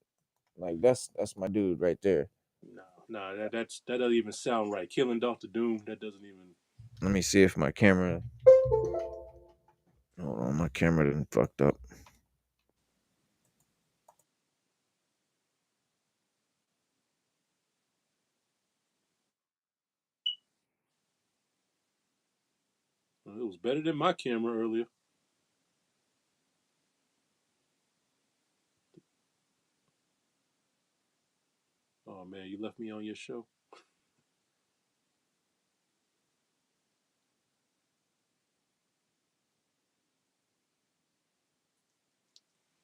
like that's my dude right there. No, that doesn't even sound right. Killing Doctor Doom. That doesn't even. Let me see if my camera, hold on, my camera didn't fucked up. It was better than my camera earlier. Oh man, you left me on your show.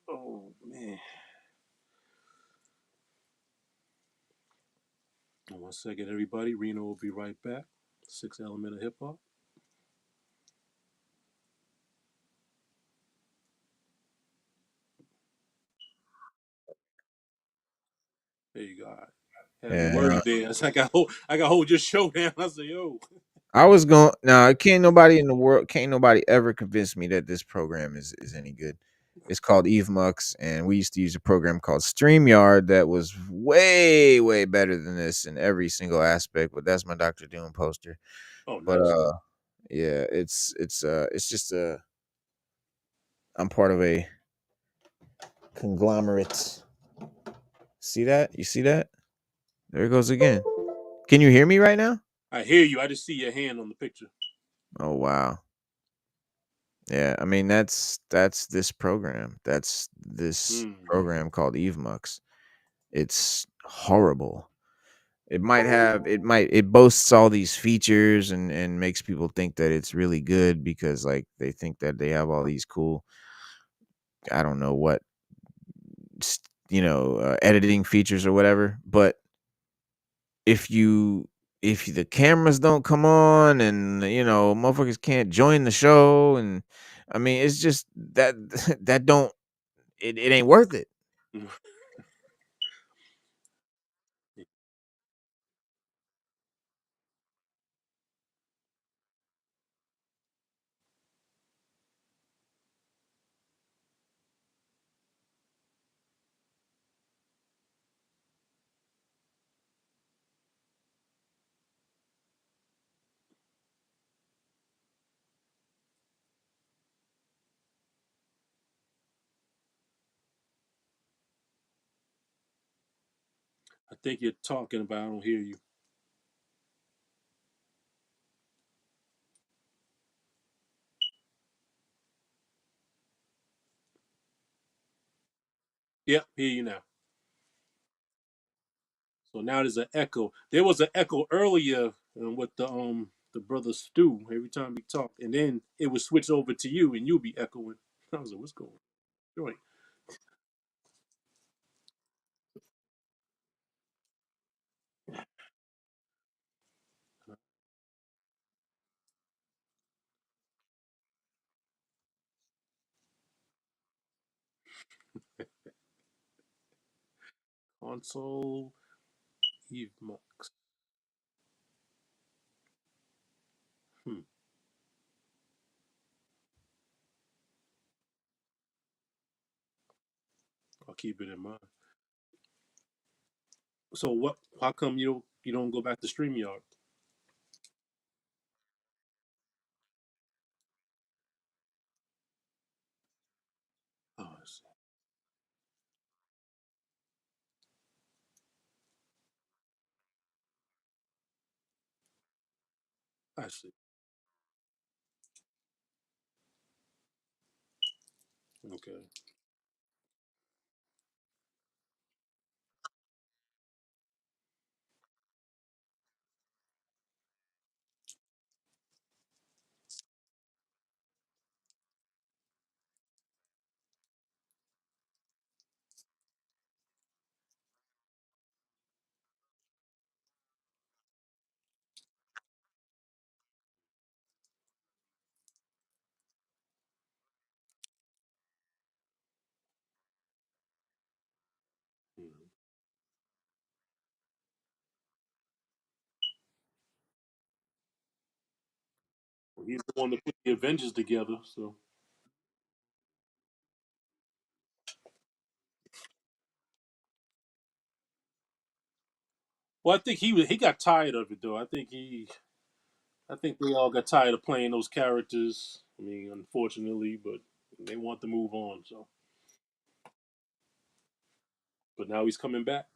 Oh man. 1 second, everybody. Reno will be right back. Sixth element of hip hop. There you go. Had me Yeah, worried there. It's like I got hold your show down. I said, yo. I was going now. Can't nobody in the world, can't nobody ever convince me that this program is any good. It's called Eve Mux, and we used to use a program called StreamYard that was way, way better than this in every single aspect. But that's my Doctor Doom poster. Oh, But nice. yeah, it's just I'm part of a conglomerate. See that? You see that? There it goes again. Can you hear me right now? I hear you. I just see your hand on the picture. Oh wow. Yeah, I mean that's this program. That's this Hmm. program called Eve Mux. It's horrible. it boasts all these features and makes people think that it's really good because like they think that they have all these cool, I don't know what, editing features or whatever. But if you if the cameras don't come on and motherfuckers can't join the show, and I mean it's just that that don't it ain't worth it. I think you're talking about. I don't hear you. Yep, hear you now. So now there's an echo. There was an echo earlier with the brother Stu every time we talked, and then it would switch over to you, and you'll be echoing. I was like, "What's going on?" Right. Console Eve Max. Hmm. I'll keep it in mind. So what? How come you don't go back to Streamyard? Oh, I see. I see. Okay. Mhm. Well, he's the one that put the Avengers together. So, well, I think he got tired of it though. I think they all got tired of playing those characters. I mean, unfortunately, but they want to move on. So, but now he's coming back.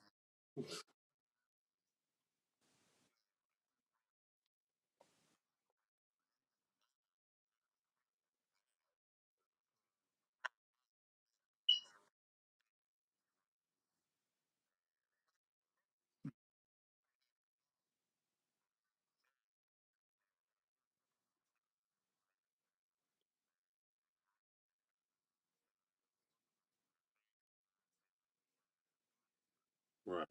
Right.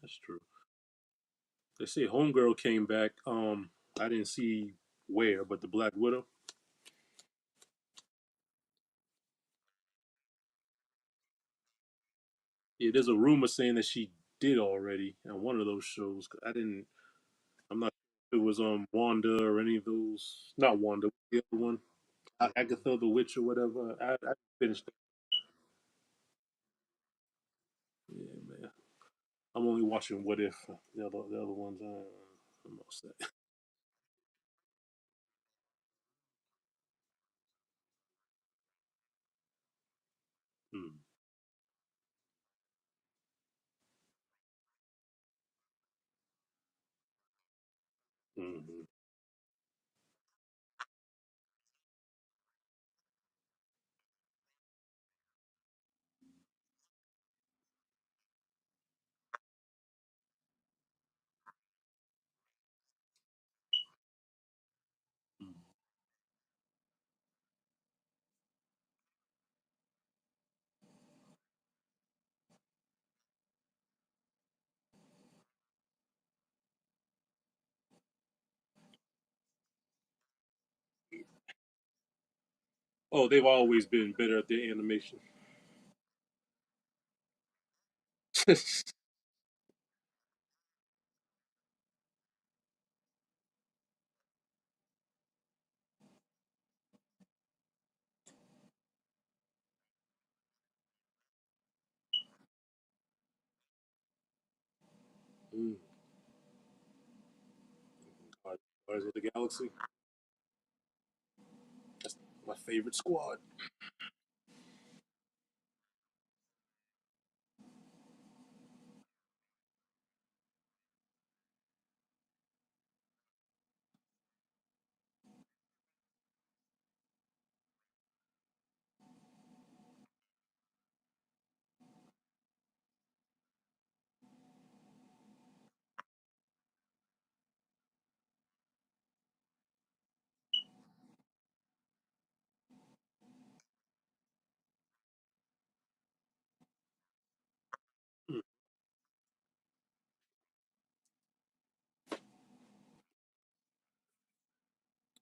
That's true. They say Homegirl came back. I didn't see where, but the Black Widow. Yeah, there's a rumor saying that she did already on one of those shows. I didn't. I'm not sure if it was Wanda or any of those. Not Wanda. The other one, Agatha the Witch or whatever. I finished it. Yeah, man. I'm only watching What If. The other ones, I'm all set. Mm. Hmm. Oh, they've always been better at their animation. Mm. Guardians of the Galaxy. That's my favorite squad. Mm.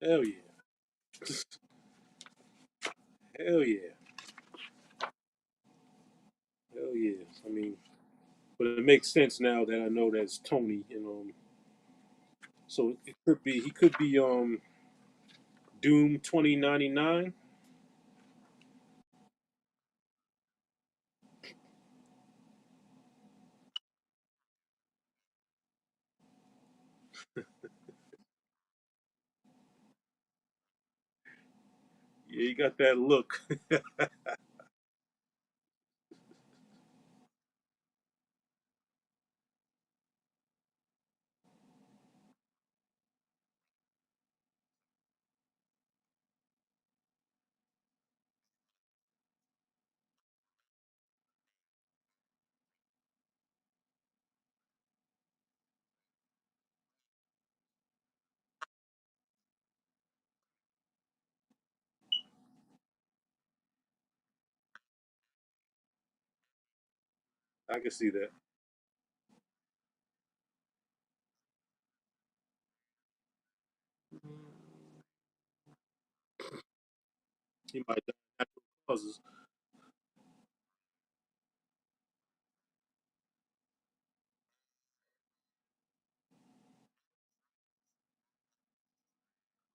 Hell yeah. Hell yeah. Hell yeah. I mean, but it makes sense now that I know that's Tony, so it could be he could be Doom 2099. Yeah, he got that look. I can see that. He might die of natural causes.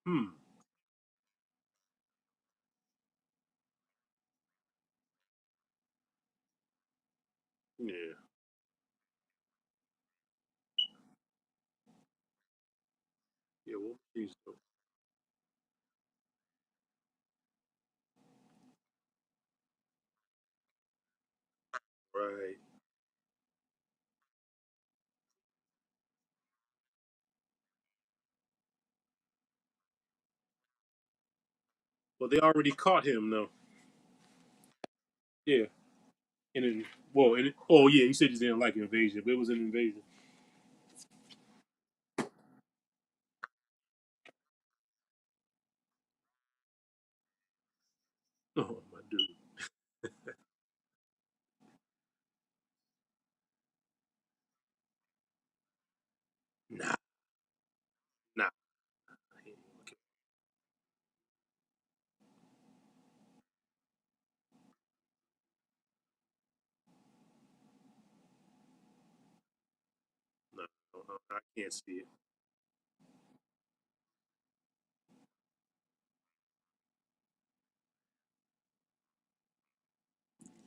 Hmm. Yeah. Yeah. Well, geez, though. Right. Well, they already caught him, though. Yeah. And then, well, oh yeah, you said you didn't like invasion, but it was an invasion. Oh my dude. Nah, nah. Okay. No, I can't see it.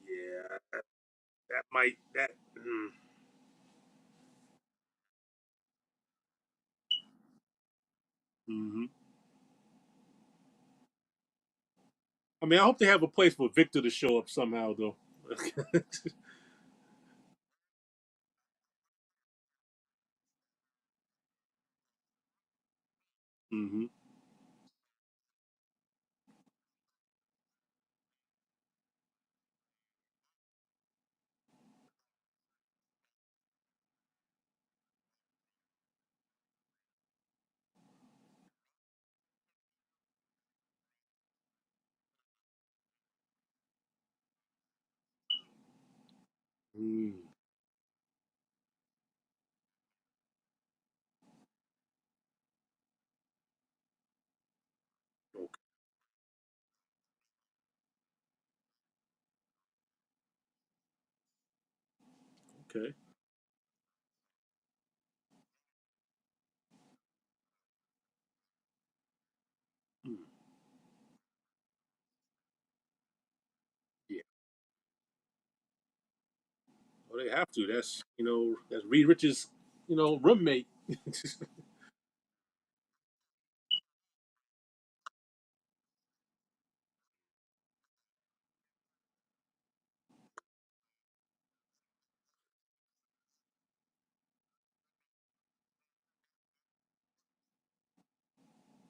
Yeah, that might that. Mm, Hmm. I mean, I hope they have a place for Victor to show up somehow, though. Hmm. Mm. Okay. Mm. Yeah. Well, they have to. That's that's Reed Rich's roommate.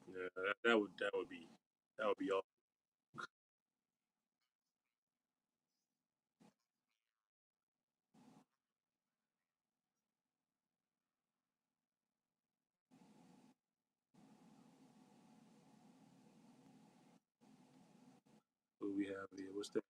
Yeah, that would be awesome. What we have here? What's that?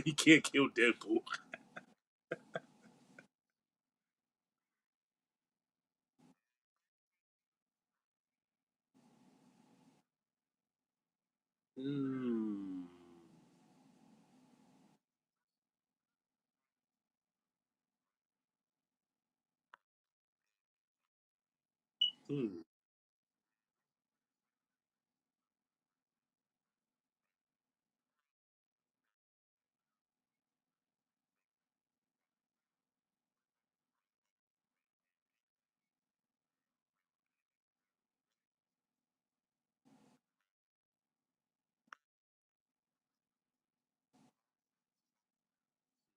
He can't kill Deadpool. Mm. Hmm.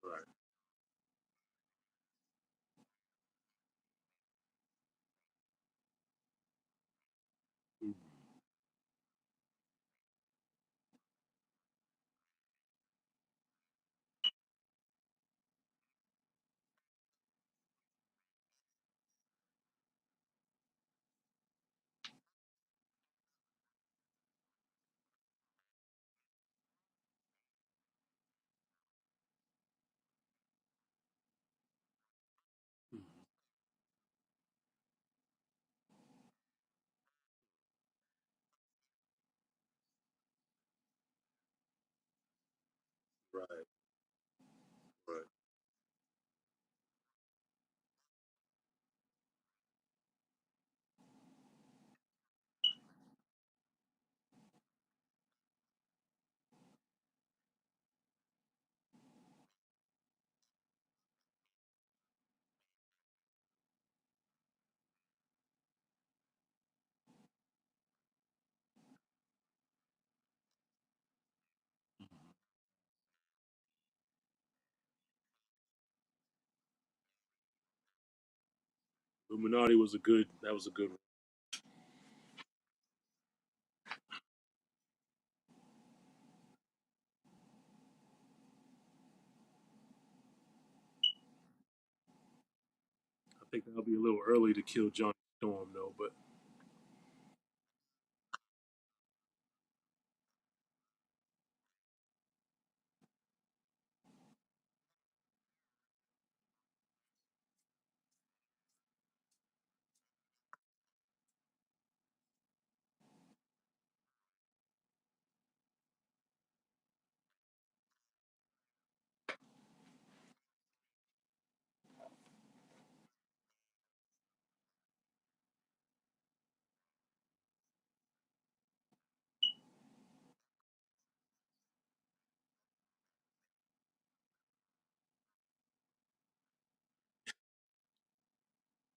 Right. Mm. Mm. Right. Right. Illuminati was a good. That was a good one. I think that'll be a little early to kill Johnny Storm, though. But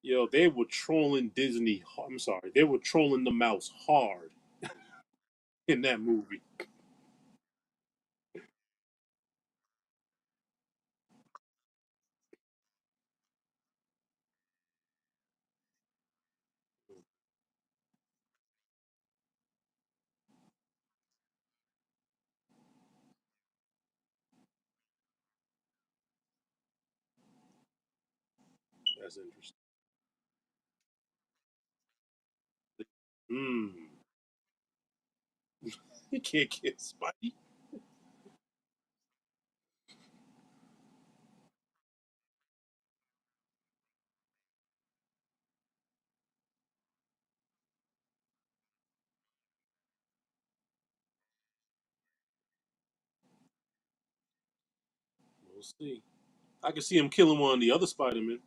Yo, they were trolling Disney. I'm sorry, they were trolling the mouse hard in that movie. That's interesting. Hmm. You can't get Spidey. We'll see. I can see him killing one of the other Spider-Men.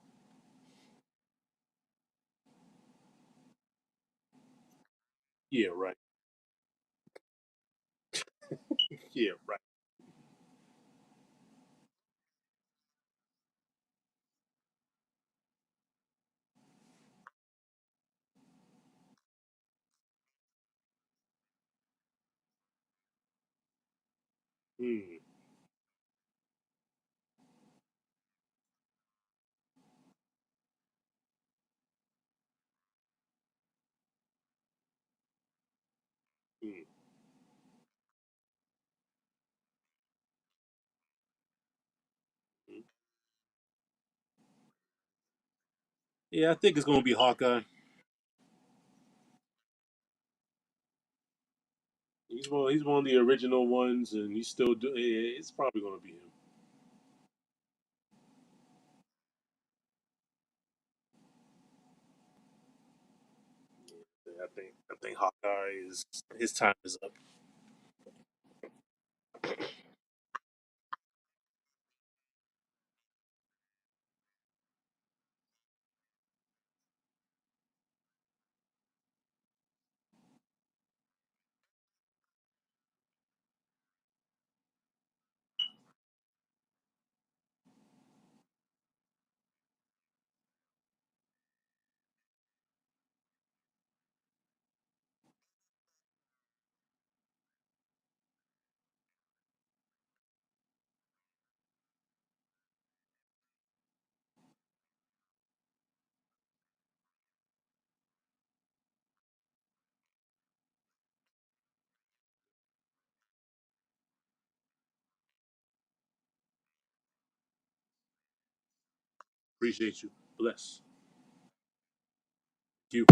Yeah, right. Yeah, right. Hmm. Hmm. Hmm. Yeah, I think it's gonna be Hawkeye. He's one of the original ones, and he's still doing. Yeah, it's probably gonna be him. I think Hawkeye is his time is up. Appreciate you. Bless you.